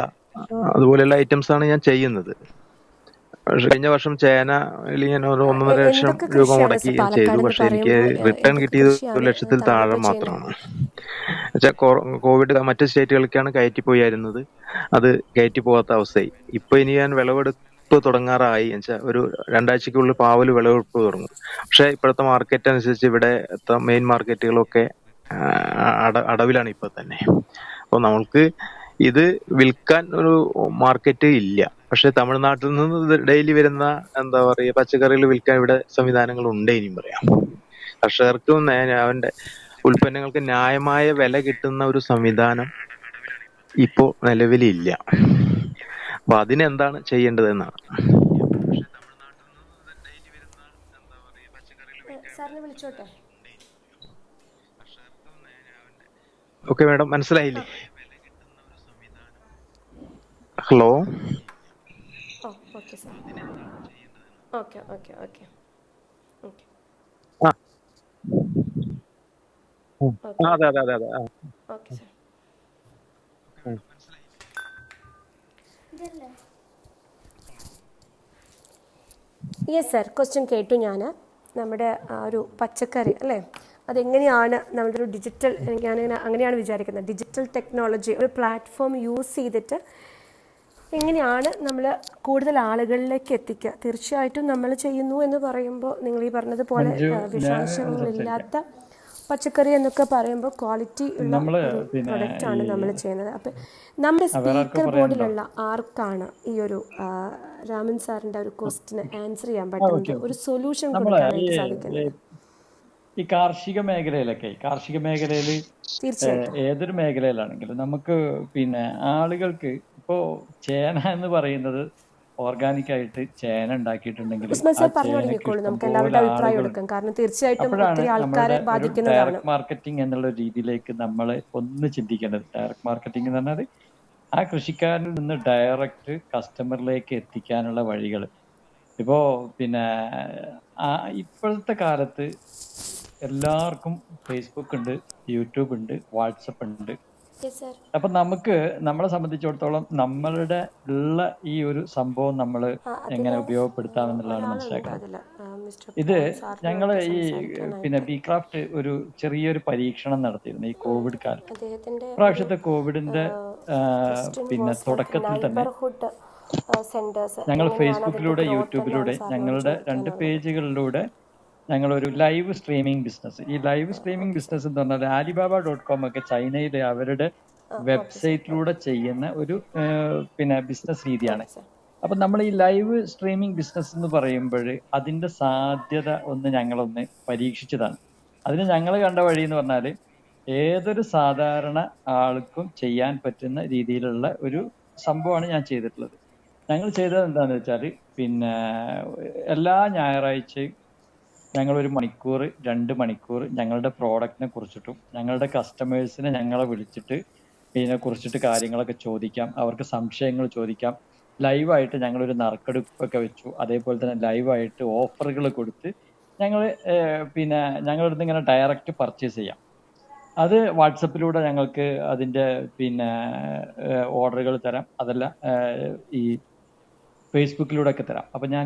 അതുപോലെയുള്ള ഐറ്റംസ് ആണ് ഞാൻ ചെയ്യുന്നത്. കഴിഞ്ഞ വർഷം ചേന ഞാൻ 1.5 ലക്ഷം രൂപ മുടക്കി ചെയ്തു. പക്ഷെ എനിക്ക് റിട്ടേൺ കിട്ടിയത് 1 ലക്ഷത്തിൽ താഴെ മാത്രമാണ്. വെച്ചാൽ കോവിഡ് മറ്റ് സ്റ്റേറ്റുകളിലേക്കാണ് കയറ്റി പോയായിരുന്നത്, അത് കയറ്റി പോകാത്ത അവസ്ഥയായി. ഇപ്പൊ ഇനി ഞാൻ വിളവെടുപ്പ് തുടങ്ങാറായി. എന്നുവെച്ചാൽ ഒരു 2 ആഴ്ചക്കുള്ളിൽ പാവല് വിളവെടുപ്പ് തുടങ്ങും. പക്ഷെ ഇപ്പോഴത്തെ മാർക്കറ്റ് അനുസരിച്ച് ഇവിടെ മെയിൻ മാർക്കറ്റുകളൊക്കെ അടവിലാണ് ഇപ്പൊ തന്നെ. അപ്പോൾ നമ്മൾക്ക് ഇത് വിൽക്കാൻ ഒരു മാർക്കറ്റ് ഇല്ല. പക്ഷെ തമിഴ്നാട്ടിൽ നിന്ന് ഡെയിലി വരുന്ന എന്താ പറയുക പച്ചക്കറികൾ വിൽക്കാൻ ഇവിടെ സംവിധാനങ്ങൾ ഉണ്ട്. ഇനിയും പറയാം, കർഷകർക്കും അവന്റെ ഉൽപ്പന്നങ്ങൾക്ക് ന്യായമായ വില കിട്ടുന്ന ഒരു സംവിധാനം ഇപ്പോ നിലവിലില്ല. അപ്പൊ അതിനെന്താണ് ചെയ്യേണ്ടത് എന്നാണ്. ഓക്കെ മാഡം, മനസ്സിലായില്ലേ? ഹലോ. അതെ. യെസ് സർ, ക്വസ്റ്റ്യൻ കേട്ടു ഞാൻ. നമ്മുടെ ഒരു പച്ചക്കറി അല്ലേ, അതെങ്ങനെയാണ് നമ്മളൊരു ഡിജിറ്റൽ, അങ്ങനെയാണ് വിചാരിക്കുന്നത്, ഡിജിറ്റൽ ടെക്നോളജി ഒരു പ്ലാറ്റ്ഫോം യൂസ് ചെയ്തിട്ട് എങ്ങനെയാണ് നമ്മൾ കൂടുതൽ ആളുകളിലേക്ക് എത്തിക്കുക. തീർച്ചയായിട്ടും നമ്മൾ ചെയ്യുന്നു എന്ന് പറയുമ്പോൾ നിങ്ങൾ ഈ പറഞ്ഞതുപോലെ വിഷാംശങ്ങളില്ലാത്ത പച്ചക്കറി എന്നൊക്കെ പറയുമ്പോൾ ക്വാളിറ്റി ഉള്ള പ്രൊഡക്റ്റാണ് നമ്മൾ ചെയ്യുന്നത്. അപ്പം നമ്മുടെ സ്പീക്കർ ബോർഡിലുള്ള ആർക്കാണ് ഈ ഒരു രാമൻ സാറിൻ്റെ ഒരു ക്വസ്റ്റിന് ആൻസർ ചെയ്യാൻ പറ്റുന്നത്, ഒരു സൊല്യൂഷൻ കൊടുക്കാനായിട്ട് സാധിക്കുന്നത്? ഈ കാർഷിക മേഖലയിൽ ഏതൊരു മേഖലയിലാണെങ്കിലും നമുക്ക് ആളുകൾക്ക് ഇപ്പോൾ ചേന എന്ന് പറയുന്നത് ഓർഗാനിക് ആയിട്ട് ചേന ഉണ്ടാക്കിയിട്ടുണ്ടെങ്കിൽ ഡയറക്ട് മാർക്കറ്റിംഗ് എന്നുള്ള രീതിയിലേക്ക് നമ്മൾ ഒന്ന് ചിന്തിക്കേണ്ടത്. ഡയറക്ട് മാർക്കറ്റിംഗ് എന്ന് പറഞ്ഞാൽ ആ കൃഷിക്കാരനിൽ നിന്ന് ഡയറക്റ്റ് കസ്റ്റമറിലേക്ക് എത്തിക്കാനുള്ള വഴികൾ. ഇപ്പോൾ പിന്നെ ഇപ്പോഴത്തെ കാലത്ത് എല്ലാവർക്കും ഫേസ്ബുക്ക് ഉണ്ട്, യൂട്യൂബ് ഉണ്ട്, വാട്സപ്പ് ഉണ്ട്. അപ്പൊ നമുക്ക് നമ്മളെ സംബന്ധിച്ചിടത്തോളം നമ്മളുടെ ഉള്ള ഈ ഒരു സംഭവം നമ്മൾ എങ്ങനെ ഉപയോഗപ്പെടുത്താമെന്നുള്ളതാണ് മനസ്സിലാക്കുന്നത്. ഇത് ഞങ്ങൾ ഈ പിന്നെ ബി ക്രാഫ്റ്റ് ഒരു ചെറിയൊരു പരീക്ഷണം നടത്തിയിരുന്നു ഈ കോവിഡ് കാലത്ത്. പ്രാവശ്യത്തെ കോവിഡിന്റെ പിന്നെ തുടക്കത്തിൽ തന്നെ ഞങ്ങൾ ഫേസ്ബുക്കിലൂടെ യൂട്യൂബിലൂടെ ഞങ്ങളുടെ 2 പേജുകളിലൂടെ ഞങ്ങളൊരു ലൈവ് സ്ട്രീമിംഗ് ബിസിനസ്, ഈ ലൈവ് സ്ട്രീമിംഗ് ബിസിനസ് എന്ന് പറഞ്ഞാൽ alibaba.com ഒക്കെ ചൈനയിലെ അവരുടെ വെബ്സൈറ്റിലൂടെ ചെയ്യുന്ന ഒരു പിന്നെ ബിസിനസ് രീതിയാണ്. അപ്പൊ നമ്മൾ ഈ ലൈവ് സ്ട്രീമിംഗ് ബിസിനസ് എന്ന് പറയുമ്പോൾ അതിന്റെ സാധ്യത ഞങ്ങളൊന്ന് പരീക്ഷിച്ചതാണ്. അതിന് ഞങ്ങൾ കണ്ട വഴി എന്ന് പറഞ്ഞാൽ ഏതൊരു സാധാരണ ആൾക്കും ചെയ്യാൻ പറ്റുന്ന രീതിയിലുള്ള ഒരു സംഭവമാണ് ഞാൻ ചെയ്തിട്ടുള്ളത്. ഞങ്ങൾ ചെയ്തത് എന്താണെന്ന് വെച്ചാൽ പിന്നെ എല്ലാ ഞായറാഴ്ചയും ഞങ്ങൾ 1 മണിക്കൂർ 2 മണിക്കൂർ ഞങ്ങളുടെ പ്രോഡക്റ്റിനെ കുറിച്ചിട്ടും ഞങ്ങളുടെ കസ്റ്റമേഴ്സിനെ ഞങ്ങളെ വിളിച്ചിട്ട് ഇതിനെ കുറിച്ചിട്ട് കാര്യങ്ങളൊക്കെ ചോദിക്കാം, അവർക്ക് സംശയങ്ങൾ ചോദിക്കാം. ലൈവായിട്ട് ഞങ്ങളൊരു നറുക്കെടുപ്പൊക്കെ വെച്ചു. അതേപോലെ തന്നെ ലൈവായിട്ട് ഓഫറുകൾ കൊടുത്ത് ഞങ്ങൾ പിന്നെ ഞങ്ങളുടെ അടുത്ത് ഇങ്ങനെ ഡയറക്റ്റ് പർച്ചേസ് ചെയ്യാം. അത് വാട്സപ്പിലൂടെ ഞങ്ങൾക്ക് അതിൻ്റെ പിന്നെ ഓർഡറുകൾ തരാം. അതല്ല ഈ ഫേസ്ബുക്കിലൂടെ ഒക്കെ തരാം. അപ്പം ഞാൻ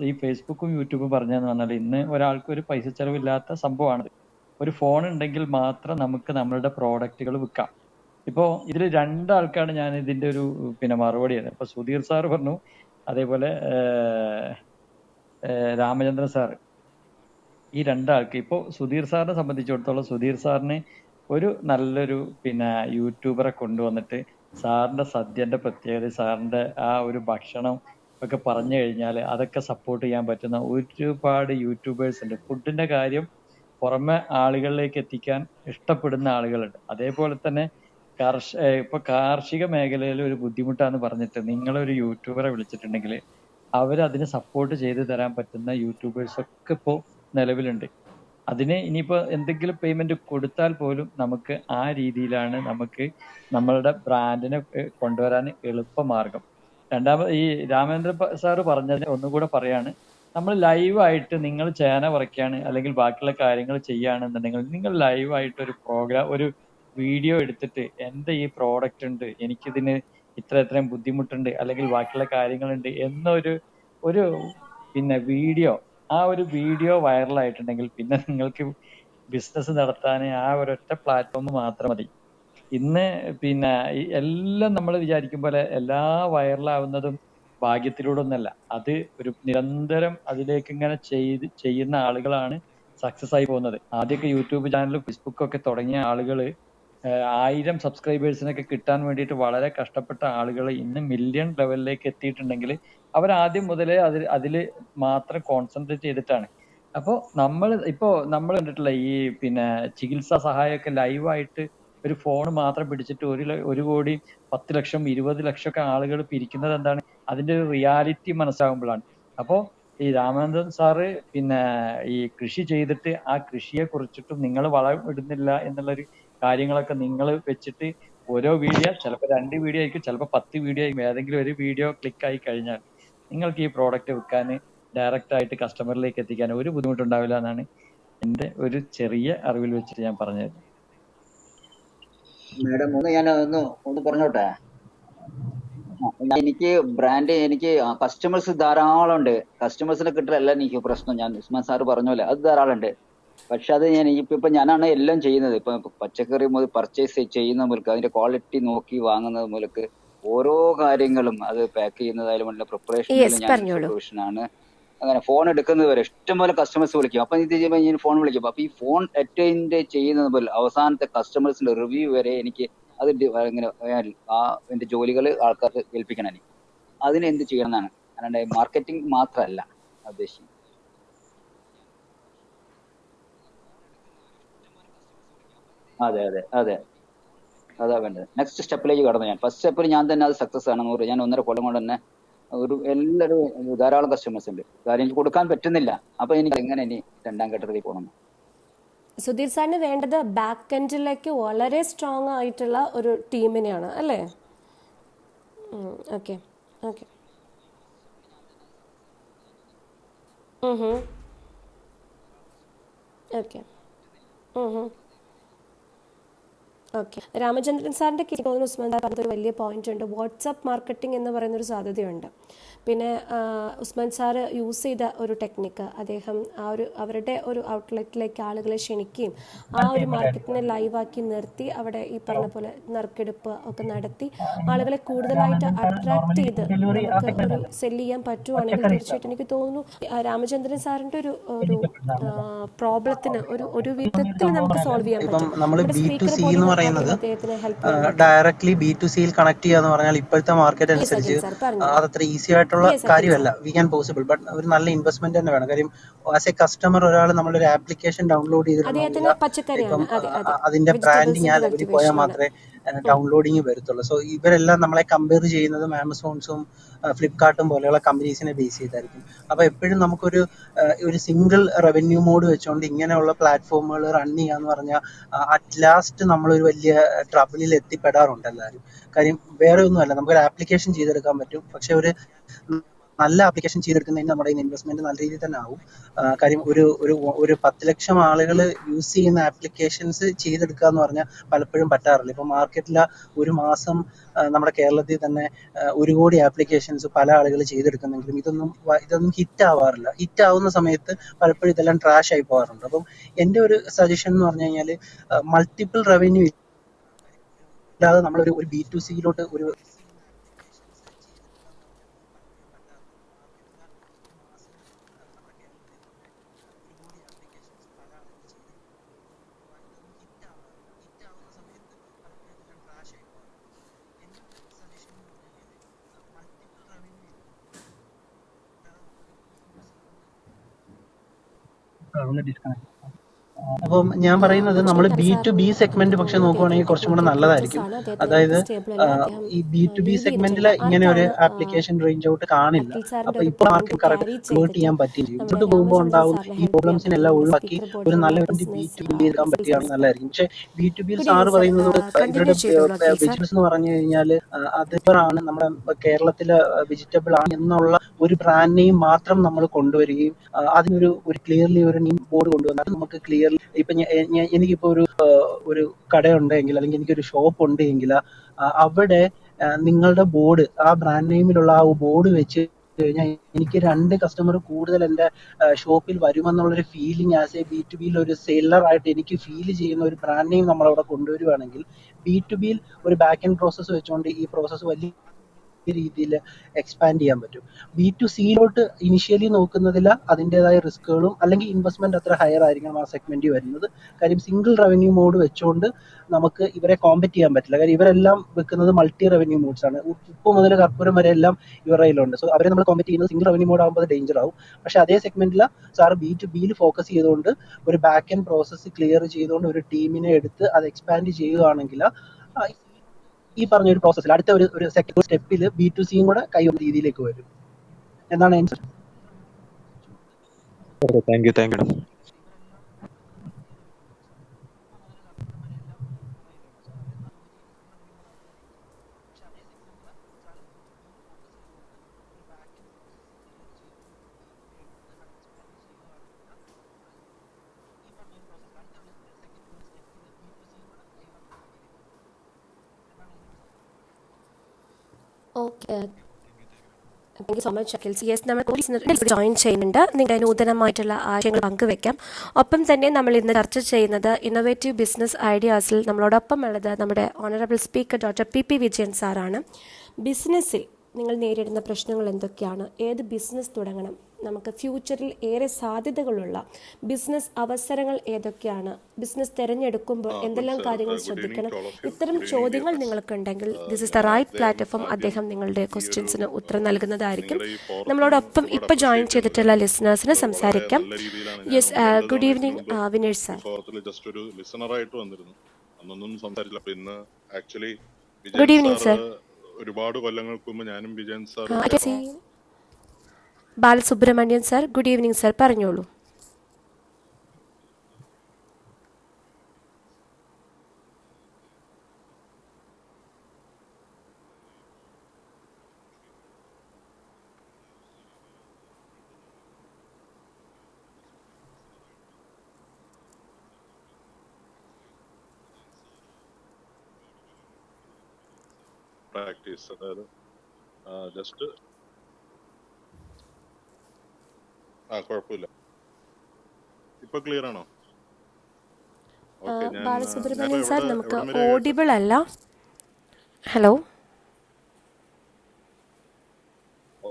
ഈ ഫേസ്ബുക്കും യൂട്യൂബും പറഞ്ഞതെന്ന് പറഞ്ഞാൽ ഇന്ന് ഒരാൾക്ക് ഒരു പൈസ ചെലവില്ലാത്ത സംഭവമാണിത്. ഒരു ഫോൺ ഉണ്ടെങ്കിൽ മാത്രം നമുക്ക് നമ്മളുടെ പ്രോഡക്റ്റുകൾ വിൽക്കാം. ഇപ്പോൾ ഇതിൽ 2 ആൾക്കാണ് ഞാൻ ഇതിൻ്റെ ഒരു പിന്നെ മറുപടി തരുന്നത്. ഇപ്പോൾ സുധീർ സാർ പറഞ്ഞു, അതേപോലെ രാമചന്ദ്രൻ സാർ. ഈ 2 ആൾക്ക് ഇപ്പോൾ സുധീർ സാറിനെ സംബന്ധിച്ചിടത്തോളം സുധീർ സാറിന് ഒരു നല്ലൊരു പിന്നെ യൂട്യൂബറെ കൊണ്ടുവന്നിട്ട് സാറിൻ്റെ സദ്യൻ്റെ പ്രത്യേകത, സാറിൻ്റെ ആ ഒരു ഭക്ഷണം ഒക്കെ പറഞ്ഞു കഴിഞ്ഞാൽ അതൊക്കെ സപ്പോർട്ട് ചെയ്യാൻ പറ്റുന്ന ഒരുപാട് യൂട്യൂബേഴ്സ് ഉണ്ട്. ഫുഡിൻ്റെ കാര്യം പുറമെ ആളുകളിലേക്ക് എത്തിക്കാൻ ഇഷ്ടപ്പെടുന്ന ആളുകളുണ്ട്. അതേപോലെ തന്നെ ഇപ്പൊ കാർഷിക മേഖലയിൽ ഒരു ബുദ്ധിമുട്ടാന്ന് പറഞ്ഞിട്ട് നിങ്ങളൊരു യൂട്യൂബറെ വിളിച്ചിട്ടുണ്ടെങ്കിൽ അവരതിന് സപ്പോർട്ട് ചെയ്ത് തരാൻ പറ്റുന്ന യൂട്യൂബേഴ്സ് ഒക്കെ ഇപ്പോൾ നിലവിലുണ്ട്. അതിന് ഇനിയിപ്പോൾ എന്തെങ്കിലും പേയ്മെന്റ് കൊടുത്താൽ പോലും നമുക്ക് ആ രീതിയിലാണ് നമുക്ക് നമ്മളുടെ ബ്രാൻഡിനെ കൊണ്ടുവരാൻ എളുപ്പമാർഗം. രണ്ടാമത് ഈ രാമേന്ദ്ര സാറ് പറഞ്ഞതിന് ഒന്നുകൂടെ പറയാണ്, നമ്മൾ ലൈവായിട്ട് നിങ്ങൾ ചേന പറിക്കുകയാണ് അല്ലെങ്കിൽ ബാക്കിയുള്ള കാര്യങ്ങൾ ചെയ്യുകയാണെന്നുണ്ടെങ്കിൽ നിങ്ങൾ ലൈവായിട്ട് ഒരു പ്രോഗ്രാം, ഒരു വീഡിയോ എടുത്തിട്ട് എൻ്റെ ഈ പ്രോഡക്റ്റ് ഉണ്ട്, എനിക്കിതിന് ഇത്രയും ബുദ്ധിമുട്ടുണ്ട് അല്ലെങ്കിൽ ബാക്കിയുള്ള കാര്യങ്ങളുണ്ട് എന്നൊരു പിന്നെ വീഡിയോ, ആ ഒരു വീഡിയോ വൈറലായിട്ടുണ്ടെങ്കിൽ പിന്നെ നിങ്ങൾക്ക് ബിസിനസ് നടത്താൻ ആ ഒരൊറ്റ പ്ലാറ്റ്ഫോം മാത്രം മതി. ഇന്ന് പിന്നെ എല്ലാം നമ്മൾ വിചാരിക്കും പോലെ എല്ലാ വൈറലാവുന്നതും ഭാഗ്യത്തിലൂടെ ഒന്നല്ല. അത് ഒരു നിരന്തരം അതിലേക്ക് ഇങ്ങനെ ചെയ്യുന്ന ആളുകളാണ് സക്സസ് ആയി പോകുന്നത്. ആദ്യമൊക്കെ യൂട്യൂബ് ചാനലും ഫേസ്ബുക്കും ഒക്കെ തുടങ്ങിയ ആളുകൾ 1000 സബ്സ്ക്രൈബേഴ്സിനൊക്കെ കിട്ടാൻ വേണ്ടിയിട്ട് വളരെ കഷ്ടപ്പെട്ട ആളുകൾ ഇന്ന് മില്യൺ ലെവലിലേക്ക് എത്തിയിട്ടുണ്ടെങ്കിൽ അവർ ആദ്യം മുതലേ അതിൽ മാത്രം കോൺസെൻട്രേറ്റ് ചെയ്തിട്ടാണ്. അപ്പോൾ നമ്മൾ കണ്ടിട്ടുള്ള ഈ പിന്നെ ചികിത്സാ സഹായമൊക്കെ ലൈവായിട്ട് ഒരു ഫോൺ മാത്രം പിടിച്ചിട്ട് 1 കോടി 10 ലക്ഷം 20 ലക്ഷം ഒക്കെ ആളുകൾ പിരിക്കുന്നത് എന്താണ്, അതിന്റെ ഒരു റിയാലിറ്റി മനസ്സിലാകുമ്പോഴാണ്. അപ്പോൾ ഈ രാമചന്ദ്രൻ സാറ് പിന്നെ ഈ കൃഷി ചെയ്തിട്ട് ആ കൃഷിയെ കുറിച്ചിട്ടും നിങ്ങൾ വളം ഇടുന്നില്ല എന്നുള്ളൊരു കാര്യങ്ങളൊക്കെ നിങ്ങൾ വെച്ചിട്ട് ഓരോ വീഡിയോ, ചിലപ്പോൾ 2 വീഡിയോ ആയിരിക്കും, ചിലപ്പോൾ 10 വീഡിയോ ആയിരിക്കും. ഏതെങ്കിലും ഒരു വീഡിയോ ക്ലിക്ക് ആയി കഴിഞ്ഞാൽ നിങ്ങൾക്ക് ഈ പ്രോഡക്റ്റ് വിൽക്കാൻ ഡയറക്റ്റ് ആയിട്ട് കസ്റ്റമറിലേക്ക് എത്തിക്കാൻ ഒരു ബുദ്ധിമുട്ടുണ്ടാവില്ല എന്നാണ് എൻ്റെ ഒരു ചെറിയ അറിവിൽ വെച്ചിട്ട് ഞാൻ പറഞ്ഞത്. മാഡം ഞാൻ ഒന്ന് പറഞ്ഞോട്ടെ. എനിക്ക് ബ്രാൻഡ്, എനിക്ക് കസ്റ്റമേഴ്സ് ധാരാളം ഉണ്ട്. കസ്റ്റമേഴ്സിനെ കിട്ടലല്ല എനിക്ക് പ്രശ്നം. ഞാൻ ഉസ്മാൻ സാറ് പറഞ്ഞ പോലെ അത് ധാരാളം ഉണ്ട്. പക്ഷെ അത് ഇപ്പൊ ഞാനാണ് എല്ലാം ചെയ്യുന്നത്. ഇപ്പൊ പച്ചക്കറി മുതൽ പർച്ചേസ് ചെയ്യുന്ന മുതൽക്ക് അതിന്റെ ക്വാളിറ്റി നോക്കി വാങ്ങുന്നത് മുതൽക്ക് ഓരോ കാര്യങ്ങളും, അത് പാക്ക് ചെയ്യുന്നതായാലും അല്ല പ്രിപ്പറേഷൻ ആണ്. അങ്ങനെ ഫോൺ എടുക്കുന്നത് വരെ ഇഷ്ടംപോലെ കസ്റ്റമേഴ്സ് വിളിക്കും. അപ്പൊ ഇത് ചെയ്യുമ്പോൾ ഫോൺ വിളിക്കും. അപ്പൊ ഈ ഫോൺ അറ്റൻഡ് ചെയ്യുന്നത് പോലെ അവസാനത്തെ കസ്റ്റമേഴ്സിന്റെ റിവ്യൂ വരെ എനിക്ക് അത് ഇങ്ങനെ എന്റെ ജോലികൾ ആൾക്കാർക്ക് ഏൽപ്പിക്കണം. അതിന് എന്ത് ചെയ്യണം എന്നാണ്, അല്ലാണ്ട് മാർക്കറ്റിംഗ് മാത്രമല്ല ഉദ്ദേശിക്കുന്നത്. അതെ അതെ അതെ അതാ വേണ്ടത്. നെക്സ്റ്റ് സ്റ്റെപ്പിലേക്ക് കടന്നു. ഞാൻ ഫസ്റ്റ് സ്റ്റെപ്പിൽ ഞാൻ തന്നെ അത് സക്സസ് ആണെന്ന് പറയും. ഞാൻ 1.5 കൊല്ലം കൊണ്ട് തന്നെ എല്ലാവരും ധാരാളം കസ്റ്റമേഴ്സ് ഉണ്ട്. കാര്യം എനിക്ക് കൊടുക്കാൻ പറ്റുന്നില്ല. അപ്പൊ എനിക്ക് എങ്ങനെ ഇനി 2ാം ഘട്ടത്തിലേക്ക് പോകണം? സുധീർ സാറിന് വേണ്ടത് ബാക്ക് എൻഡിലേക്ക് വളരെ സ്ട്രോങ് ആയിട്ടുള്ള ഒരു ടീമിനെയാണ് അല്ലേ? Okay okay. Okay. Okay. Ramachandran സാറിൻ്റെ എനിക്ക് തോന്നുന്നു ഉസ്മാൻ സാർ പറഞ്ഞൊരു വലിയ പോയിന്റ് ഉണ്ട്. വാട്സാപ്പ് മാർക്കറ്റിംഗ് എന്ന് പറയുന്നൊരു സാധ്യതയുണ്ട്. പിന്നെ ഉസ്മാൻ സാറ് യൂസ് ചെയ്ത ഒരു ടെക്നിക്ക്, അദ്ദേഹം അവരുടെ ഒരു ഔട്ട്ലെറ്റിലേക്ക് ആളുകളെ ക്ഷണിക്കുകയും ആ ഒരു മാർക്കറ്റിനെ ലൈവാക്കി നിർത്തി അവിടെ ഈ പറഞ്ഞ പോലെ നറുക്കെടുപ്പ് ഒക്കെ നടത്തി ആളുകളെ കൂടുതലായിട്ട് അട്രാക്ട് ചെയ്ത് നമുക്ക് ഒരു സെല്ല് ചെയ്യാൻ പറ്റുവാണെങ്കിൽ തീർച്ചയായിട്ടും എനിക്ക് തോന്നുന്നു രാമചന്ദ്രൻ സാറിൻ്റെ ഒരു പ്രോബ്ലത്തിന് ഒരു വിധത്തിൽ നമുക്ക് സോൾവ് ചെയ്യാൻ പറ്റും. നമ്മുടെ സ്പീക്കർ പോലും അദ്ദേഹത്തിന് ഹെൽപ്പ് ചെയ്യാൻ പറ്റും. ഡയറക്ട്ലി B2C കണക്ട് ചെയ്യാന്ന് പറഞ്ഞാൽ ഇപ്പോഴത്തെ മാർക്കറ്റ് യെസ് അനുസരിച്ച് അഖിൽ സാർ പറഞ്ഞു. അതത്ര ഈസി ആയിട്ടുള്ള യെസ് അഖിൽ സാർ. കാര്യമല്ല. വി ക്യാൻ പോസിബിൾ, ബട്ട് ഒരു നല്ല ഇൻവെസ്റ്റ്മെന്റ് തന്നെ വേണം. കാര്യം ആസ് എ കസ്റ്റമർ ഒരാൾ നമ്മളൊരു ആപ്ലിക്കേഷൻ ഡൗൺലോഡ് ചെയ്തിട്ടുണ്ടെങ്കിൽ അദ്ദേഹത്തിന് പച്ചക്കറിയാണ്. ഇപ്പം അതെ അതെ, അതിന്റെ ബ്രാൻഡിങ് ആ വെജിറ്റബിൾസിന്റെ ലെവലിൽ പോയാൽ കൾട്ടിവേഷൻ ആണ്. മാത്രമേ ഡൗൺലോഡിങ് വരത്തുള്ളൂ. സോ ഇവരെല്ലാം നമ്മളെ കമ്പയർ ചെയ്യുന്നതും ആമസോൺസും ഫ്ലിപ്കാർട്ടും പോലെയുള്ള കമ്പനീസിനെ ബേസ് ചെയ്തായിരിക്കും. അപ്പോൾ എപ്പോഴും നമുക്കൊരു ഒരു സിംഗിൾ റവന്യൂ മോഡ് വെച്ചുകൊണ്ട് ഇങ്ങനെയുള്ള പ്ലാറ്റ്ഫോമുകൾ റൺ ചെയ്യാന്ന് പറഞ്ഞാൽ അറ്റ് ലാസ്റ്റ് നമ്മളൊരു വലിയ ട്രബിളിൽ എത്തിപ്പെടാറുണ്ട് എല്ലാവരും. കാര്യം വേറെ ഒന്നുമല്ല, നമുക്കൊരു ആപ്ലിക്കേഷൻ ചെയ്തെടുക്കാൻ പറ്റും, പക്ഷെ ഒരു നല്ല ആപ്ലിക്കേഷൻ ചെയ്തെടുക്കുന്നതിന് നമ്മുടെ ഇൻവെസ്റ്റ്മെന്റ് നല്ല രീതിയിൽ തന്നെ ആവും. കാര്യം ഒരു 10 ലക്ഷം ആളുകൾ യൂസ് ചെയ്യുന്ന ആപ്ലിക്കേഷൻസ് ചെയ്തെടുക്കുക എന്ന് പറഞ്ഞാൽ പലപ്പോഴും പറ്റാറില്ല. ഇപ്പൊ മാർക്കറ്റിൽ ഒരു മാസം നമ്മുടെ കേരളത്തിൽ തന്നെ 1 കോടി ആപ്ലിക്കേഷൻസ് പല ആളുകൾ ചെയ്തെടുക്കുന്നെങ്കിലും ഇതൊന്നും ഹിറ്റ് ആവാറില്ല. ഹിറ്റ് ആവുന്ന സമയത്ത് പലപ്പോഴും ഇതെല്ലാം ട്രാഷ് ആയി പോകാറുണ്ട്. അപ്പം എൻ്റെ ഒരു സജഷൻ എന്ന് പറഞ്ഞു കഴിഞ്ഞാൽ മൾട്ടിപ്പിൾ റവന്യൂ ഇല്ലാതെ നമ്മളൊരു B2Cയിലോട്ട് ഒരു ഡിസ്കണക്ട്. അപ്പം ഞാൻ പറയുന്നത് നമ്മൾ B2B സെഗ്മെന്റ് പക്ഷെ നോക്കുവാണെങ്കിൽ കുറച്ചും കൂടെ നല്ലതായിരിക്കും. അതായത് ഈ B2B സെഗ്മെന്റിൽ ഇങ്ങനെ ഒരു ആപ്ലിക്കേഷൻ റേഞ്ച് ഔട്ട് കാണില്ല. അപ്പൊ ഇപ്പോൾ മാർക്കറ്റ് കൺവേർട്ട് ചെയ്യാൻ പറ്റുകയും ചെയ്യും. ഇങ്ങോട്ട് പോകുമ്പോൾ ഉണ്ടാവും ഈ പ്രോബ്ലംസിനെല്ലാം ഒഴിവാക്കി ഒരു നല്ല B2B എടുക്കാൻ പറ്റുകയാണെങ്കിൽ നല്ലതായിരിക്കും. പക്ഷെ B2B സാറ് പറയുന്നത് ഇവരുടെ ബിസിനസ് എന്ന് പറഞ്ഞു കഴിഞ്ഞാൽ അതിപ്പറാണ് നമ്മുടെ കേരളത്തിലെ വെജിറ്റബിൾ ആണ് എന്നുള്ള ഒരു ബ്രാൻഡ് നെയിം മാത്രം നമ്മൾ കൊണ്ടുവരികയും അതിനൊരു ക്ലിയർലി ഒരു നെയിം ബോർഡ് കൊണ്ടുവന്നാൽ നമുക്ക് ക്ലിയർലി ഇപ്പൊ എനിക്കിപ്പോ ഒരു കടയുണ്ടെങ്കിൽ അല്ലെങ്കിൽ എനിക്കൊരു ഷോപ്പ് ഉണ്ടെങ്കിൽ അവിടെ നിങ്ങളുടെ ബോർഡ് ആ ബ്രാൻഡ് നെയിമിലുള്ള ആ ബോർഡ് വെച്ച് കഴിഞ്ഞാൽ എനിക്ക് 2 കസ്റ്റമർ കൂടുതൽ എൻ്റെ ഷോപ്പിൽ വരുമെന്നുള്ളൊരു ഫീലിംഗ് ആസ് എ B2Bയിൽ ഒരു സെല്ലർ ആയിട്ട് എനിക്ക് ഫീൽ ചെയ്യുന്ന ഒരു ബ്രാൻഡ് നെയിം നമ്മളവിടെ കൊണ്ടുവരുവാണെങ്കിൽ B2Bയിൽ ഒരു ബാക്ക് എൻഡ് പ്രോസസ്സ് വെച്ചുകൊണ്ട് ഈ പ്രോസസ്സ് വലിയ രീതിയിൽ എക്സ്പാൻഡ് ചെയ്യാൻ പറ്റും. B2Cയിലോട്ട് ഇനിഷ്യലി നോക്കുന്നതിൽ അതിൻ്റെതായ റിസ്കുകളും അല്ലെങ്കിൽ ഇൻവെസ്റ്റ്മെന്റ് അത്ര ഹയർ ആയിരിക്കണം ആ സെഗ്മെന്റിൽ വരുന്നത്. കാര്യം സിംഗിൾ റവന്യൂ മോഡ് വെച്ചുകൊണ്ട് നമുക്ക് ഇവരെ കോമ്പറ്റ് ചെയ്യാൻ പറ്റില്ല. കാര്യം ഇവരെല്ലാം വെക്കുന്നത് മൾട്ടി റവന്യൂ മോഡ്സ് ആണ്. ഉപ്പ് മുതൽ കർപ്പൂരം വരെ എല്ലാം ഇവരുടെ കയ്യിലുണ്ട്. സോ അവരെ നമ്മൾ കോമ്പറ്റ് ചെയ്യുന്നത് സിംഗിൾ റവന്യൂ മോഡ് ആകുമ്പോൾ അത് ഡേഞ്ചർ ആവും. പക്ഷെ അതേ സെഗ്മെന്റിൽ സാർ B2Bയിൽ ഫോക്കസ് ചെയ്തുകൊണ്ട് ഒരു ബാക്ക് എൻഡ് പ്രോസസ്സ് ക്ലിയർ ചെയ്തുകൊണ്ട് ഒരു ടീമിനെ എടുത്ത് അത് എക്സ്പാൻഡ് ചെയ്യുകയാണെങ്കിൽ ഈ പറഞ്ഞൊരു പ്രോസസ്സിൽ അടുത്ത ഒരു സെക്കൻഡ് സ്റ്റെപ്പിൽ B2Cയും കൂടെ കൈവന്ന രീതിയിലേക്ക് വരും എന്നാണ് എൻ്റെ. Thank you madam. Okay, thank you so much Akhil. Yes, നമ്മൾ ജോയിൻ ചെയ്യുന്നുണ്ട്. നിങ്ങളുടെ നൂതനമായിട്ടുള്ള ആശയങ്ങൾ പങ്കുവെക്കാം. ഒപ്പം തന്നെ നമ്മൾ ഇന്ന് ചർച്ച ചെയ്യുന്നത് ഇന്നോവേറ്റീവ് ബിസിനസ് ഐഡിയാസിൽ നമ്മളോടൊപ്പം ഉള്ളത് നമ്മുടെ honourable speaker doctor PP Vijayan സാറാണ്. ബിസിനസ്സിൽ നിങ്ങൾ നേരിടുന്ന പ്രശ്നങ്ങൾ എന്തൊക്കെയാണ്, ഏത് ബിസിനസ് തുടങ്ങണം, നമുക്ക് ഫ്യൂച്ചറിൽ ഏറെ സാധ്യതകളുള്ള ബിസിനസ് അവസരങ്ങൾ ഏതൊക്കെയാണ്, ബിസിനസ് തിരഞ്ഞെടുക്കുമ്പോൾ എന്തെല്ലാം കാര്യങ്ങൾ ശ്രദ്ധിക്കണം, ഇത്തരം ചോദ്യങ്ങൾ നിങ്ങൾക്കുണ്ടെങ്കിൽ this is the right platform. അദ്ദേഹം നിങ്ങളുടെ ക്വസ്റ്റ്യൻസിന് ഉത്തരം നൽകുന്നതായിരിക്കും. നമ്മളോടൊപ്പം ഇപ്പോൾ ജോയിൻ ചെയ്തിട്ടുള്ള ലിസണേഴ്സിന് സംസാരിക്കാം. Yes, good evening Vinesh sir. Good evening sir. ഒരുപാട് കൊല്ലങ്ങൾക്ക് മുമ്പ് ഞാനും Vijayan sir Balasubramanian sir, good evening sir, പറഞ്ഞോളൂ. പ്രാക്ടീസ്. അതായത് ജസ്റ്റ് കുഴപ്പമില്ല. ഇപ്പൊ ക്ലിയർ ആണോ? ഓക്കെ. ഞാൻ ബാലസുബ്രഹ്മണ്യൻ സാർ നമുക്ക് എവിടം വരെ കേട്ടത്? ഓഡിബിൾ അല്ല. ഹലോ.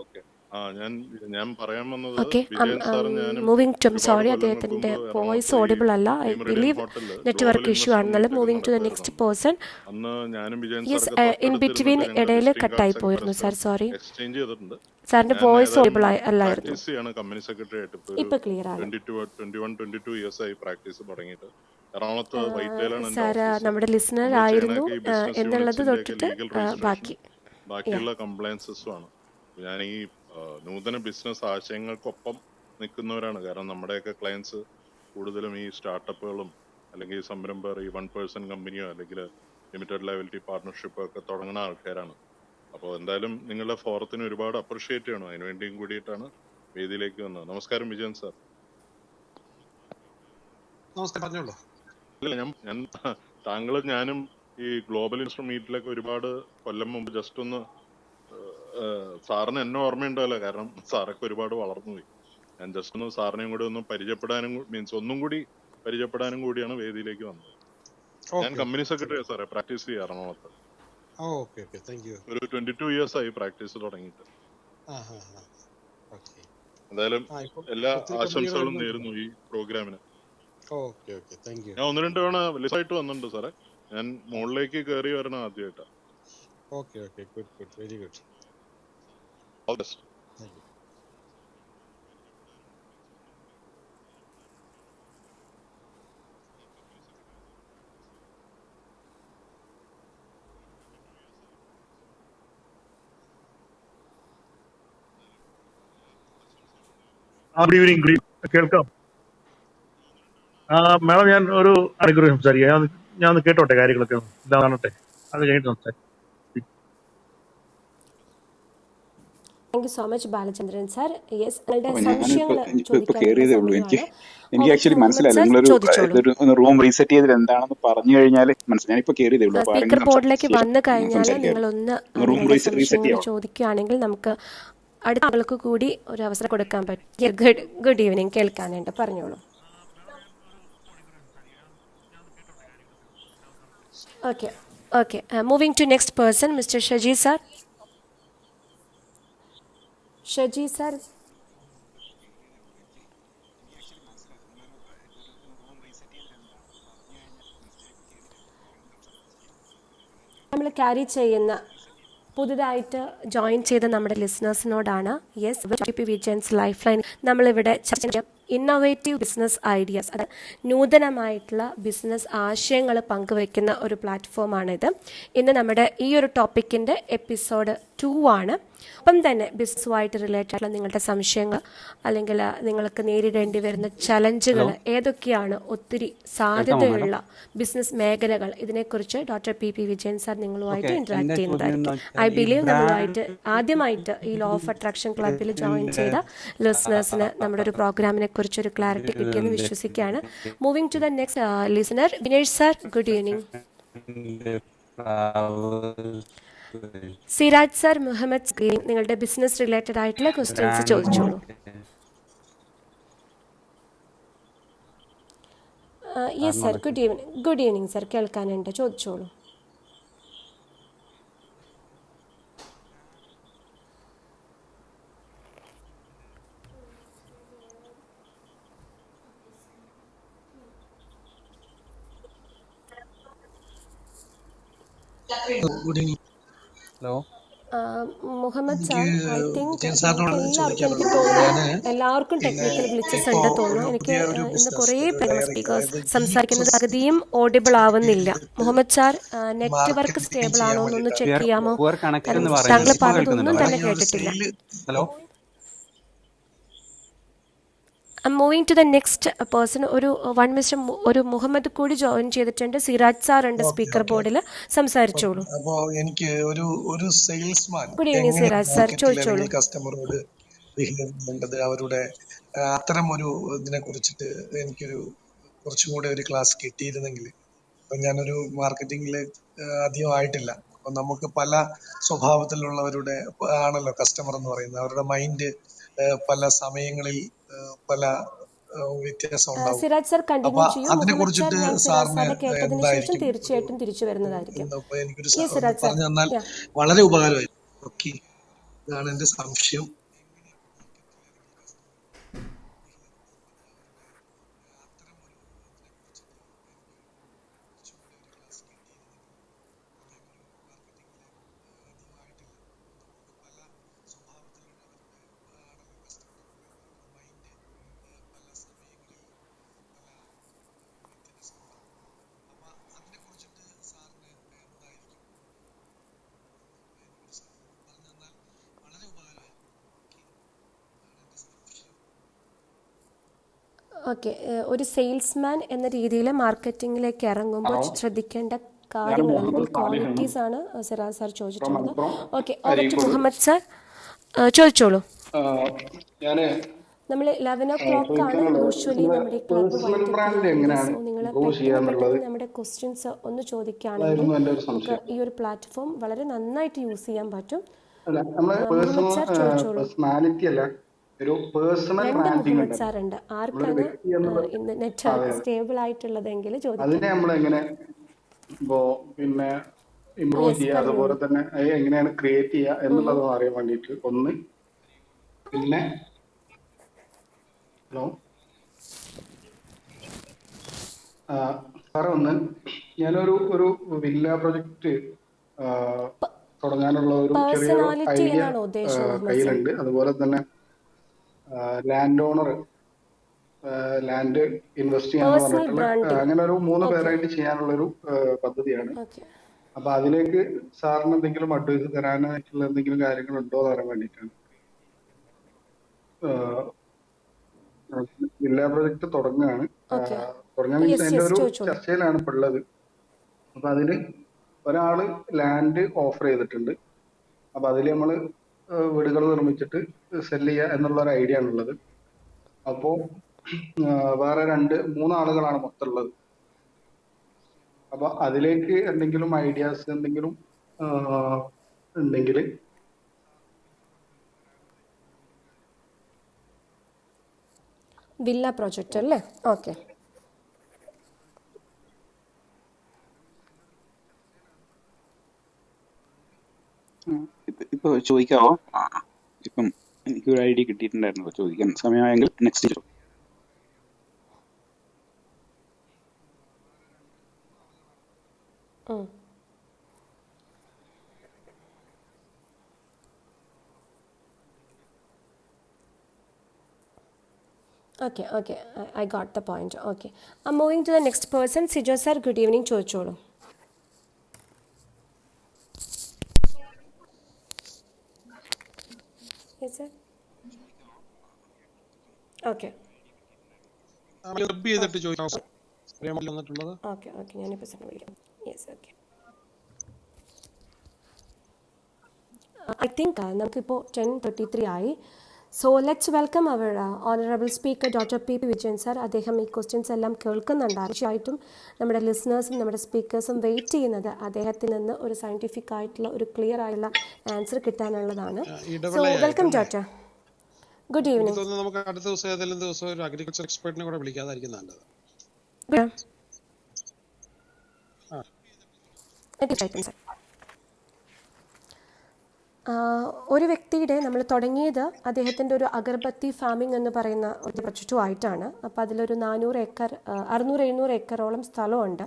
ഓക്കെ. ഞാൻ പറയാൻ വന്നത് ഓക്കെ, വിജയൻ സാറും ഞാനും മൂവിങ് ടു ഒരുപാട് സോറി, കൊല്ലങ്ങൾക്ക് അദ്ദേഹത്തിൻ്റെ മുമ്പ് വോയിസ് എറണാകുളത്ത് ഈ ഓഡിബിൾ അല്ല. ഐ ഡി മെറിഡിയൻ ബിലീവ് ഹോട്ടലിൽ ഗ്ലോബൽ നെറ്റ്വർക്ക് ഇഷ്യൂ ഇൻവെസ്റ്റ്മെന്റ് ആണെന്നല്ല. മീറ്റ് ഒക്കെ മൂവിങ് ടു ദ നെക്സ്റ്റ് നടക്കുമായിരുന്നു. പേഴ്സൺ. അന്ന് ഞാനും വിജയൻ യെസ്, സാറൊക്കെ ഇൻ ബിറ്റ്വീൻ തൊട്ടടുത്തിരുന്നിട്ട് ഞങ്ങൾ ഇടയിൽ വിസിറ്റിംഗ് കട്ടായി കാർഡ്സ് ഒക്കെ പോയിരുന്നു സാർ, പരസ്പരം സോറി. എക്സ്ചേഞ്ച് ചെയ്തിട്ടുണ്ട്. സാറിൻ്റെ ഞാൻ വോയിസ് ഏതായാലും ഓഡിബിൾ അല്ലായിരുന്നു. പ്രാക്ടീസ് ചെയ്യാണ് കമ്പനി സെക്രട്ടറി ആയിട്ട്. ഇപ്പോൾ ഒരു ഇപ്പം ക്ലിയർ ആണ് 22 ഇയേഴ്സ് ആയി പ്രാക്ടീസ് തുടങ്ങിയിട്ട്. എറണാകുളത്ത് വൈറ്റിലയിലാണ് എൻ്റെ സാർ. ഓഫീസ്. നമ്മുടെ ലിസണർ നമ്മൾ ആയിരുന്നു ചെയ്യണതൊക്കെ ഈ ബിസിനസ് എന്നുള്ളത് യൂണിറ്റ്സിന്റെ ഒക്കെ തൊട്ടിട്ട് ലീഗൽ രജിസ്ട്രേഷനും ബാക്കി. ബാക്കിയുള്ള കംപ്ലയൻസസും ആണ്. ഞാൻ ഈ നൂതന ബിസിനസ് ആശയങ്ങൾക്കൊപ്പം നിൽക്കുന്നവരാണ്. കാരണം നമ്മുടെയൊക്കെ ക്ലയൻസ് കൂടുതലും ഈ സ്റ്റാർട്ടപ്പുകളും അല്ലെങ്കിൽ സംരംഭർ, ഈ 1 കമ്പനിയോ അല്ലെങ്കിൽ ലിമിറ്റഡ് ലയബിലിറ്റി പാർട്ണർഷിപ്പോ ഒക്കെ തുടങ്ങുന്ന ആൾക്കാരാണ്. അപ്പോൾ എന്തായാലും നിങ്ങളുടെ ഫോറത്തിന് ഒരുപാട് അപ്രിഷിയേറ്റ് ചെയ്യണം. അതിനുവേണ്ടിയും കൂടിയിട്ടാണ് വേദിയിലേക്ക് വന്നത്. നമസ്കാരം വിജയൻ സാർ. നമസ്കാരം, പറഞ്ഞോളൂ. ഇല്ല, ഞാൻ താങ്കളും ഞാനും ഈ ഗ്ലോബൽ ഇൻവെസ്റ്റർ മീറ്റിലൊക്കെ ഒരുപാട് കൊല്ലം മുമ്പ് ജസ്റ്റ് ഒന്ന് സാറിന് എന്നെ ഓർമ്മയുണ്ടല്ലോ, കാരണം സാറൊക്കെ ഒരുപാട് വളർന്നു പോയി. ഞാൻ ജസ്റ്റ് ഒന്ന് സാറിനെയും കൂടി ഒന്ന് പരിചയപ്പെടാനും ഒന്നും കൂടി പരിചയപ്പെടാനും കൂടിയാണ് വേദിയിലേക്ക് വന്നത്. ഞാൻ കമ്പനി സെക്രട്ടറിയാ സാറേ, പ്രാക്ടീസ് ചെയ്യാം എറണാകുളത്ത്. Okay okay, thank U. ഒരു 22 ഇയേഴ്സ് ആയി പ്രാക്ടീസ് തുടങ്ങിയിട്ട്. എന്തായാലും എല്ലാ ആശംസകളും നേരുന്നു ഈ പ്രോഗ്രാമിന്. Okay okay, thank U. ഞാൻ 1-2 തവണ ലിസ്റ്റായിട്ട് വന്നിട്ടുണ്ട് സാറേ. ഞാൻ മുകളിലേക്ക് കയറി വരണം ആദ്യമായിട്ടാ. Okay okay, good good, very good. All the best. Thank you. Good evening. കേൾക്കാം മാഡം? ഞാൻ ഒരു മണിക്കൂർ സംസാരിക്കാം. ഞാൻ ഒന്ന് കേട്ടോട്ടെ, കാര്യങ്ങളൊക്കെ ഇതാ കാണട്ടെ, അത് കഴിഞ്ഞിട്ട് സംസാരിക്കാം. Thank you so much Balachandran sir. Yes, നിങ്ങളുടെ ഞാനിപ്പോ സംശയങ്ങൾ ഇപ്പൊ കയറിയതേ ഉള്ളൂ. എനിക്ക് ചോദിക്കാനുള്ള ആക്ച്വലി മനസ്സിലായില്ല. സാർ നിങ്ങളൊരു ചോദിച്ചോളൂ. ഒന്ന് റൂം റീസെറ്റ് ചെയ്തിട്ട് എന്താണെന്ന് പറഞ്ഞു കഴിഞ്ഞാൽ മനസ്സിലായി. ഞാനിപ്പോ കയറിയതേ ഉള്ളൂ. അപ്പൊ സ്പീക്കർ ആരെങ്കിലും ബോർഡിലേക്ക് വന്നു കഴിഞ്ഞാൽ സംസാരിക്കാം. നിങ്ങളൊന്ന് റൂം നിങ്ങളുടെ റീസെറ്റ് സംശയങ്ങൾ ചെയ്യണം. ചോദിക്കുകയാണെങ്കിൽ നമുക്ക് അടുത്ത ആൾക്ക് കൂടി ഒരു അവസരം കൊടുക്കാൻ പറ്റും. ഗുഡ് ഈവനിങ്, കേൾക്കാനുണ്ട്, പറഞ്ഞോളൂ. Okay okay, moving to next person, mister Shaji sir. Shaji sir. നമ്മൾ ക്യാരി ചെയ്യുന്ന പുതുതായിട്ട് ജോയിൻ ചെയ്ത നമ്മുടെ ലിസണേഴ്സിനോടാണ്. യെസ്, വിജയൻസ് ലൈഫ് ലൈൻ നമ്മളിവിടെ ചർച്ച ചെയ്യാം ഇന്നോവേറ്റീവ് ബിസിനസ് ഐഡിയാസ്, അതായത് നൂതനമായിട്ടുള്ള ബിസിനസ് ആശയങ്ങൾ പങ്കുവയ്ക്കുന്ന ഒരു പ്ലാറ്റ്ഫോമാണിത്. ഇന്ന് നമ്മുടെ ഈ ഒരു ടോപ്പിക്കിൻ്റെ എപ്പിസോഡ് 2 ആണ്. അപ്പം തന്നെ ബിസിനസ്സുമായിട്ട് റിലേറ്റഡ് ആയിട്ടുള്ള നിങ്ങളുടെ സംശയങ്ങൾ അല്ലെങ്കിൽ നിങ്ങൾക്ക് നേരിടേണ്ടി വരുന്ന ചലഞ്ചുകൾ ഏതൊക്കെയാണ്, ഒത്തിരി സാധ്യതയുള്ള ബിസിനസ് മേഖലകൾ, ഇതിനെക്കുറിച്ച് ഡോക്ടർ പി വിജയൻ സാർ നിങ്ങളുമായിട്ട് ഇന്ററാക്ട് ചെയ്യുന്നതായിരിക്കും. ഐ ബിലീവ് നമ്മളുമായിട്ട് ആദ്യമായിട്ട് ഈ ലോ ഓഫ് അട്രാക്ഷൻ ക്ലബിൽ ജോയിൻ ചെയ്ത ലിസണേഴ്സിന് നമ്മുടെ ഒരു പ്രോഗ്രാമിനെ കുറിച്ചൊരു ക്ലാരിറ്റി കിട്ടിയെന്ന് വിശ്വസിക്കുകയാണ്. Moving to the next listener, Vinesh sir. Good evening. Siraj sir, Muhammad screening, നിങ്ങളുടെ ബിസിനസ് റിലേറ്റഡ് ആയിട്ടുള്ള ക്വസ്റ്റ്യൻസ് ചോദിച്ചോളൂ. Yes sir, good evening sir, കേൾക്കാനുണ്ട്, ചോദിച്ചോളൂ. Good evening. Hello Muhammad sir, I think എല്ലാവർക്കും ടെക്നിക്കൽ ഗ്ലിച്ചസ് ഉണ്ട് തോന്നുന്നു. എനിക്ക് ഇന്ന് കുറേ സ്പീക്കേഴ്സ് സംസാരിക്കുന്നത് അധികം ഓഡിബിൾ ആവുന്നില്ല. മുഹമ്മദ് സാർ, നെറ്റ്വർക്ക് സ്റ്റേബിൾ ആണോ എന്നൊന്ന് ചെക്ക് ചെയ്യാമോ? താങ്കൾ പറഞ്ഞതൊന്നും തന്നെ കേട്ടിട്ടില്ല. Hello, moving to the next person. ഒരു മുഹമ്മദ് കൂടി ജോയിൻ ചെയ്തിട്ടുണ്ട്. സിറാജ് സാർ ഉണ്ട് സ്പീക്കർ ബോർഡിൽ, സംസാരിച്ചോളൂ. അപ്പോ എനിക്ക് ഒരു salesman good evening Siraj sir, ചോദിച്ചോളൂ. കസ്റ്റമറോട് ബിഹേവ് ചെയ്യേണ്ടത്, അവരുടെ അത്തരം ഒരു ഇതിനെ കുറിച്ചിട്ട് എനിക്കൊരു കുറച്ചും കൂടെ ഒരു ക്ലാസ് കിട്ടിയിരുന്നെങ്കിൽ. അപ്പൊ ഞാനൊരു മാർക്കറ്റിംഗിൽ അധികം ആയിട്ടില്ല. അപ്പൊ നമുക്ക് പല സ്വഭാവത്തിലുള്ളവരുടെ ആണല്ലോ കസ്റ്റമർ എന്ന് പറയുന്നത്. അവരുടെ മൈൻഡ് പല സമയങ്ങളിൽ പല വ്യത്യാസം ഉണ്ടാവും. സിറാജ് സർ അപ്പൊ കണ്ടിന്യൂ ചെയ്യൂ. അതിനെ മുഹമ്മദ് സർ, കുറിച്ചിട്ട് ഞാൻ സിറാജ് സാറിന് സാറിനെ കേട്ടതിന് ശേഷം എന്തായിരിക്കും തീർച്ചയായിട്ടും തിരിച്ചു വരുന്നതായിരിക്കും. എനിക്കൊരു യെസ് സിറാജ് സർ, പറഞ്ഞു തന്നാൽ യാ. വളരെ ഉപകാരമായിരിക്കും. ഓക്കെ, ഇതാണ് എന്റെ സംശയം. ഓക്കെ, ഒരു സെയിൽസ്മാൻ എന്ന രീതിയിൽ മാർക്കറ്റിങ്ങിലേക്ക് ഇറങ്ങുമ്പോൾ ശ്രദ്ധിക്കേണ്ട കാര്യങ്ങൾ അല്ലെങ്കിൽ ക്വാളിറ്റീസ് ആണ് സിറാജ് സാർ ചോദിച്ചിട്ടുള്ളത്. Okay, over to Muhammad sir, ചോദിച്ചോളൂ. നമ്മൾ 11 o'clock ആണ് യൂഷ്വലി നമ്മുടെ ക്ലബ്ബ് വൈകിട്ട്. സോ നിങ്ങൾ പെട്ടെന്ന് നമ്മുടെ ക്വസ്റ്റ്യൻസ് ഒന്ന് ചോദിക്കുകയാണെങ്കിൽ നമുക്ക് ഈ ഒരു പ്ലാറ്റ്ഫോം വളരെ നന്നായിട്ട് യൂസ് ചെയ്യാൻ പറ്റും. മുഹമ്മദ് സാർ ചോദിച്ചോളൂ. രണ്ട് മുഹമ്മദ് സാർ ഉണ്ട്. ആർക്കാണ് ഇന്ന് നെറ്റ് സ്റ്റേബിൾ ആയിട്ടുള്ളതെങ്കിൽ ചോദിക്കാം. പിന്നെ ഇംപ്രൂവ് ചെയ്യുക, അതുപോലെ തന്നെ എങ്ങനെയാണ് ക്രിയേറ്റ് ചെയ്യുക എന്നുള്ളത് അറിയാൻ വേണ്ടിയിട്ട് ഒന്ന്. പിന്നെ ഹലോ സാറേ, ഒന്ന് ഞാനൊരു വില്ല പ്രൊജക്റ്റ് തുടങ്ങാനുള്ള ഒരു ചെറിയൊരു ഐഡിയ കയ്യിലുണ്ട്. അതുപോലെ തന്നെ ലാൻഡ് ഓണർ, ലാൻഡ് ഇൻവെസ്റ്റ് ചെയ്യാന്ന് പറഞ്ഞിട്ടുള്ള അങ്ങനെ ഒരു 3 പേരായിട്ട് ചെയ്യാനുള്ളൊരു പദ്ധതിയാണ്. അപ്പൊ അതിലേക്ക് സാറിന് എന്തെങ്കിലും അഡ്വൈസ് തരാനായിട്ടുള്ള എന്തെങ്കിലും കാര്യങ്ങളുണ്ടോ എന്ന് അറിയാൻ വേണ്ടിയിട്ടാണ്. വില്ല പ്രൊജക്ട് തുടങ്ങാൻ മീൻസ് അതിന്റെ ഒരു ചർച്ചയിലാണ് ഇപ്പൊ ഉള്ളത്. അപ്പൊ അതില് ഒരാള് ലാൻഡ് ഓഫർ ചെയ്തിട്ടുണ്ട്. അപ്പൊ അതില് നമ്മള് വീടുകൾ നിർമ്മിച്ചിട്ട് സെല് ചെയ്യുക എന്നുള്ള ഒരു ഐഡിയ ആണുള്ളത്. അപ്പോ വേറെ 2-3 ആളുകളാണ് മൊത്തം ഉള്ളത്. അപ്പൊ അതിലേക്ക് എന്തെങ്കിലും ഐഡിയാസ് എന്തെങ്കിലും ഉണ്ടെങ്കിൽ. വില്ല പ്രോജക്റ്റ് അല്ലേ? ഓക്കെ, ഇപ്പൊ ചോദിക്കാവോ? ഇപ്പം എനിക്കൊരു ഐഡിയ കിട്ടിയിട്ടുണ്ടായിരുന്നു, ചോദിക്കാൻ സമയമായെങ്കിൽ next. Okay okay, I got the point. Okay, I am moving to the next person. Sijo sir, good evening, ചോദിച്ചോളൂ. ഓക്കെ ഓക്കെ ഓക്കെ, ഞാനിപ്പോൾ സാറിനെ വിളിക്കാം. Yes, okay. ഐ തിങ്ക് നമുക്കിപ്പോൾ 10:33 ആയി. So let's welcome our honourable speaker doctor P Vijayan sir. അദ്ദേഹം ഈ ക്വസ്റ്റ്യൻസ് എല്ലാം കേൾക്കുന്നുണ്ട്. തീർച്ചയായിട്ടും നമ്മുടെ ലിസണേഴ്സും നമ്മുടെ സ്പീക്കേഴ്സും വെയിറ്റ് ചെയ്യുന്നത് അദ്ദേഹത്തിൽ നിന്ന് ഒരു സയൻറ്റിഫിക് ആയിട്ടുള്ള ഒരു ക്ലിയർ ആയിട്ടുള്ള ആൻസർ കിട്ടാനുള്ളതാണ്. So welcome doctor, good evening. നമുക്ക് അടുത്ത ദിവസം ഏതെങ്കിലും ദിവസം ഒരു അഗ്രികൾച്ചർ എക്സ്പെർട്ടിനെ കൂടെ വിളിക്കാതായിരിക്കും നല്ലത്. ഒരു വ്യക്തിയുടെ നമ്മൾ തുടങ്ങിയത് അദ്ദേഹത്തിൻ്റെ ഒരു അഗർബത്തി ഫാമിംഗ് എന്ന് പറയുന്ന ഒരു പ്രൊജക്റ്റുമായിട്ടാണ്. അപ്പോൾ അതിലൊരു 600-700 ഏക്കറോളം സ്ഥലമുണ്ട്.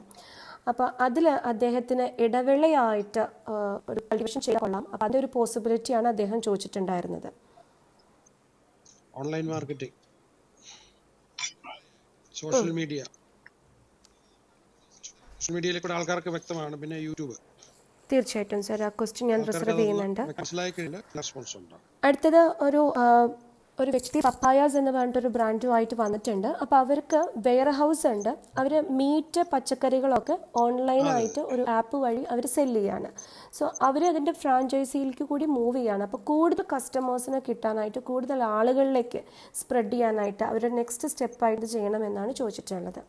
അപ്പോൾ അതിൽ അദ്ദേഹത്തിന് ഇടവേളയായിട്ട് ഒരു കൾട്ടിവേഷൻ ചെയ്യാൻ കൊള്ളാം. അപ്പോൾ അതിൻ്റെ ഒരു പോസിബിലിറ്റിയാണ് അദ്ദേഹം ചോദിച്ചിട്ടുണ്ടായിരുന്നത്. ഓൺലൈൻ മാർക്കറ്റിംഗ്, സോഷ്യൽ മീഡിയയിലെ കൂടെ ആൾക്കാർക്ക് വ്യക്തമാണ്. പിന്നെ യൂട്യൂബ്. തീർച്ചയായിട്ടും സാർ, ആ ക്വസ്റ്റ്യൻ ഞാൻ റിസർവ് ചെയ്യുന്നുണ്ട്. അടുത്തത് ഒരു വ്യക്തി പപ്പായാസ് എന്ന് പറഞ്ഞിട്ടൊരു ബ്രാൻഡുമായിട്ട് വന്നിട്ടുണ്ട്. അപ്പോൾ അവർക്ക് വെയർ ഹൗസ് ഉണ്ട്. അവർ മീറ്റ് പച്ചക്കറികളൊക്കെ ഓൺലൈനായിട്ട് ഒരു ആപ്പ് വഴി അവർ സെല്ല് ചെയ്യാണ്. സോ അവർ അതിൻ്റെ ഫ്രാഞ്ചൈസിയിലേക്ക് കൂടി മൂവ് ചെയ്യാണ്. അപ്പോൾ കൂടുതൽ കസ്റ്റമേഴ്സിനെ കിട്ടാനായിട്ട്, കൂടുതൽ ആളുകളിലേക്ക് സ്പ്രെഡ് ചെയ്യാനായിട്ട് അവരുടെ നെക്സ്റ്റ് സ്റ്റെപ്പായിട്ട് ചെയ്യണമെന്നാണ് ചോദിച്ചിട്ടുള്ളത്.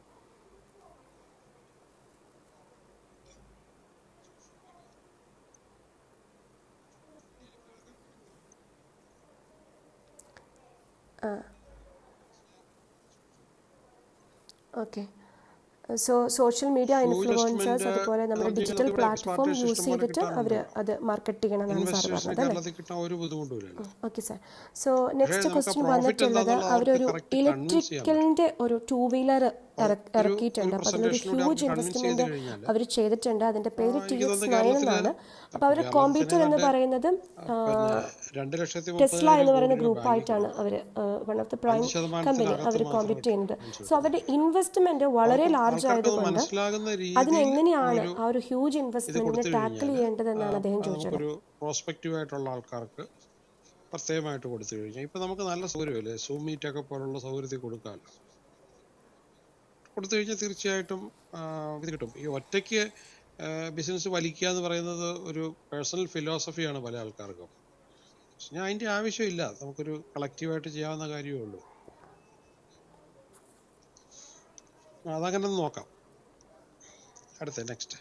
Okay. So social media huge influencers investment അതുപോലെ നമ്മുടെ നമുക്ക് ഡിജിറ്റൽ ഇവിടെ പ്ലാറ്റ്ഫോം എക്സ്പാർട്ടേഷൻ യൂസ് ഇഷ്ടംപോലെ ചെയ്തിട്ട് അവർ കിട്ടാറുണ്ട്. അത് മാർക്കറ്റ് ചെയ്യണമെന്നാണ് സാർ ഇൻവെസ്റ്റേഴ്സിന് പറഞ്ഞത് അല്ലേ? കേരളത്തിൽ കിട്ടാൻ ഒരു ബുദ്ധിമുട്ടുമില്ലല്ലോ. Okay sir. സോ പക്ഷേ നെക്സ്റ്റ് നമുക്ക് ക്വസ്റ്റ്യൻ പ്രോഫിറ്റ് വന്നിട്ടുള്ളത് എന്താണെന്നുള്ളത് അവർക്ക് അവരൊരു കറക്റ്റ് കൺവിൻസ് ചെയ്യാൻ പറ്റും. ഇലക്ട്രിക്കലിൻ്റെ ഒരു 2 വീലർ ഒരു ഇറക്കിയിട്ടുണ്ട്. അപ്പോൾ അതിലൊരു പ്രസന്റേഷനിലൂടെ ഹ്യൂജ് അവർക്ക് കൺവിൻസ് ചെയ്ത് ഇൻവെസ്റ്റ്മെൻറ്റ് കഴിഞ്ഞാൽ അവർ ചെയ്തിട്ടുണ്ട്. അതിൻ്റെ പേര് എനിക്ക് TX9 തോന്നുന്നു കേരളത്തിൽ എന്നാണ്. അപ്പോൾ അവരുടെ കേരളത്തിൽ കോമ്പീറ്റർ തന്നെ എന്ന് കണ്ട് പറയുന്നത് 2,30,000 ടെസ്ല എന്ന് പറയുന്ന കോടി രൂപ ബാങ്കിൽ ഗ്രൂപ്പായിട്ടാണ് അവർ one of the prime 5% company അവർ കോമ്പീറ്റ് ചെയ്യുന്നത്. സോ അവരുടെ ഇൻവെസ്റ്റ്മെൻറ്റ് വളരെ ലാർജ് ആൾക്കാർക്കത് ആയതുകൊണ്ട് മനസ്സിലാകുന്ന രീതിയിൽ അതിനെങ്ങനെയാണ് ഒരു ആ ഒരു ഹ്യൂജ് ഇത് ഇൻവെസ്റ്റ്മെൻറ്റിനെ കൊടുത്തു ടാക്കിൾ കഴിഞ്ഞാൽ ചെയ്യേണ്ടതെന്നാണ് അദ്ദേഹം ചോദിച്ചത്. നമുക്കൊരു പ്രോസ്പെക്റ്റീവ് ആയിട്ടുള്ള ആൾക്കാർക്ക് പ്രത്യേകമായിട്ട് കൊടുത്തു കഴിഞ്ഞാൽ ഇപ്പം നമുക്ക് നല്ല സൗകര്യമല്ലേ, സൂം മീറ്റൊക്കെ പോലുള്ള സൗകര്യത്തിൽ കൊടുക്കാമല്ലോ. കൊടുത്തു കഴിഞ്ഞാൽ തീർച്ചയായിട്ടും ഇത് കിട്ടും. ഈ ഒറ്റയ്ക്ക് ബിസിനസ് വലിക്കുക എന്ന് പറയുന്നത് ഒരു പേഴ്സണൽ ഫിലോസഫിയാണ് പല ആൾക്കാർക്കും. ഞാൻ അതിൻ്റെ ആവശ്യമില്ല, നമുക്കൊരു കളക്റ്റീവായിട്ട് ചെയ്യാവുന്ന കാര്യമേ ഉള്ളൂ. അതങ്ങനെ ഒന്ന് നോക്കാം. അടുത്ത നെക്സ്റ്റ്.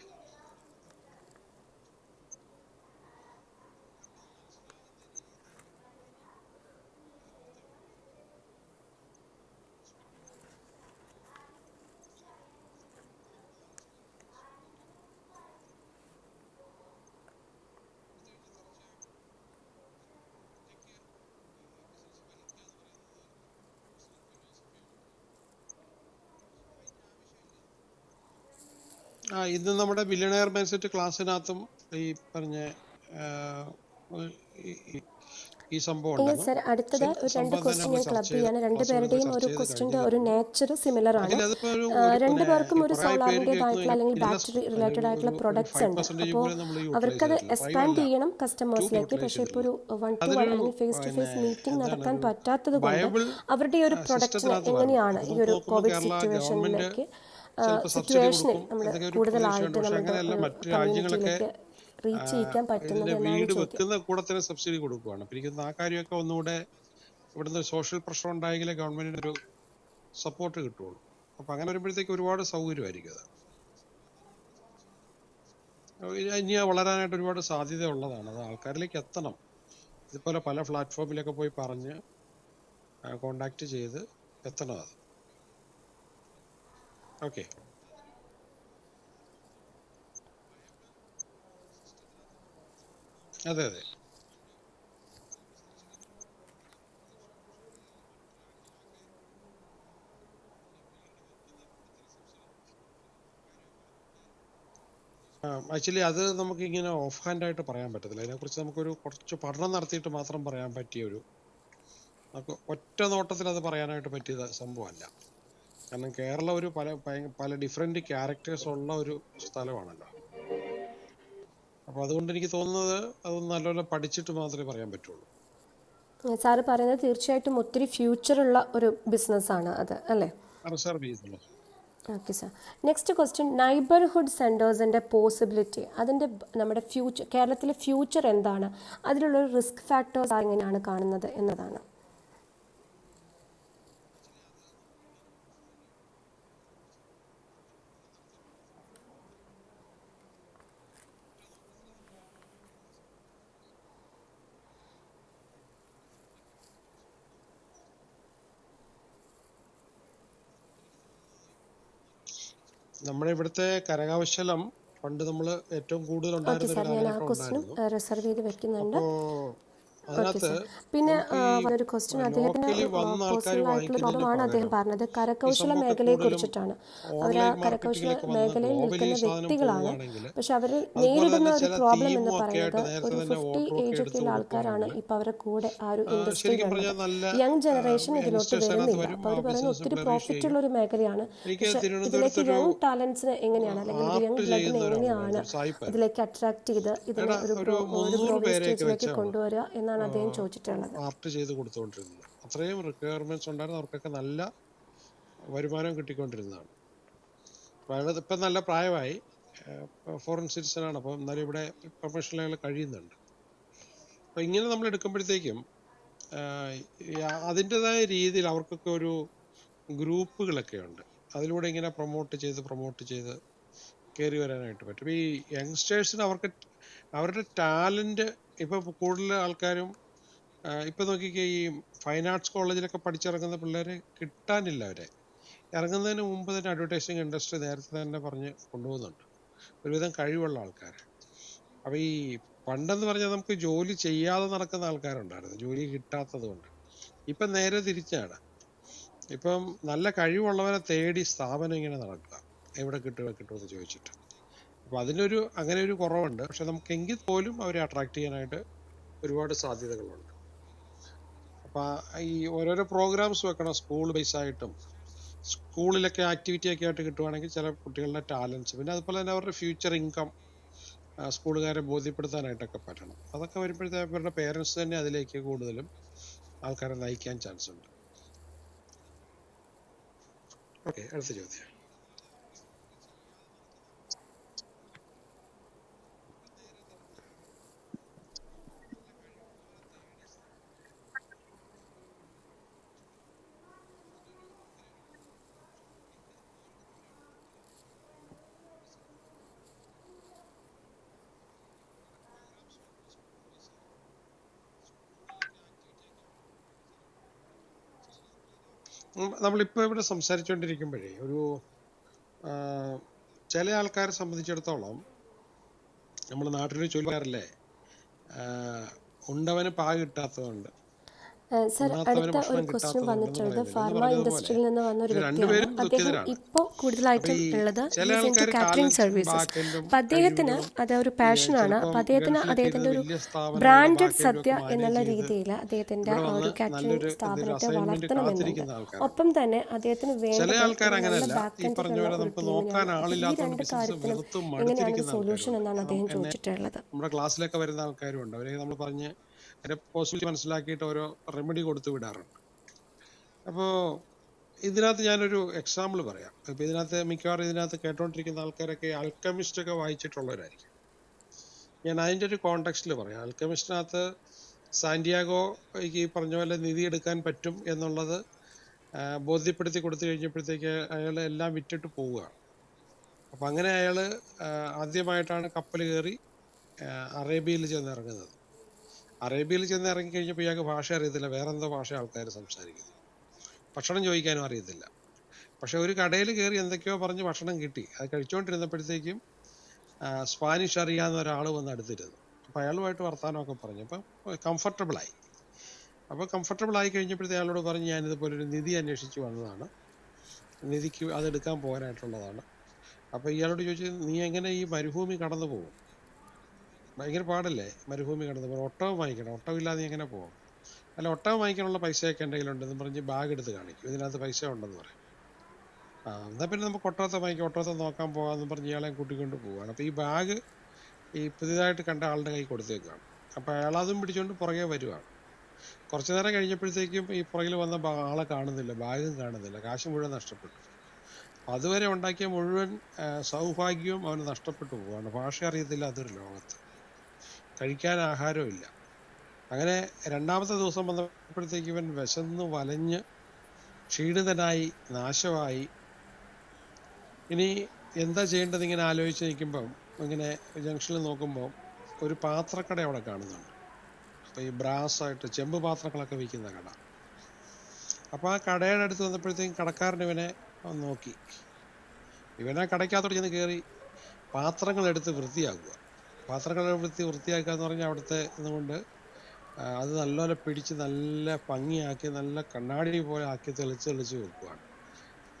ഇന്ന് നമ്മുടെ ബില്യണയർ മൈൻഡ്സെറ്റ് ക്ലാസ്സിനകത്തും ഈ പറഞ്ഞ ഈ സംഭവം ഉണ്ടല്ലോ. സർ അടുത്തത് ഒരു 2 ക്വസ്റ്റ്യൻ ഞാൻ ക്ലബ് ചെയ്യാണ്. രണ്ടുപേരുടെയും ഒരു ക്വസ്റ്റ്യൻ്റെ ഒരു നേച്ചർ സിമിലർ ആണ്. രണ്ടുപേർക്കും ഒരു സോളാറിൻ്റെതായിട്ടുള്ള അല്ലെങ്കിൽ ബാറ്ററി റിലേറ്റഡ് ആയിട്ടുള്ള പ്രൊഡക്ട്സ് ഉണ്ട്. അപ്പോൾ അവർക്കത് എക്സ്പാൻഡ് ചെയ്യണം കസ്റ്റമേഴ്സിലേക്ക്. പക്ഷേ ഇപ്പോൾ ഒരു 1-to-1 അല്ലെങ്കിൽ ഫേസ് ടു ഫേസ് മീറ്റിംഗ് നടത്താൻ പറ്റാത്തത് കൊണ്ട് അവരുടെ ഈ ഒരു പ്രൊഡക്റ്റിന് എങ്ങനെയാണ് ഈ ഒരു കോവിഡ് സിറ്റുവേഷനിലേക്ക് നമ്മൾ കൂടുതലായിട്ട് നമ്മുടെ കമ്മ്യൂണിറ്റിയിലേക്ക് റീച്ച് ചെയ്യിക്കാൻ പറ്റുന്നത് എന്നാണ് വീട് ചോദ്യം. വെക്കുന്ന കൂടെ തന്നെ സബ്സിഡി കൊടുക്കുകയാണ്. അപ്പം എനിക്ക് ആ കാര്യമൊക്കെ ഒന്നുകൂടെ ഇവിടുന്ന് സോഷ്യൽ പ്രഷർ ഉണ്ടായെങ്കിലേ ഗവൺമെന്റിന് ഒരു സപ്പോർട്ട് കിട്ടുള്ളൂ. അപ്പം അങ്ങനെ വരുമ്പോഴത്തേക്ക് ഒരുപാട് സൗകര്യമായിരിക്കും അത്. ഇനി വളരാനായിട്ട് ഒരുപാട് സാധ്യത ഉള്ളതാണ്. അത് ആൾക്കാരിലേക്ക് എത്തണം. ഇതുപോലെ പല പ്ലാറ്റ്ഫോമിലൊക്കെ പോയി പറഞ്ഞ് കോണ്ടാക്ട് ചെയ്ത് എത്തണം അത്. ഓക്കെ. അതെ അതെ. ആക്ച്വലി അത് നമുക്ക് ഇങ്ങനെ ഓഫ് ഹാൻഡ് ആയിട്ട് പറയാൻ പറ്റത്തില്ല. അതിനെക്കുറിച്ച് നമുക്കൊരു കുറച്ച് പഠനം നടത്തിയിട്ട് മാത്രം പറയാൻ പറ്റിയ ഒരു, നമുക്ക് ഒറ്റ നോട്ടത്തിൽ അത് പറയാനായിട്ട് പറ്റിയ സംഭവമല്ല. കാരണം കേരളം ഒരു പല ഡിഫറെന്റ് ക്യാരക്ടേഴ്സ് ഉള്ള ഒരു സ്ഥലമാണല്ലോ. അപ്പോൾ അതുകൊണ്ട് എനിക്ക് തോന്നുന്നത് അത് നല്ലപോലെ പഠിച്ചിട്ട് മാത്രമേ പറയാൻ പറ്റുള്ളൂ. സാറ് പറയുന്നത് തീർച്ചയായിട്ടും ഒത്തിരി ഫ്യൂച്ചറുള്ള ഒരു ബിസിനസ്സാണ് അത് അല്ലേ? റിസർവ് ചെയ്തുള്ളത്. Okay sir. Next question, neighbourhood സെൻറ്റേഴ്സിൻ്റെ പോസിബിലിറ്റി, അതിൻ്റെ നമ്മുടെ ഫ്യൂച്ചർ, കേരളത്തിലെ ഫ്യൂച്ചർ എന്താണ്, അതിലുള്ളൊരു റിസ്ക് ഫാക്ടേഴ്സ് എങ്ങനെയാണ് കാണുന്നത് എന്നതാണ്. നമ്മുടെ ഇവിടുത്തെ കരകൗശലം പണ്ട് നമ്മൾ ഏറ്റവും കൂടുതൽ ഉണ്ടായിരുന്ന ഒരു കാലഘട്ടം ഉണ്ടായിരുന്നു. റിസർവ് ചെയ്ത് വെക്കുന്നുണ്ട്. അതിനകത്ത് പിന്നെ ഒരു ക്വസ്റ്റ്യൻ അദ്ദേഹത്തിന് പേഴ്സണൽ ആയിട്ടുള്ള പ്രോബ്ലമാണ് അദ്ദേഹം പറഞ്ഞത്. കരകൗശല മേഖലയെ കുറിച്ചിട്ടാണ്. അവർ ആ കരകൗശല മേഖലയിൽ നിൽക്കുന്ന വ്യക്തികളാണ്. പക്ഷെ അവർ നേരിടുന്ന ഒരു പ്രോബ്ലം എന്ന് പറയുന്നത് ഒരു 50 ഏജ് ഒക്കെ ഉള്ള ആൾക്കാരാണ് ഇപ്പൊ അവരുടെ കൂടെ ആ ഒരു ഇൻഡസ്ട്രിയിൽ വരുന്നത്. യങ് ജനറേഷൻ ഇതിലോട്ട് വരുന്നില്ല. അപ്പൊ അവർ പറയുന്നത് ഒത്തിരി പ്രോഫിറ്റ് ഉള്ള ഒരു മേഖലയാണ്. പക്ഷെ ഇതിലേക്ക് യങ് ടാലൻസിന് എങ്ങനെയാണ്, അല്ലെങ്കിൽ ഒരു യങ് ബ്ലഡിനെ എങ്ങനെയാണ് ഇതിലേക്ക് അട്രാക്ട് ചെയ്ത് ഇതിനെ ഒരു ഗ്ലോബൽ സ്റ്റേജിലേക്ക് കൊണ്ടുവരിക എന്നാണ് അദ്ദേഹം ചോദിച്ചിട്ടുള്ളത്. ആർട്ട് ചെയ്ത് കൊടുത്തുകൊണ്ടിരുന്നത്. അത്രയും റിക്വയർമെന്റ്സ് ഉണ്ടായിരുന്നു. അവർക്കൊക്കെ നല്ല വരുമാനം കിട്ടിക്കൊണ്ടിരുന്നതാണ്. ഇപ്പം നല്ല പ്രായമായി, ഫോറിൻ സിറ്റിസൺ ആണ്. അപ്പം എന്നാലും ഇവിടെ പ്രൊഫഷണലുകൾ കഴിയുന്നുണ്ട്. അപ്പം ഇങ്ങനെ നമ്മൾ എടുക്കുമ്പോഴത്തേക്കും അതിൻ്റെതായ രീതിയിൽ അവർക്കൊക്കെ ഒരു ഗ്രൂപ്പുകളൊക്കെ ഉണ്ട്. അതിലൂടെ ഇങ്ങനെ പ്രൊമോട്ട് ചെയ്ത് കയറി വരാനായിട്ട് പറ്റും. ഈ യങ്സ്റ്റേഴ്സിന് അവർക്ക് അവരുടെ ടാലൻറ്റ് ഇപ്പം കൂടുതൽ ആൾക്കാരും ഇപ്പൊ നോക്കിക്കേ, ഈ ഫൈൻ ആർട്സ് കോളേജിലൊക്കെ പഠിച്ചിറങ്ങുന്ന പിള്ളേരെ കിട്ടാനില്ല. അവരെ ഇറങ്ങുന്നതിന് മുമ്പ് തന്നെ അഡ്വർടൈസിങ് ഇൻഡസ്ട്രി നേരത്തെ തന്നെ പറഞ്ഞ് കൊണ്ടുപോകുന്നുണ്ട് ഒരുവിധം കഴിവുള്ള ആൾക്കാർ. അപ്പൊ ഈ പണ്ടെന്ന് പറഞ്ഞാൽ നമുക്ക് ജോലി ചെയ്യാതെ നടക്കുന്ന ആൾക്കാരുണ്ടായിരുന്നു, ജോലി കിട്ടാത്തത് കൊണ്ട്. ഇപ്പം നേരെ തിരിച്ചാണ്. ഇപ്പം നല്ല കഴിവുള്ളവരെ തേടി സ്ഥാപനം ഇങ്ങനെ നടക്കുക, എവിടെ കിട്ടുമെന്ന് ചോദിച്ചിട്ട്. അപ്പൊ അങ്ങനെ ഒരു കുറവുണ്ട്. പക്ഷെ നമുക്ക് എങ്കിൽ പോലും അവരെ അട്രാക്ട് ചെയ്യാനായിട്ട് ഒരുപാട് സാധ്യതകളുണ്ട്. അപ്പൊ ഈ ഓരോരോ പ്രോഗ്രാംസ് വെക്കണം, സ്കൂൾ ബേസ് ആയിട്ടും സ്കൂളിലൊക്കെ ആക്ടിവിറ്റി ഒക്കെ ആയിട്ട് കിട്ടുവാണെങ്കിൽ ചില കുട്ടികളുടെ ടാലൻസ്, പിന്നെ അതുപോലെ തന്നെ അവരുടെ ഫ്യൂച്ചർ ഇൻകം സ്കൂളുകാരെ ബോധ്യപ്പെടുത്താനായിട്ടൊക്കെ പറ്റണം. അതൊക്കെ വരുമ്പോഴത്തേക്ക് അവരുടെ പേരൻസ് തന്നെ അതിലേക്ക് കൂടുതലും ആൾക്കാരെ നയിക്കാൻ ചാൻസ് ഉണ്ട്. ഓക്കെ, അടുത്ത ചോദ്യം. നമ്മളിപ്പോൾ ഇവിടെ സംസാരിച്ചുകൊണ്ടിരിക്കുമ്പോഴേ ചില ആൾക്കാരെ സംബന്ധിച്ചിടത്തോളം നമ്മുടെ നാട്ടിൽ ചൊല്ലാറില്ലേ, ഉണ്ടവന് പാ കിട്ടാത്തതുകൊണ്ട് സർ, അടുത്ത ഒരു ക്വസ്റ്റ്യൻ വന്നിട്ടുള്ളത് ഫാർമ ഇൻഡസ്ട്രിയിൽ നിന്ന് വന്ന ഒരു വ്യക്തിയാണ്. അദ്ദേഹം ഇപ്പോൾ കൂടുതലായിട്ടും ഉള്ളത് കാറ്ററിംഗ് സർവീസസ്. അപ്പം അദ്ദേഹത്തിന് അത് ഒരു പാഷനാണ്. അപ്പം അദ്ദേഹത്തിൻ്റെ ഒരു ബ്രാൻഡഡ് സദ്യ എന്നുള്ള രീതിയിൽ അദ്ദേഹത്തിൻ്റെ ഒരു കാറ്ററിംഗ് സ്ഥാപനത്തെ വളർത്തണമെന്നുണ്ട്. ഒപ്പം തന്നെ അദ്ദേഹത്തിന് വേണ്ടത് നല്ല ബാക്ക് എൻഡിലുള്ള ഒരു ടീമിനെയാണ്. ഈ രണ്ട് കാര്യത്തിനും എങ്ങനെയാണ് സൊല്യൂഷൻ എന്നാണ് അദ്ദേഹം ചോദിച്ചിട്ടുള്ളത്. നമ്മുടെ ക്ലാസ്സിലൊക്കെ വരുന്ന ആൾക്കാരുണ്ട്, അവരെ നമ്മൾ പറഞ്ഞ് അതിന്റെ പോസിബിലിറ്റി മനസ്സിലാക്കിയിട്ട് ഓരോ റെമഡി കൊടുത്തു വിടാറുണ്ട്. അപ്പോൾ ഇതിനകത്ത് ഞാനൊരു എക്സാമ്പിൾ പറയാം. ഇപ്പം മിക്കവാറും ഇതിനകത്ത് കേട്ടോണ്ടിരിക്കുന്ന ആൾക്കാരൊക്കെ ആൽക്കമിസ്റ്റ് ഒക്കെ വായിച്ചിട്ടുള്ളവരായിരിക്കും. ഞാൻ അതിൻ്റെ ഒരു കോണ്ടെക്സ്റ്റിൽ പറയാം. ആൽക്കമിസ്റ്റിനകത്ത് സാന്റിയാഗോ ഈ പറഞ്ഞ പോലെ നിധി എടുക്കാൻ പറ്റും എന്നുള്ളത് ബോധ്യപ്പെടുത്തി കൊടുത്തു കഴിഞ്ഞപ്പോഴത്തേക്ക് അയാൾ എല്ലാം വിറ്റിട്ട് പോവുകയാണ്. അപ്പം അങ്ങനെ അയാൾ ആദ്യമായിട്ടാണ് കപ്പൽ കയറി അറേബ്യയിൽ ചെന്നിറങ്ങുന്നത്. അറേബ്യയിൽ ചെന്ന് ഇറങ്ങിക്കഴിഞ്ഞപ്പോൾ ഇയാൾക്ക് ഭാഷ അറിയത്തില്ല, വേറെന്തോ ഭാഷ ആൾക്കാർ സംസാരിക്കുന്നു. ഭക്ഷണം ചോദിക്കാനും അറിയത്തില്ല. പക്ഷെ ഒരു കടയിൽ കയറി എന്തൊക്കെയോ പറഞ്ഞ് ഭക്ഷണം കിട്ടി. അത് കഴിച്ചുകൊണ്ടിരുന്നപ്പോഴത്തേക്കും സ്പാനിഷ് അറിയാവുന്ന ഒരാൾ വന്ന് അടുത്തിരുന്നു. അപ്പോൾ അയാളുമായിട്ട് വർത്തമാനമൊക്കെ പറഞ്ഞു. അപ്പം കംഫർട്ടബിളായി. അപ്പോൾ കംഫർട്ടബിളായി കഴിഞ്ഞപ്പോഴത്തെ അയാളോട് പറഞ്ഞ്, ഞാനിതുപോലൊരു നിധി അന്വേഷിച്ച് വന്നതാണ്, നിധിക്ക് അതെടുക്കാൻ പോകാനായിട്ടുള്ളതാണ്. അപ്പോൾ ഇയാളോട് ചോദിച്ചു, നീ എങ്ങനെ ഈ മരുഭൂമി കടന്നു പോകും? ഭയങ്കര പാടല്ലേ മരുഭൂമി കടന്നു പോകും, ഒട്ടകം വാങ്ങിക്കണം, ഒട്ടകമില്ലാതെ നീ എങ്ങനെ പോകും? അല്ല, ഒട്ടകം വാങ്ങിക്കാനുള്ള പൈസയൊക്കെ എൻ്റെ കയ്യിലുണ്ടെന്ന് പറഞ്ഞ് ബാഗ് എടുത്ത് കാണിക്കും, ഇതിനകത്ത് പൈസ ഉണ്ടെന്ന് പറയും. എന്നാൽ പിന്നെ നമുക്ക് ഒട്ടകത്തെ വാങ്ങിക്കാം, ഒട്ടകത്തെ നോക്കാൻ പോകാമെന്ന് പറഞ്ഞ് ഇയാളെ കൂട്ടിക്കൊണ്ട് പോവുകയാണ്. അപ്പോൾ ഈ ബാഗ് ഈ പുതിയതായിട്ട് കണ്ട ആളുടെ കൈ കൊടുത്തേക്കാണ്. അപ്പോൾ അയാളതും പിടിച്ചുകൊണ്ട് പുറകെ വരുവാണ്. കുറച്ചു നേരം കഴിഞ്ഞപ്പോഴത്തേക്കും ഈ പുറകിൽ വന്ന ആളെ കാണുന്നില്ല, ബാഗും കാണുന്നില്ല, കാശ് മുഴുവൻ നഷ്ടപ്പെട്ടു. അതുവരെ ഉണ്ടാക്കിയ മുഴുവൻ സൗഭാഗ്യവും അവന് നഷ്ടപ്പെട്ടു പോവുകയാണ്. ഭാഷ അറിയത്തില്ല, അതൊരു ലോകത്ത്, കഴിക്കാൻ ആഹാരമില്ല. അങ്ങനെ രണ്ടാമത്തെ ദിവസം വന്നപ്പോഴത്തേക്ക് ഇവൻ വിശന്ന് വലഞ്ഞ് ക്ഷീണിതനായി നാശമായി. ഇനി എന്താ ചെയ്യേണ്ടത് ഇങ്ങനെ ആലോചിച്ച് നിൽക്കുമ്പം ഇങ്ങനെ ജംഗ്ഷനിൽ നോക്കുമ്പോൾ ഒരു പാത്രക്കട അവിടെ കാണുന്നുണ്ട്. അപ്പോൾ ഈ ബ്രാസായിട്ട് ചെമ്പ് പാത്രങ്ങളൊക്കെ വിൽക്കുന്ന കട. അപ്പോൾ ആ കടയുടെ അടുത്ത് വന്നപ്പോഴത്തേക്കും കടക്കാരൻ ഇവനെ നോക്കി. ഇവനെ കടയ്ക്കകത്തോട്ട് ചെന്ന് കയറി പാത്രങ്ങളെടുത്ത് വൃത്തിയാക്കുക. പാത്രങ്ങളെ വൃത്തിയാക്കുക എന്ന് പറഞ്ഞാൽ അവിടുത്തെ ഇതുകൊണ്ട് അത് നല്ലപോലെ പിടിച്ച് നല്ല ഭംഗിയാക്കി നല്ല കണ്ണാടി പോലെ ആക്കി തെളിച്ച് വെക്കുകയാണ്.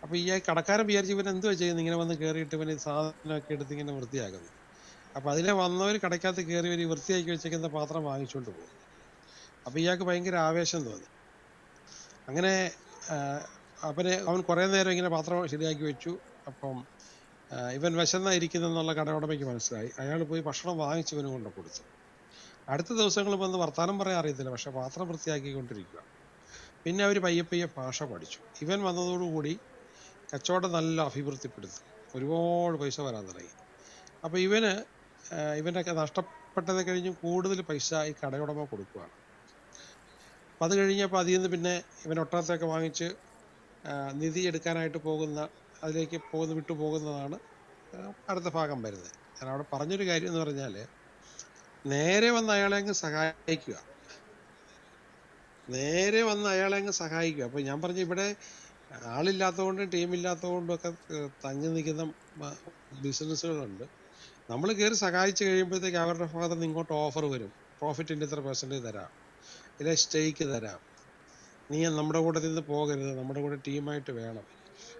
അപ്പോൾ ഈ കടക്കാരൻ വിചാരിച്ച് ഇവൻ എന്തുവാ ചെയ്യുന്നത്, ഇങ്ങനെ വന്ന് കയറിയിട്ട് ഇവന് സാധനമൊക്കെ എടുത്ത് ഇങ്ങനെ വൃത്തിയാക്കുന്നു. അപ്പോൾ അതിലെ വന്നവർ കടയ്ക്കകത്ത് കയറി ഒരു വൃത്തിയാക്കി വെച്ചേക്കുന്ന പാത്രം വാങ്ങിച്ചുകൊണ്ട് പോകും. അപ്പോൾ ഇയാൾക്ക് ഭയങ്കര ആവേശം തോന്നി. അങ്ങനെ അവൻ കുറേ നേരം ഇങ്ങനെ പാത്രം ശരിയാക്കി വെച്ചു. അപ്പം ഇവൻ വിശന്നായിരിക്കുന്നെന്നുള്ള കടയുടമയ്ക്ക് മനസ്സിലായി. അയാൾ പോയി ഭക്ഷണം വാങ്ങിച്ച് ഇവന് കൊണ്ട് കൊടുത്തു. അടുത്ത ദിവസങ്ങൾ വന്ന് വർത്താനം പറയാൻ അറിയത്തില്ല, പക്ഷെ പാത്രം വൃത്തിയാക്കിക്കൊണ്ടിരിക്കുക. പിന്നെ അവർ പയ്യെ ഭാഷ പഠിച്ചു. ഇവൻ വന്നതോടുകൂടി കച്ചവടം നല്ല അഭിവൃദ്ധിപ്പെടുത്തി, ഒരുപാട് പൈസ വരാൻ തുടങ്ങി. അപ്പോൾ ഇവൻ്റെ നഷ്ടപ്പെട്ടത് കഴിഞ്ഞ് കൂടുതൽ പൈസ ഈ കടയുടമ കൊടുക്കുകയാണ്. അപ്പം അത് കഴിഞ്ഞപ്പോൾ അതിൽ നിന്ന് പിന്നെ ഇവൻ ഒട്ടകത്തൊക്കെ വാങ്ങിച്ച് നിധി എടുക്കാനായിട്ട് അതിലേക്ക് വിട്ടു പോകുന്നതാണ് അടുത്ത ഭാഗം വരുന്നത്. ഞാൻ അവിടെ പറഞ്ഞൊരു കാര്യം എന്ന് പറഞ്ഞാൽ, നേരെ വന്ന് അയാളെ അങ്ങ് സഹായിക്കുക. നേരെ വന്ന് അയാളെ അങ്ങ് സഹായിക്കുക. അപ്പൊ ഞാൻ പറഞ്ഞു ഇവിടെ ആളില്ലാത്തതുകൊണ്ടും ടീമില്ലാത്തതുകൊണ്ടും ഒക്കെ തങ്ങി നിൽക്കുന്ന ബിസിനസ്സുകളുണ്ട്. നമ്മൾ കയറി സഹായിച്ചു കഴിയുമ്പോഴത്തേക്ക് അവരുടെ ഭാഗത്ത് നിന്ന് ഇങ്ങോട്ട് ഓഫർ വരും, പ്രോഫിറ്റിന്റെ ഇത്ര പെർസെന്റേജ് തരാം, ഇല്ല സ്റ്റേക്ക് തരാം, നീ നമ്മുടെ കൂടെ നിന്ന് പോകരുത്, നമ്മുടെ കൂടെ ടീമായിട്ട് വേണം.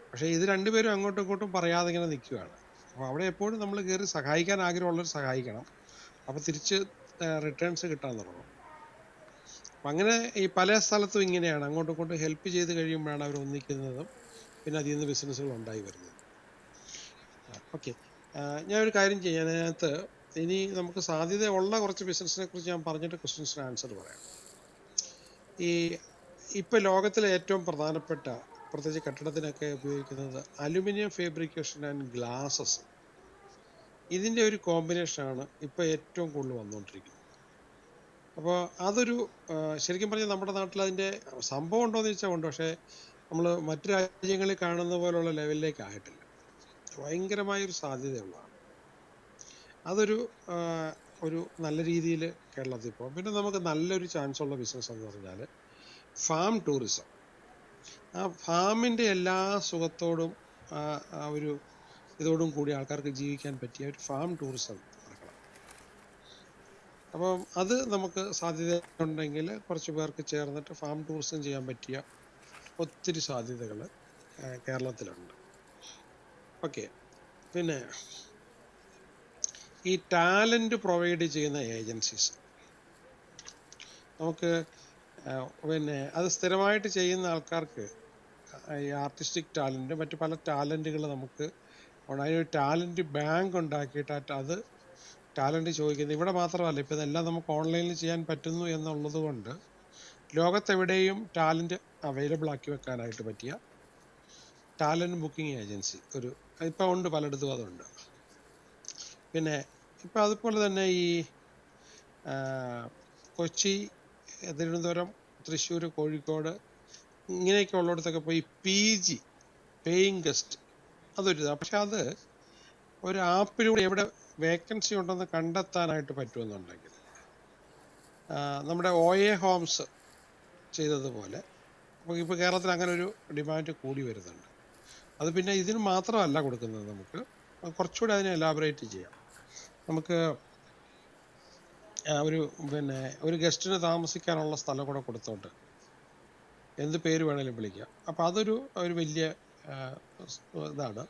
പക്ഷെ ഇത് രണ്ടുപേരും അങ്ങോട്ടും ഇങ്ങോട്ടും പറയാതെ ഇങ്ങനെ നിൽക്കുകയാണ്. അപ്പൊ അവിടെ എപ്പോഴും നമ്മൾ കയറി സഹായിക്കാൻ ആഗ്രഹമുള്ളവർ സഹായിക്കണം. അപ്പൊ തിരിച്ച് റിട്ടേൺസ് കിട്ടാൻ തുടങ്ങും. അപ്പൊ അങ്ങനെ ഈ പല സ്ഥലത്തും ഇങ്ങനെയാണ്, അങ്ങോട്ടും ഇങ്ങോട്ടും ഹെൽപ്പ് ചെയ്ത് കഴിയുമ്പോഴാണ് അവർ ഒന്നിക്കുന്നതും പിന്നെ അതിൽ നിന്ന് ബിസിനസ്സുകൾ ഉണ്ടായി വരുന്നത്. ഓക്കെ, ഞാൻ ഒരു കാര്യം ചെയ്യാം. അതിനകത്ത് ഇനി നമുക്ക് സാധ്യതയുള്ള കുറച്ച് ബിസിനസ്സിനെ കുറിച്ച് ഞാൻ പറഞ്ഞിട്ട് ക്വസ്റ്റ്യൻസിന് ആൻസർ പറയാം. ഇപ്പൊ ലോകത്തിലെ ഏറ്റവും പ്രധാനപ്പെട്ട, പ്രത്യേകിച്ച് കെട്ടിടത്തിനൊക്കെ ഉപയോഗിക്കുന്നത് അലുമിനിയം ഫാബ്രിക്കേഷൻ ആൻഡ് ഗ്ലാസസ്. ഇതിന്റെ ഒരു കോമ്പിനേഷനാണ് ഇപ്പൊ ഏറ്റവും കൂടുതൽ വന്നുകൊണ്ടിരിക്കുന്നത്. അപ്പോൾ അതൊരു ശരിക്കും പറഞ്ഞാൽ നമ്മുടെ നാട്ടിൽ അതിന്റെ സംഭവം ഉണ്ടോ എന്ന് ചോദിച്ചാൽ ഉണ്ട്, പക്ഷെ നമ്മൾ മറ്റു രാജ്യങ്ങളിൽ കാണുന്ന പോലുള്ള ലെവലിലേക്ക് ആയിട്ടില്ല. ഭയങ്കരമായൊരു സാധ്യതയുള്ളതാണ്. അതൊരു ഒരു നല്ല രീതിയിൽ കേരളത്തിൽ പോകും. പിന്നെ നമുക്ക് നല്ലൊരു ചാൻസ് ഉള്ള ബിസിനസ് എന്ന് പറഞ്ഞാൽ ഫാം ടൂറിസം. ആ ഫാമിന്റെ എല്ലാ സുഖത്തോടും ഒരു ഇതോടും കൂടി ആൾക്കാർക്ക് ജീവിക്കാൻ പറ്റിയ ഒരു ഫാം ടൂറിസം നടക്കണം. അപ്പം അത് നമുക്ക് സാധ്യത ഉണ്ടെങ്കിൽ കുറച്ച് പേർക്ക് ചേർന്നിട്ട് ഫാം ടൂറിസം ചെയ്യാൻ പറ്റിയ ഒത്തിരി സാധ്യതകൾ കേരളത്തിലുണ്ട്. ഓക്കെ, പിന്നെ ഈ ടാലന്റ് പ്രൊവൈഡ് ചെയ്യുന്ന ഏജൻസീസ് നമുക്ക് പിന്നെ അത് സ്ഥിരമായിട്ട് ചെയ്യുന്ന ആൾക്കാർക്ക് ഈ ആർട്ടിസ്റ്റിക് ടാലന്റ്, മറ്റു പല ടാലന്റുകൾ നമുക്ക് അതിനൊരു ടാലന്റ് ബാങ്ക് ഉണ്ടാക്കിയിട്ട് അത് ടാലന്റ് ചോദിക്കുന്നത് ഇവിടെ മാത്രമല്ല, ഇപ്പം ഇതെല്ലാം നമുക്ക് ഓൺലൈനിൽ ചെയ്യാൻ പറ്റുന്നു എന്നുള്ളത് കൊണ്ട് ലോകത്തെവിടെയും ടാലന്റ് അവൈലബിൾ ആക്കി വെക്കാനായിട്ട് പറ്റിയ ടാലന്റ് ബുക്കിംഗ് ഏജൻസി ഇപ്പം ഉണ്ട്, പലയിടത്തും അതുണ്ട്. പിന്നെ ഇപ്പം അതുപോലെ തന്നെ ഈ കൊച്ചി, തിരുവനന്തപുരം, തൃശ്ശൂർ, കോഴിക്കോട് ഇങ്ങനെയൊക്കെ ഉള്ളിടത്തൊക്കെ പോയി PG പേയിങ് ഗസ്റ്റ് അതൊരു ഇതാണ്. പക്ഷെ അത് ഒരു ആപ്പിലൂടെ എവിടെ വേക്കൻസി ഉണ്ടെന്ന് കണ്ടെത്താനായിട്ട് പറ്റുമെന്നുണ്ടെങ്കിൽ നമ്മുടെ OA ഹോംസ് ചെയ്തതുപോലെ ഇപ്പോൾ കേരളത്തിൽ അങ്ങനെ ഒരു ഡിമാൻഡ് കൂടി വരുന്നുണ്ട്. അത് പിന്നെ ഇതിന് മാത്രമല്ല കൊടുക്കുന്നത്, നമുക്ക് കുറച്ചുകൂടി അതിനെ എലാബറേറ്റ് ചെയ്യാം. നമുക്ക് ഒരു ഗസ്റ്റിന് താമസിക്കാനുള്ള സ്ഥലം കൂടെ കൊടുത്തോണ്ട് എന്ത് പേര് വേണേലും വിളിക്കാം. അപ്പം അതൊരു വലിയ ഇതാണ്,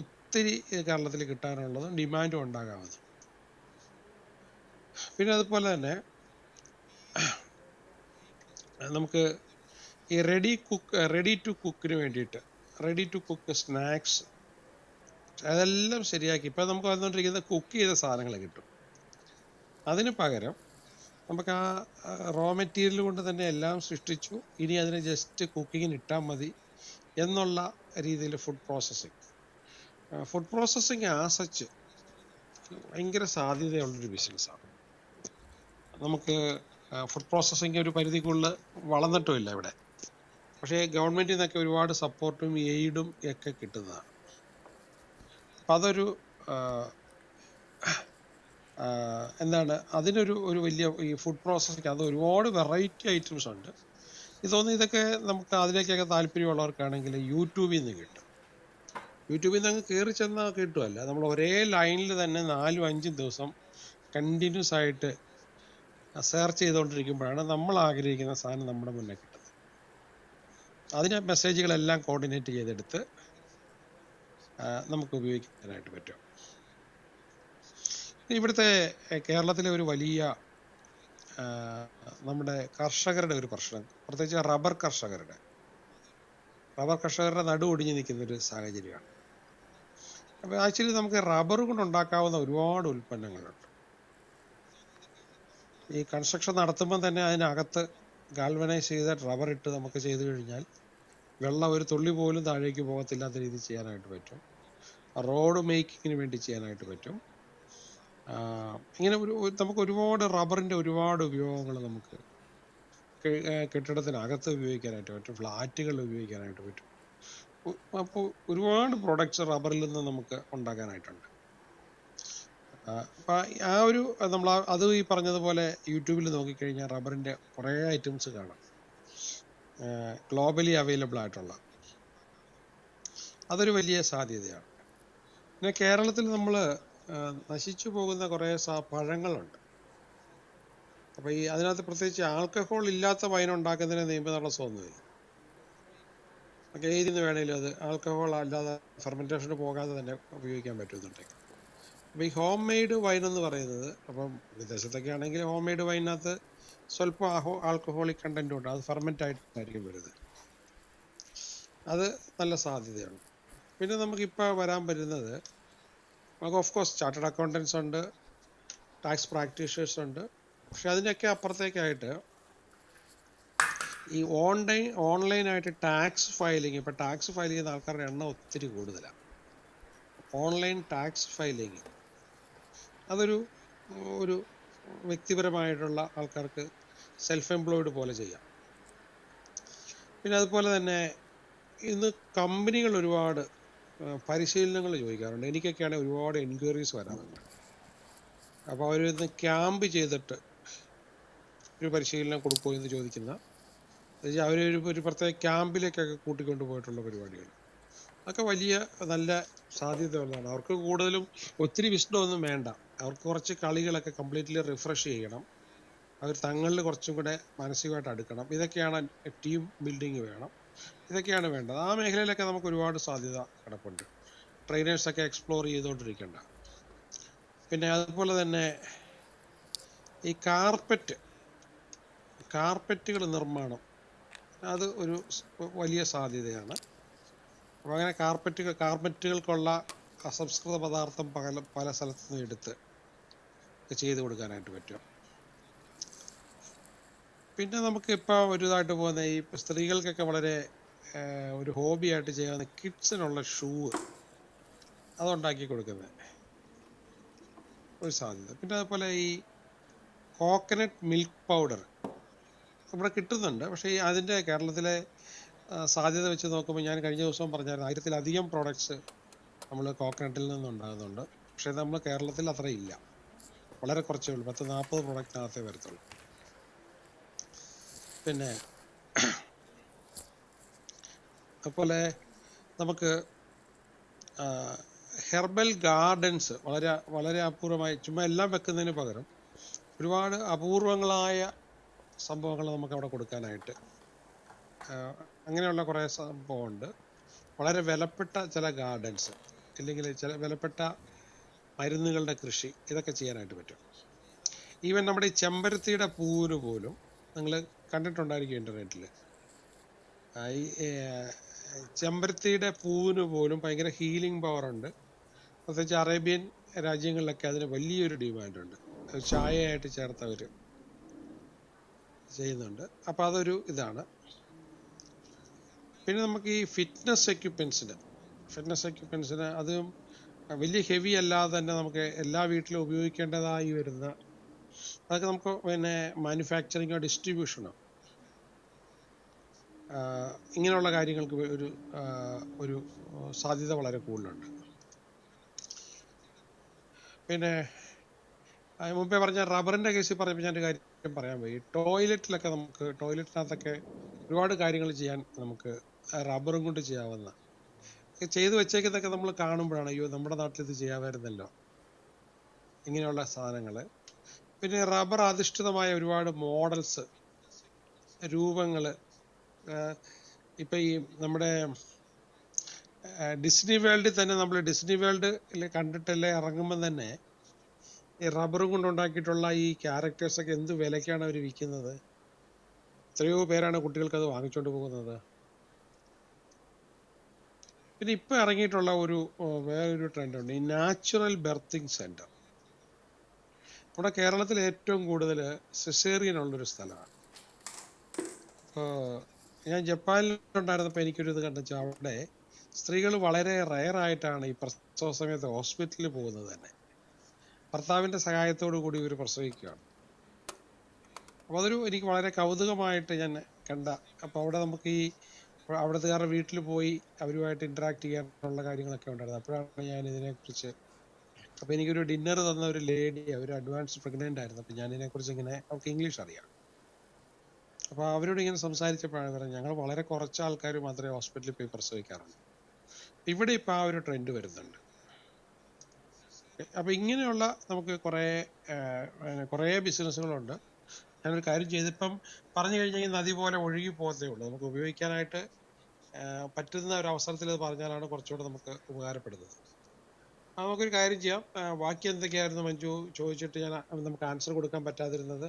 ഒത്തിരി കേരളത്തിൽ കിട്ടാനുള്ളതും ഡിമാൻഡും ഉണ്ടാകാവുന്നത്. പിന്നെ അതുപോലെ തന്നെ നമുക്ക് ഈ റെഡി ടു കുക്കിന് വേണ്ടിയിട്ട് റെഡി ടു കുക്ക് സ്നാക്സ് അതെല്ലാം ശരിയാക്കി ഇപ്പം നമുക്ക് വന്നുകൊണ്ടിരിക്കുന്ന കുക്ക് ചെയ്ത സാധനങ്ങൾ കിട്ടും. അതിന് പകരം നമുക്ക് ആ റോ മെറ്റീരിയൽ കൊണ്ട് തന്നെ എല്ലാം സൃഷ്ടിച്ചു, ഇനി അതിനെ ജസ്റ്റ് കുക്കിങ്ങിന് ഇട്ടാൽ മതി എന്നുള്ള രീതിയിൽ ഫുഡ് പ്രോസസ്സിങ് ആസച്ച് ഭയങ്കര സാധ്യതയുള്ളൊരു ബിസിനസ്സാണ്. നമുക്ക് ഫുഡ് പ്രോസസ്സിങ് ഒരു പരിധിക്കുള്ളിൽ വളർന്നിട്ടുമില്ല ഇവിടെ, പക്ഷേ ഗവൺമെൻറ്റിൽ നിന്നൊക്കെ ഒരുപാട് സപ്പോർട്ടും എയ്ഡും ഒക്കെ കിട്ടുന്നതാണ്. അപ്പം അതൊരു അതിനൊരു വലിയ ഈ ഫുഡ് പ്രോസസ്സിങ് അത് ഒരുപാട് വെറൈറ്റി ഐറ്റംസ് ഉണ്ട്. ഇതൊക്കെ നമുക്ക് അതിലേക്കൊക്കെ താല്പര്യമുള്ളവർക്കാണെങ്കിൽ യൂട്യൂബിൽ നിന്ന് കിട്ടും. യൂട്യൂബിൽ നിന്ന് അങ്ങ് കയറി ചെന്നാൽ കിട്ടുമല്ല, നമ്മൾ ഒരേ ലൈനിൽ തന്നെ 4-5 ദിവസം കണ്ടിന്യൂസ് ആയിട്ട് സെർച്ച് ചെയ്തുകൊണ്ടിരിക്കുമ്പോഴാണ് നമ്മൾ ആഗ്രഹിക്കുന്ന സാധനം നമ്മുടെ മുന്നേ കിട്ടുന്നത്. അതിന് മെസ്സേജുകളെല്ലാം കോർഡിനേറ്റ് ചെയ്തെടുത്ത് നമുക്ക് ഉപയോഗിക്കാനായിട്ട് പറ്റും. ഇവിടുത്തെ കേരളത്തിലെ ഒരു വലിയ നമ്മുടെ കർഷകരുടെ ഒരു പ്രശ്നം, പ്രത്യേകിച്ച് റബ്ബർ കർഷകരുടെ നടു ഒടിഞ്ഞു നിൽക്കുന്ന ഒരു സാഹചര്യമാണ്. അപ്പോൾ ആക്ച്വലി നമുക്ക് റബ്ബർ കൊണ്ട് ഉണ്ടാക്കാവുന്ന ഒരുപാട് ഉൽപ്പന്നങ്ങളുണ്ട്. ഈ കൺസ്ട്രക്ഷൻ നടത്തുമ്പോൾ തന്നെ അതിനകത്ത് ഗാൽവനൈസ് ചെയ്ത റബ്ബർ ഇട്ട് നമുക്ക് ചെയ്തു കഴിഞ്ഞാൽ വെള്ളം ഒരു തുള്ളി പോലും താഴേക്ക് പോകത്തില്ലാത്ത രീതിയിൽ ചെയ്യാനായിട്ട് പറ്റും. റോഡ് മേക്കിങ്ങിന് വേണ്ടി ചെയ്യാനായിട്ട് പറ്റും. ഇങ്ങനെ നമുക്ക് ഒരുപാട് റബ്ബറിൻ്റെ ഒരുപാട് ഉപയോഗങ്ങൾ നമുക്ക് കെട്ടിടത്തിനകത്ത് ഉപയോഗിക്കാനായിട്ട് പറ്റും, ഫ്ലാറ്റുകളിൽ ഉപയോഗിക്കാനായിട്ട് പറ്റും. അപ്പോൾ ഒരുപാട് പ്രോഡക്ട്സ് റബ്ബറിൽ നിന്ന് നമുക്ക് ഉണ്ടാക്കാനായിട്ടുണ്ട്. അപ്പം നമ്മൾ അത് ഈ പറഞ്ഞതുപോലെ യൂട്യൂബിൽ നോക്കിക്കഴിഞ്ഞാൽ റബ്ബറിൻ്റെ കുറേ ഐറ്റംസ് കാണാം. ഗ്ലോബലി അവൈലബിൾ ആയിട്ടുള്ള, അതൊരു വലിയ സാധ്യതയാണ്. പിന്നെ കേരളത്തിൽ നമ്മൾ നശിച്ചു പോകുന്ന കുറേ പഴങ്ങളുണ്ട്. അപ്പൊ ഈ അതിനകത്ത് പ്രത്യേകിച്ച് ആൽക്കഹോൾ ഇല്ലാത്ത വൈൻ ഉണ്ടാക്കുന്നതിന് നിയമ തടസ്സമൊന്നുമില്ല. നമുക്ക് ഏതിന്ന് വേണേലും അത് ആൽക്കഹോൾ അല്ലാതെ ഫെർമെന്റേഷന് പോകാതെ തന്നെ ഉപയോഗിക്കാൻ പറ്റുന്നുണ്ടെങ്കിൽ. അപ്പൊ ഈ ഹോം മെയ്ഡ് വൈൻ എന്ന് പറയുന്നത്, അപ്പം വിദേശത്തൊക്കെ ആണെങ്കിൽ ഹോം മെയ്ഡ് വൈനകത്ത് സ്വല്പം ആൽക്കഹോളിക് കണ്ടന്റ് ഉണ്ട്, അത് ഫെർമെന്റ് ആയിട്ടായിരിക്കും വരുന്നത്. അത് നല്ല സാധ്യതയുണ്ട്. പിന്നെ നമുക്കിപ്പോൾ വരാൻ പറ്റുന്നത്, നമുക്ക് ഓഫ് കോഴ്സ് ചാർട്ടേഡ് അക്കൗണ്ടൻസ് ഉണ്ട്, ടാക്സ് പ്രാക്ടീഷേഴ്സ് ഉണ്ട്. പക്ഷെ അതിൻ്റെയൊക്കെ അപ്പുറത്തേക്കായിട്ട് ഈ ഓൺലൈനായിട്ട് ടാക്സ് ഫയലിംഗ്, ഇപ്പം ടാക്സ് ഫയൽ ചെയ്യുന്ന ആൾക്കാരുടെ എണ്ണം ഒത്തിരി കൂടുതലാണ്. ഓൺലൈൻ ടാക്സ് ഫയലിംഗ് അതൊരു ഒരു വ്യക്തിപരമായിട്ടുള്ള ആൾക്കാർക്ക് സെൽഫ് എംപ്ലോയിഡ് പോലെ ചെയ്യാം. പിന്നെ അതുപോലെ തന്നെ ഇന്ന് കമ്പനികൾ ഒരുപാട് പരിശീലനങ്ങൾ ചോദിക്കാറുണ്ട്. എനിക്കൊക്കെയാണെങ്കിൽ ഒരുപാട് എൻക്വയറീസ് വരാറുണ്ട്. അപ്പോൾ അവരിന്ന് ക്യാമ്പ് ചെയ്തിട്ട് ഒരു പരിശീലനം കൊടുക്കുമോ എന്ന് ചോദിക്കുന്ന, അവരൊരു പ്രത്യേക ക്യാമ്പിലേക്കൊക്കെ കൂട്ടിക്കൊണ്ടു പോയിട്ടുള്ള പരിപാടികൾ, അതൊക്കെ വലിയ നല്ല സാധ്യതയുള്ളതാണ്. അവർക്ക് കൂടുതലും ഒത്തിരി വിശദമൊന്നും വേണ്ട, അവർക്ക് കുറച്ച് കളികളൊക്കെ കംപ്ലീറ്റ്ലി റിഫ്രഷ് ചെയ്യണം, അവർ തങ്ങളിൽ കുറച്ചും കൂടെ മാനസികമായിട്ട് അടുക്കണം. ഇതൊക്കെയാണ്, ടീം ബിൽഡിങ് വേണം, ഇതൊക്കെയാണ് വേണ്ടത്. ആ മേഖലയിലൊക്കെ നമുക്ക് ഒരുപാട് സാധ്യത കിടപ്പുണ്ട്. ട്രെയിനേഴ്സൊക്കെ എക്സ്പ്ലോർ ചെയ്തുകൊണ്ടിരിക്കേണ്ട. പിന്നെ അതുപോലെ തന്നെ ഈ കാർപ്പറ്റുകൾ നിർമ്മാണം, അത് ഒരു വലിയ സാധ്യതയാണ്. അപ്പോൾ അങ്ങനെ കാർപ്പറ്റുകൾക്കുള്ള അസംസ്കൃത പദാർത്ഥം പല സ്ഥലത്തു നിന്ന് എടുത്ത് ചെയ്ത് കൊടുക്കാനായിട്ട് പറ്റും. പിന്നെ നമുക്ക് ഇപ്പോൾ ഒരുതായിട്ട് പോകുന്ന ഈ സ്ത്രീകൾക്കൊക്കെ വളരെ ഒരു ഹോബിയായിട്ട് ചെയ്യാവുന്ന കിഡ്സിനുള്ള ഷൂ, അതുണ്ടാക്കി കൊടുക്കുന്നത് ഒരു സാധ്യത. പിന്നെ അതുപോലെ ഈ കോക്കനട്ട് മിൽക്ക് പൗഡർ ഇവിടെ കിട്ടുന്നുണ്ട്. പക്ഷേ ഈ അതിൻ്റെ കേരളത്തിലെ സാധ്യത വെച്ച് നോക്കുമ്പോൾ, ഞാൻ കഴിഞ്ഞ ദിവസം പറഞ്ഞായിരുന്നു 1000-ലധികം പ്രോഡക്ട്സ് നമ്മൾ കോക്കനട്ടിൽ നിന്നുണ്ടാകുന്നുണ്ട്. പക്ഷേ നമ്മൾ കേരളത്തിൽ അത്ര ഇല്ല, വളരെ കുറച്ചേ ഉള്ളൂ, 10-40 പ്രോഡക്റ്റിനകത്തേ വരത്തുള്ളൂ. പിന്നെ അതുപോലെ നമുക്ക് ഹെർബൽ ഗാർഡൻസ് വളരെ വളരെ അപൂർവമായി, ചുമ്മാ എല്ലാം വെക്കുന്നതിന് പകരം ഒരുപാട് അപൂർവങ്ങളായ സംഭവങ്ങൾ നമുക്ക് അവിടെ കൊടുക്കാനായിട്ട്, അങ്ങനെയുള്ള കുറേ സംഭവമുണ്ട്. വളരെ വിലപ്പെട്ട ചില ഗാർഡൻസ്, ഇല്ലെങ്കിൽ ചില വിലപ്പെട്ട മരുന്നുകളുടെ കൃഷി, ഇതൊക്കെ ചെയ്യാനായിട്ട് പറ്റും. ഈവൻ നമ്മുടെ ഈ ചെമ്പരത്തിയുടെ പൂവിന് പോലും നിങ്ങൾ കണ്ടിട്ടുണ്ടായിരിക്കും ഇൻ്റർനെറ്റിൽ, ഈ ചെമ്പരത്തിയുടെ പൂവിന് പോലും ഭയങ്കര ഹീലിംഗ് പവറുണ്ട്. പ്രത്യേകിച്ച് അറേബ്യൻ രാജ്യങ്ങളിലൊക്കെ അതിന് വലിയൊരു ഡിമാൻഡുണ്ട്. ചായയായിട്ട് ചേർത്ത് അവർ ചെയ്യുന്നുണ്ട്. അപ്പോൾ അതൊരു ഇതാണ്. പിന്നെ നമുക്ക് ഈ ഫിറ്റ്നസ് എക്യുപ്മെൻസിന് അതും വലിയ ഹെവി അല്ലാതെ തന്നെ നമുക്ക് എല്ലാ വീട്ടിലും ഉപയോഗിക്കേണ്ടതായി വരുന്ന, അതൊക്കെ നമുക്ക് പിന്നെ മാനുഫാക്ചറിങ്ങോ ഡിസ്ട്രിബ്യൂഷനോ ഇങ്ങനെയുള്ള കാര്യങ്ങൾക്ക് ഒരു സാധ്യത വളരെ കൂടുതലുണ്ട്. പിന്നെ മുമ്പേ പറഞ്ഞ റബ്ബറിൻ്റെ കേസിൽ പറഞ്ഞപ്പോൾ ഞാനൊരു കാര്യം പറയാൻ പോയി. ടോയ്ലറ്റിനകത്തൊക്കെ ഒരുപാട് കാര്യങ്ങൾ ചെയ്യാൻ നമുക്ക് റബ്ബറും കൊണ്ട് ചെയ്യാവുന്ന, ചെയ്തു വെച്ചേക്കുന്നതൊക്കെ നമ്മൾ കാണുമ്പോഴാണ് അയ്യോ നമ്മുടെ നാട്ടിൽ ഇത് ചെയ്യാമായിരുന്നല്ലോ, ഇങ്ങനെയുള്ള സാധനങ്ങൾ. പിന്നെ റബ്ബർ അധിഷ്ഠിതമായ ഒരുപാട് മോഡൽസ്, രൂപങ്ങൾ, ഇപ്പം ഈ നമ്മുടെ ഡിസ്നി വേൾഡിൽ തന്നെ, നമ്മൾ ഡിസ്നി വേൾഡിൽ കണ്ടിട്ടല്ലേ ഇറങ്ങുമ്പം തന്നെ ഈ റബ്ബറും കൊണ്ടുണ്ടാക്കിയിട്ടുള്ള ഈ ക്യാരക്ടേഴ്സൊക്കെ എന്ത് വിലയ്ക്കാണ് അവർ വിൽക്കുന്നത്. എത്രയോ പേരാണ് കുട്ടികൾക്ക് അത് വാങ്ങിച്ചുകൊണ്ട് പോകുന്നത്. പിന്നെ ഇപ്പം ഇറങ്ങിയിട്ടുള്ള വേറൊരു ട്രെൻഡുണ്ട്, ഈ നാച്ചുറൽ ബെർത്തിങ് സെൻറ്റർ. നമ്മുടെ കേരളത്തിൽ ഏറ്റവും കൂടുതൽ സിസേറിയൻ ഉള്ളൊരു സ്ഥലമാണ്. ഇപ്പോൾ ഞാൻ ജപ്പാനിലുണ്ടായിരുന്നപ്പോൾ എനിക്കൊരു ഇത് കണ്ടെച്ചാൽ, അവിടെ സ്ത്രീകൾ വളരെ റെയറായിട്ടാണ് ഈ പ്രസവ സമയത്ത് ഹോസ്പിറ്റലിൽ പോകുന്നത് തന്നെ. ഭർത്താവിൻ്റെ സഹായത്തോടു കൂടി ഇവർ പ്രസവിക്കുകയാണ്. അപ്പോൾ അതൊരു എനിക്ക് വളരെ കൗതുകമായിട്ട് ഞാൻ കണ്ട. അപ്പോൾ അവിടെ നമുക്ക് ഈ അവിടുത്തുകാരുടെ വീട്ടിൽ പോയി അവരുമായിട്ട് ഇൻറ്ററാക്ട് ചെയ്യാനുള്ള കാര്യങ്ങളൊക്കെ ഉണ്ടായിരുന്നു. അപ്പോഴാണ് ഞാൻ ഇതിനെക്കുറിച്ച്, അപ്പോൾ എനിക്കൊരു ഡിന്നർ തന്ന ഒരു ലേഡി, അവർ അഡ്വാൻസ് പ്രഗ്നൻ്റ് ആയിരുന്നു. അപ്പോൾ ഞാൻ ഇതിനെക്കുറിച്ച് ഇങ്ങനെ, അവർക്ക് ഇംഗ്ലീഷ് അറിയാം, അപ്പോൾ അവരോട് ഇങ്ങനെ സംസാരിച്ചപ്പോഴാണ് പറഞ്ഞത് ഞങ്ങൾ വളരെ കുറച്ച് ആൾക്കാർ മാത്രമേ ഹോസ്പിറ്റലിൽ പോയി പ്രസവിക്കാറുള്ളൂ. ഇവിടെ ഇപ്പോൾ ആ ഒരു ട്രെൻഡ് വരുന്നുണ്ട്. അപ്പോൾ ഇങ്ങനെയുള്ള നമുക്ക് കുറേ ബിസിനസ്സുകളുണ്ട്. ഞാനൊരു കാര്യം ചെയ്തിപ്പം പറഞ്ഞു കഴിഞ്ഞാൽ ഈ നദി പോലെ ഒഴുകി പോകത്തേ ഉള്ളൂ. നമുക്ക് ഉപയോഗിക്കാനായിട്ട് പറ്റുന്ന ഒരു അവസരത്തിൽ ഇത് പറഞ്ഞാലാണ് കുറച്ചുകൂടെ നമുക്ക് ഉപകാരപ്പെടുന്നത്. നമുക്കൊരു കാര്യം ചെയ്യാം. ബാക്കി എന്തൊക്കെയായിരുന്നു മഞ്ജു ചോദിച്ചിട്ട് നമുക്ക് ആൻസർ കൊടുക്കാൻ പറ്റാതിരുന്നത്?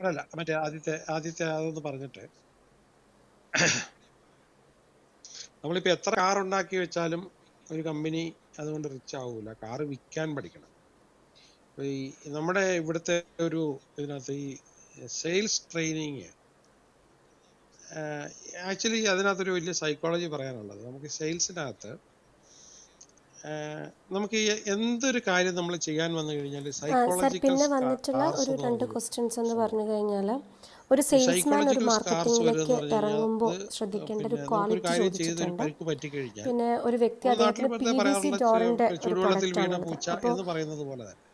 അല്ല മറ്റേ ആദ്യത്തെ അതൊന്ന് പറഞ്ഞിട്ട്, നമ്മളിപ്പോ എത്ര കാർ ഉണ്ടാക്കി വെച്ചാലും ഒരു കമ്പനി അതുകൊണ്ട് റിച്ച് ആവൂല. കാറ് വിൽക്കാൻ പഠിക്കണം. ഈ നമ്മുടെ ഇവിടുത്തെ ഇതിനകത്ത് ഈ സെയിൽസ് ട്രെയിനിങ് ആക്ച്വലി അതിനകത്തൊരു വലിയ സൈക്കോളജി പറയാനുള്ളത്. നമുക്ക് സെയിൽസിനകത്ത് നമുക്ക് എന്തൊരു കാര്യം നമ്മൾ ചെയ്യാൻ വന്നു കഴിഞ്ഞാൽ പിന്നെ വന്നിട്ടുള്ള ഒരു 2 ക്വസ്റ്റ്യൻസ് എന്ന് പറഞ്ഞു കഴിഞ്ഞാൽ, ഒരു സെയിൽസ്മാൻ ഒരു മാർക്കറ്റിംഗിലേക്ക് ഇറങ്ങുമ്പോൾ ശ്രദ്ധിക്കേണ്ട ഒരു ക്വാളിറ്റി ചോദിച്ചിട്ടുണ്ട്. പിന്നെ ഒരു വ്യക്തി അദ്ദേഹത്തിന് PVC ഡോറിന്റെ ഒരു പ്രൊഡക്റ്റ് ആണ്. എന്ന് പറയുന്നത് പോലെ തന്നെ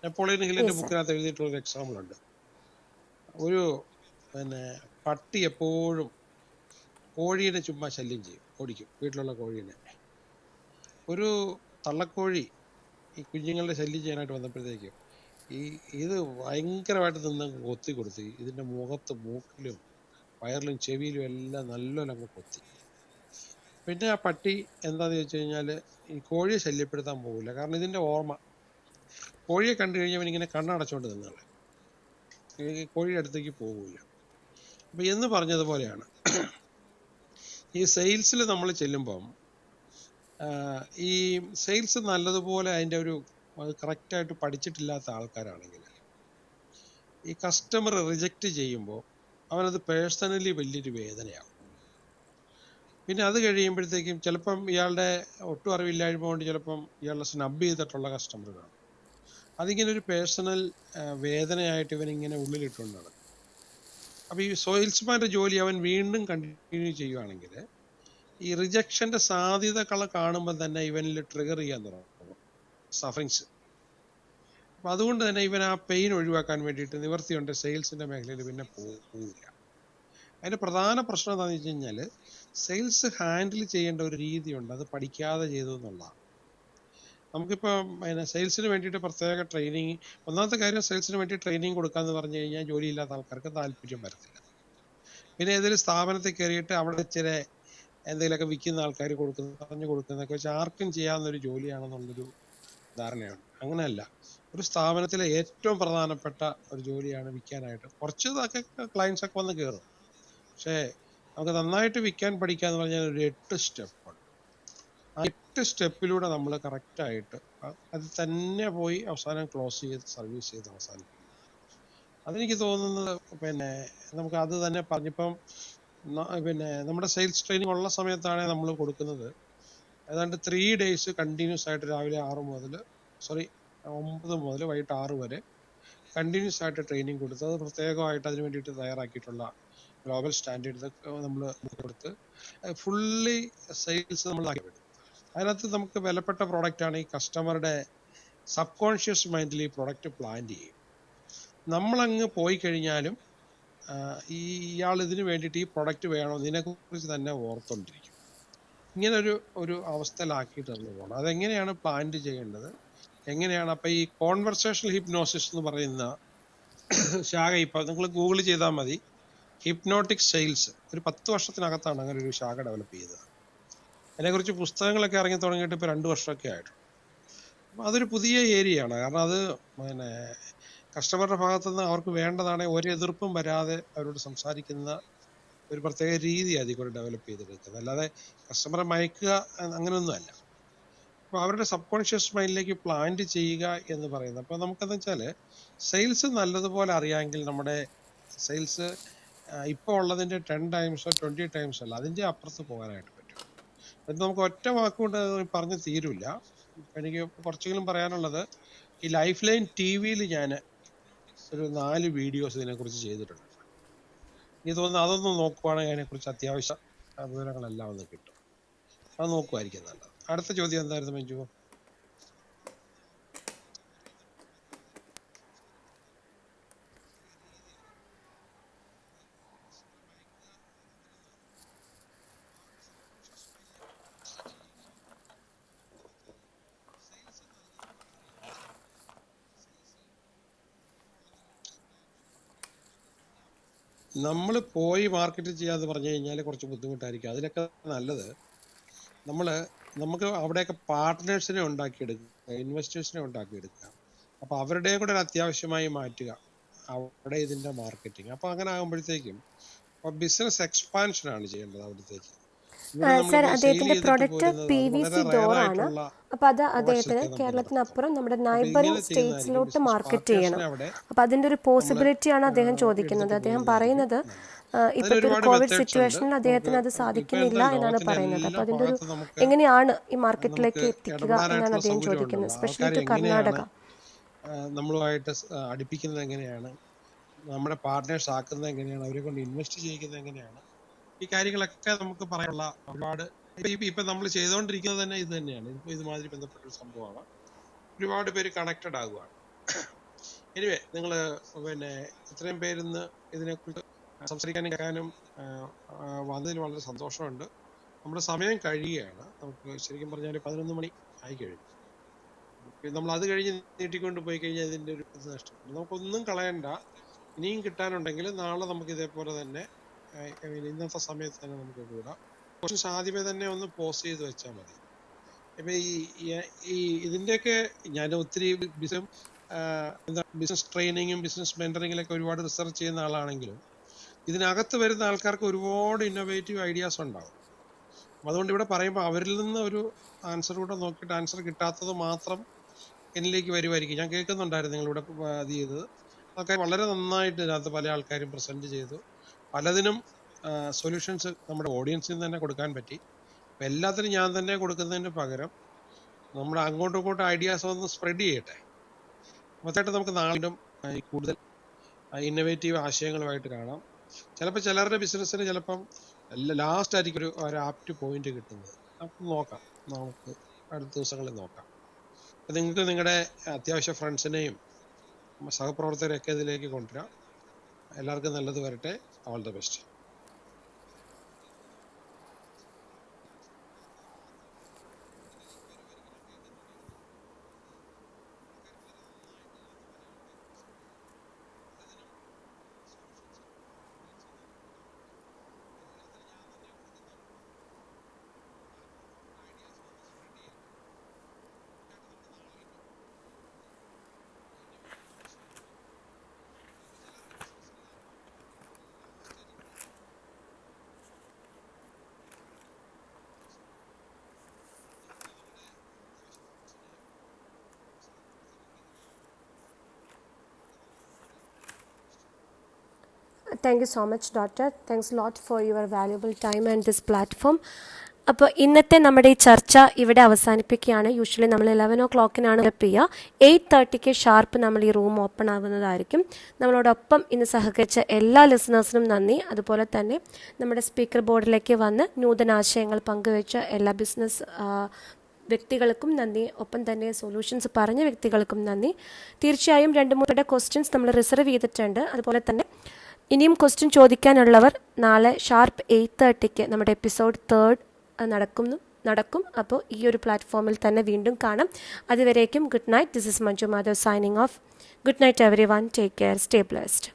നെപ്പോളിയൻ ഹില്ലിന്റെ ബുക്കിനകത്ത് എഴുതിയിട്ടുള്ള ഒരു എക്സാമ്പിൾ ഉണ്ട്. ഒരു പട്ടി എപ്പോഴും കോഴീനെ ചുമ്മാ ശല്യം ചെയ്യും, ഓടിക്കും വീട്ടിലുള്ള കോഴീനെ. ഒരു തള്ളക്കോഴി ഈ കുഞ്ഞുങ്ങളുടെ ശല്യം ചെയ്യാനായിട്ട് വന്നപ്പോഴത്തേക്കും ഇത് ഭയങ്കരമായിട്ട് നിന്ന് കൊത്തി കൊടുത്തു. ഇതിന്റെ മുഖത്ത്, മൂക്കിലും വയറിലും ചെവിയിലും എല്ലാം നല്ലോണം അങ്ങ് കൊത്തി. പിന്നെ ആ പട്ടി എന്താന്ന് ചോദിച്ചു കഴിഞ്ഞാൽ ഈ കോഴിയെ ശല്യപ്പെടുത്താൻ പോകില്ല. കാരണം ഇതിന്റെ ഓർമ്മ, കോഴിയെ കണ്ടു കഴിഞ്ഞവൻ ഇങ്ങനെ കണ്ണടച്ചോണ്ട് നിന്നാണ്, ഈ കോഴിയുടെ അടുത്തേക്ക് പോകില്ല. അപ്പൊ എന്ന് പറഞ്ഞതുപോലെയാണ് ഈ സെയിൽസിൽ നമ്മൾ ചെല്ലുമ്പം ഈ സെയിൽസ് നല്ലതുപോലെ അതിൻ്റെ അത് കറക്റ്റായിട്ട് പഠിച്ചിട്ടില്ലാത്ത ആൾക്കാരാണെങ്കിൽ ഈ കസ്റ്റമർ റിജക്റ്റ് ചെയ്യുമ്പോൾ അവനത് പേഴ്സണലി വലിയൊരു വേദനയാവും. പിന്നെ അത് കഴിയുമ്പോഴത്തേക്കും ചിലപ്പം ഇയാളുടെ ഒട്ടും അറിവില്ലായ്മ കൊണ്ട് ചിലപ്പം ഇയാളുടെ സ്നബ് ചെയ്തിട്ടുള്ള കസ്റ്റമർ കാണും. അതിങ്ങനെ ഒരു പേഴ്സണൽ വേദനയായിട്ട് ഇവനിങ്ങനെ ഉള്ളിലിട്ടുകൊണ്ടാണ്. അപ്പോൾ ഈ സെയിൽസ്മാൻ്റെ ജോലി അവൻ വീണ്ടും കണ്ടിന്യൂ ചെയ്യുവാണെങ്കിൽ ഈ റിജക്ഷന്റെ സാധ്യതകൾ കാണുമ്പോൾ തന്നെ ഇവനിൽ ട്രിഗർ ചെയ്യാൻ തുടങ്ങും സഫറിങ്സ്. അപ്പം അതുകൊണ്ട് തന്നെ ഇവൻ ആ പെയിൻ ഒഴിവാക്കാൻ വേണ്ടിയിട്ട് നിവർത്തിയുണ്ട് സെയിൽസിന്റെ മേഖലയിൽ പിന്നെ പോവില്ല. അതിന്റെ പ്രധാന പ്രശ്നം എന്താണെന്ന് വെച്ച് കഴിഞ്ഞാൽ സെയിൽസ് ഹാൻഡിൽ ചെയ്യേണ്ട ഒരു രീതിയുണ്ട്, അത് പഠിക്കാതെ ചെയ്തു എന്നുള്ളതാണ്. നമുക്കിപ്പം സെയിൽസിന് വേണ്ടിയിട്ട് പ്രത്യേക ട്രെയിനിങ്, ഒന്നാമത്തെ കാര്യം സെയിൽസിന് വേണ്ടി ട്രെയിനിങ് കൊടുക്കാന്ന് പറഞ്ഞു കഴിഞ്ഞാൽ ജോലിയില്ലാത്ത ആൾക്കാർക്ക് താല്പര്യം വരത്തില്ല. പിന്നെ ഏതെങ്കിലും സ്ഥാപനത്തിൽ കയറിയിട്ട് അവിടെ ഇച്ചിരി എന്തെങ്കിലുമൊക്കെ വിൽക്കുന്ന ആൾക്കാർ പറഞ്ഞു കൊടുക്കുന്നതൊക്കെ വെച്ചാൽ ആർക്കും ചെയ്യാവുന്നൊരു ജോലിയാണെന്നുള്ളൊരു ധാരണയാണ്. അങ്ങനെയല്ല, ഒരു സ്ഥാപനത്തിലെ ഏറ്റവും പ്രധാനപ്പെട്ട ഒരു ജോലിയാണ് വിൽക്കാനായിട്ട്. കുറച്ചതൊക്കെ ക്ലയൻസ് ഒക്കെ വന്ന് കയറും, പക്ഷേ നമുക്ക് നന്നായിട്ട് വിൽക്കാൻ പഠിക്കുക എന്ന് പറഞ്ഞാൽ ഒരു 8 സ്റ്റെപ്പാണ്. ആ 8 സ്റ്റെപ്പിലൂടെ നമ്മൾ കറക്റ്റായിട്ട് അത് തന്നെ പോയി അവസാനം ക്ലോസ് ചെയ്ത് സർവീസ് ചെയ്ത് അവസാനിപ്പിക്കും. അതെനിക്ക് തോന്നുന്നത് നമുക്ക് അത് തന്നെ പറഞ്ഞിപ്പം നമ്മുടെ സെയിൽസ് ട്രെയിനിങ് ഉള്ള സമയത്താണ് നമ്മൾ കൊടുക്കുന്നത്. ഏതാണ്ട് 3 days കണ്ടിന്യൂസ് ആയിട്ട് രാവിലെ 9 മുതൽ വൈകിട്ട് 6 വരെ കണ്ടിന്യൂസ് ആയിട്ട് ട്രെയിനിങ് കൊടുത്ത്, അത് പ്രത്യേകമായിട്ട് അതിന് വേണ്ടിയിട്ട് തയ്യാറാക്കിയിട്ടുള്ള ഗ്ലോബൽ സ്റ്റാൻഡേർഡ് നമ്മൾ കൊടുത്ത് ഫുള്ളി സെയിൽസ് നമ്മൾ ആക്കി വിടും. അതിനകത്ത് നമുക്ക് വിലപ്പെട്ട പ്രോഡക്റ്റാണ്. ഈ കസ്റ്റമറുടെ സബ് കോൺഷ്യസ് മൈൻഡിൽ ഈ പ്രോഡക്റ്റ് പ്ലാൻ ചെയ്യും. നമ്മളങ്ങ് പോയി കഴിഞ്ഞാലും ഇയാൾ ഇതിന് വേണ്ടിയിട്ട് ഈ പ്രൊഡക്റ്റ് വേണോ ഇതിനെക്കുറിച്ച് തന്നെ ഓർത്തോണ്ടിരിക്കും. ഇങ്ങനെ ഒരു അവസ്ഥയിലാക്കിയിട്ട് തന്നെ പോകണം. അതെങ്ങനെയാണ് പ്ലാൻ ചെയ്യേണ്ടത്, എങ്ങനെയാണ്? അപ്പം ഈ കോൺവെർസേഷണൽ ഹിപ്നോസിസ് എന്ന് പറയുന്ന ശാഖ ഇപ്പം നിങ്ങൾ ഗൂഗിൾ ചെയ്താൽ മതി. ഹിപ്നോട്ടിക് സെയിൽസ് ഒരു 10 വർഷത്തിനകത്താണ് അങ്ങനെ ഒരു ശാഖ ഡെവലപ്പ് ചെയ്തത്. അതിനെക്കുറിച്ച് പുസ്തകങ്ങളൊക്കെ ഇറങ്ങി തുടങ്ങിയിട്ട് ഇപ്പോൾ 2 വർഷമൊക്കെ ആയിട്ടുണ്ട്. അപ്പം അതൊരു പുതിയ ഏരിയയാണ്. കാരണം അത് കസ്റ്റമറുടെ ഭാഗത്തുനിന്ന് അവർക്ക് വേണ്ടതാണെങ്കിൽ ഒരു എതിർപ്പും വരാതെ അവരോട് സംസാരിക്കുന്ന ഒരു പ്രത്യേക രീതി അതിൽ കൂടെ ഡെവലപ്പ് ചെയ്തെടുക്കുന്നത്. അല്ലാതെ കസ്റ്റമറെ മയക്കുക അങ്ങനെയൊന്നുമല്ല. അപ്പോൾ അവരുടെ സബ് കോൺഷ്യസ് മൈൻഡിലേക്ക് പ്ലാന്റ് ചെയ്യുക എന്ന് പറയുന്നത്. അപ്പോൾ നമുക്കെന്ന് വെച്ചാൽ സെയിൽസ് നല്ലതുപോലെ അറിയാമെങ്കിൽ നമ്മുടെ സെയിൽസ് ഇപ്പോൾ ഉള്ളതിൻ്റെ 10 times 20 times അല്ല, അതിൻ്റെ അപ്പുറത്ത് പോകാനായിട്ട് പറ്റും. അത് നമുക്ക് ഒറ്റ വാക്കുകൊണ്ട് പറഞ്ഞ് തീരില്ല. എനിക്ക് കുറച്ചെങ്കിലും പറയാനുള്ളത്, ഈ ലൈഫ് ലൈൻ TV-യിൽ ഞാൻ ഒരു 4 വീഡിയോസ് ഇതിനെക്കുറിച്ച് ചെയ്തിട്ടുണ്ട്. എനിക്ക് തോന്നുന്നു അതൊന്ന് നോക്കുവാണെങ്കിൽ അതിനെക്കുറിച്ച് അത്യാവശ്യ വിവരങ്ങളെല്ലാം ഒന്ന് കിട്ടും. അത് നോക്കുമായിരിക്കും നല്ലത്. അടുത്ത ചോദ്യം എന്തായിരുന്നു മഞ്ജു? നമ്മൾ പോയി മാർക്കറ്റ് ചെയ്യാന്ന് പറഞ്ഞു കഴിഞ്ഞാൽ കുറച്ച് ബുദ്ധിമുട്ടായിരിക്കും. അതിനൊക്കെ നല്ലത് നമുക്ക് അവിടെയൊക്കെ പാർട്ട്നേഴ്സിനെ ഉണ്ടാക്കിയെടുക്കുക, ഇൻവെസ്റ്റേഴ്സിനെ ഉണ്ടാക്കിയെടുക്കുക. അപ്പൊ അവരുടെയും കൂടെ ഒരു അത്യാവശ്യമായി മാറ്റുക അവിടെ ഇതിന്റെ മാർക്കറ്റിംഗ്. അപ്പൊ അങ്ങനെ ആകുമ്പോഴത്തേക്കും ബിസിനസ് എക്സ്പാൻഷൻ ആണ് ചെയ്യേണ്ടത് അവിടത്തേക്ക്. സർ, അദ്ദേഹത്തിന്റെ പ്രൊഡക്റ്റ് PVC ഡോറാണ്. അപ്പൊ അത് അദ്ദേഹത്തിന് കേരളത്തിനപ്പുറം നമ്മുടെ നൈബറിംഗ് സ്റ്റേറ്റ്സിലോട്ട് മാർക്കറ്റ് ചെയ്യണം. അപ്പൊ അതിന്റെ ഒരു പോസിബിലിറ്റി ആണ് അദ്ദേഹം ചോദിക്കുന്നത്. അദ്ദേഹം പറയുന്നത് ഇപ്പോഴത്തെ ഒരു കോവിഡ് സിറ്റുവേഷനിൽ അദ്ദേഹത്തിന് അത് സാധിക്കുന്നില്ല എന്നാണ് പറയുന്നത്. അപ്പൊ അതിന്റെ ഒരു എങ്ങനെയാണ് ഈ മാർക്കറ്റിലേക്ക് എത്തിക്കുക എന്നാണ് അദ്ദേഹം ചോദിക്കുന്നത്, എസ്പെഷ്യലി ടു കർണാടക. നമ്മളുമായിട്ട് അടുപ്പിക്കുന്നത് എങ്ങനെയാണ്, നമ്മുടെ പാർട്ട്നേഴ്സ് ആക്കുന്നത് എങ്ങനെയാണ്, അവരെ കൊണ്ട് ഇൻവെസ്റ്റ് ചെയ്യിക്കുന്നത് എങ്ങനെയാണ്, ഈ കാര്യങ്ങളൊക്കെ നമുക്ക് പറയാനുള്ള ഒരുപാട് ഇപ്പൊ നമ്മൾ ചെയ്തുകൊണ്ടിരിക്കുന്നത് തന്നെ ഇത് തന്നെയാണ്. ഇപ്പൊ ഇതുമാതിരി ബന്ധപ്പെട്ടൊരു സംഭവമാണ്. ഒരുപാട് പേര് കണക്റ്റഡ് ആകുകയാണ്. എനിവേ, നിങ്ങൾ ഇത്രയും പേരിന്ന് ഇതിനെക്കുറിച്ച് സംസാരിക്കാനും കേൾക്കാനും വന്നതിൽ വളരെ സന്തോഷമുണ്ട്. നമ്മുടെ സമയം കഴിയുകയാണ്. നമുക്ക് ശരിക്കും പറഞ്ഞാൽ 11 മണി ആയി കഴിഞ്ഞു. നമ്മൾ അത് കഴിഞ്ഞ് നീട്ടിക്കൊണ്ട് പോയി കഴിഞ്ഞാൽ ഇതിന്റെ ഒരു ഇത് നഷ്ടപ്പെടും. നമുക്കൊന്നും കളയണ്ട. ഇനിയും കിട്ടാനുണ്ടെങ്കിൽ നാളെ നമുക്ക് ഇതേപോലെ തന്നെ ഇന്നത്തെ സമയത്ത് തന്നെ നമുക്ക് കൂടാം. കുറച്ച് ആദ്യമേ തന്നെ ഒന്ന് പോസ്റ്റ് ചെയ്ത് വെച്ചാൽ മതി. ഇപ്പൊ ഈ ഇതിന്റെയൊക്കെ ഞാൻ ഒത്തിരി ബിസിനസ് ട്രെയിനിങ്ങും ബിസിനസ് മെന്ററിങ്ങിലൊക്കെ ഒരുപാട് റിസർച്ച് ചെയ്യുന്ന ആളാണെങ്കിലും ഇതിനകത്ത് വരുന്ന ആൾക്കാർക്ക് ഒരുപാട് ഇന്നോവേറ്റീവ് ഐഡിയാസ് ഉണ്ടാവും. അതുകൊണ്ട് ഇവിടെ പറയുമ്പോൾ അവരിൽ നിന്ന് ഒരു ആൻസർ കൂടെ നോക്കിയിട്ട് ആൻസർ കിട്ടാത്തത് മാത്രം എന്നിലേക്ക് വരുമായിരിക്കും. ഞാൻ കേൾക്കുന്നുണ്ടായിരുന്നു നിങ്ങളിവിടെ ഇത് ചെയ്തത്. അതൊക്കെ വളരെ നന്നായിട്ട് ഇതിനകത്ത് പല ആൾക്കാരും പ്രസന്റ് ചെയ്തു. പലതിനും സൊല്യൂഷൻസ് നമ്മുടെ ഓഡിയൻസിന് തന്നെ കൊടുക്കാൻ പറ്റി. അപ്പം എല്ലാത്തിനും ഞാൻ തന്നെ കൊടുക്കുന്നതിന് പകരം നമ്മൾ അങ്ങോട്ടും ഇങ്ങോട്ടും ഐഡിയാസ് ഒന്ന് സ്പ്രെഡ് ചെയ്യട്ടെ. മൊത്തമായിട്ട് നമുക്ക് നാളും കൂടുതൽ ഇന്നോവേറ്റീവ് ആശയങ്ങളുമായിട്ട് കാണാം. ചിലപ്പോൾ ചിലരുടെ ബിസിനസ്സിന് ചിലപ്പം ലാസ്റ്റ് ആയിരിക്കും ഒരു ആപ്റ്റ് പോയിന്റ് കിട്ടുന്നത്. നമുക്ക് നോക്കാം, നമുക്ക് അടുത്ത ദിവസങ്ങളിൽ നോക്കാം. നിങ്ങൾക്ക് നിങ്ങളുടെ അത്യാവശ്യ ഫ്രണ്ട്സിനെയും സഹപ്രവർത്തകരെയൊക്കെ ഇതിലേക്ക് കൊണ്ടുവരാം. എല്ലാവർക്കും നല്ലത് വരട്ടെ. All the best. Thank you so much, Doctor. Thanks a lot for your valuable time and this platform. അപ്പോൾ ഇന്നത്തെ നമ്മുടെ ഈ ചർച്ച ഇവിടെ അവസാനിപ്പിക്കുകയാണ്. യൂഷ്വലി നമ്മൾ 11 o'clock റെപ്പ് ചെയ്യുക. 8:30 ഷാർപ്പ് നമ്മൾ ഈ റൂം ഓപ്പൺ ആകുന്നതായിരിക്കും. നമ്മളോടൊപ്പം ഇന്ന് സഹകരിച്ച എല്ലാ ലിസണേഴ്സിനും നന്ദി. അതുപോലെ തന്നെ നമ്മുടെ സ്പീക്കർ ബോർഡിലേക്ക് വന്ന് നൂതനാശയങ്ങൾ പങ്കുവെച്ച എല്ലാ ബിസിനസ് വ്യക്തികൾക്കും നന്ദി. ഒപ്പം തന്നെ സൊല്യൂഷൻസ് പറഞ്ഞ വ്യക്തികൾക്കും നന്ദി. തീർച്ചയായും 2-3 ക്വസ്റ്റ്യൻസ് നമ്മൾ റിസർവ് ചെയ്തിട്ടുണ്ട്. അതുപോലെ തന്നെ ഇനിയും ക്വസ്റ്റ്യൻ ചോദിക്കാനുള്ളവർ നാളെ ഷാർപ്പ് 8:30 നമ്മുടെ എപ്പിസോഡ് 3 നടക്കും. അപ്പോൾ ഈ ഒരു പ്ലാറ്റ്ഫോമിൽ തന്നെ വീണ്ടും കാണാം. അതുവരേക്കും good night. This is Manju Madhav signing off. Good night every one. Take care. Stay blessed.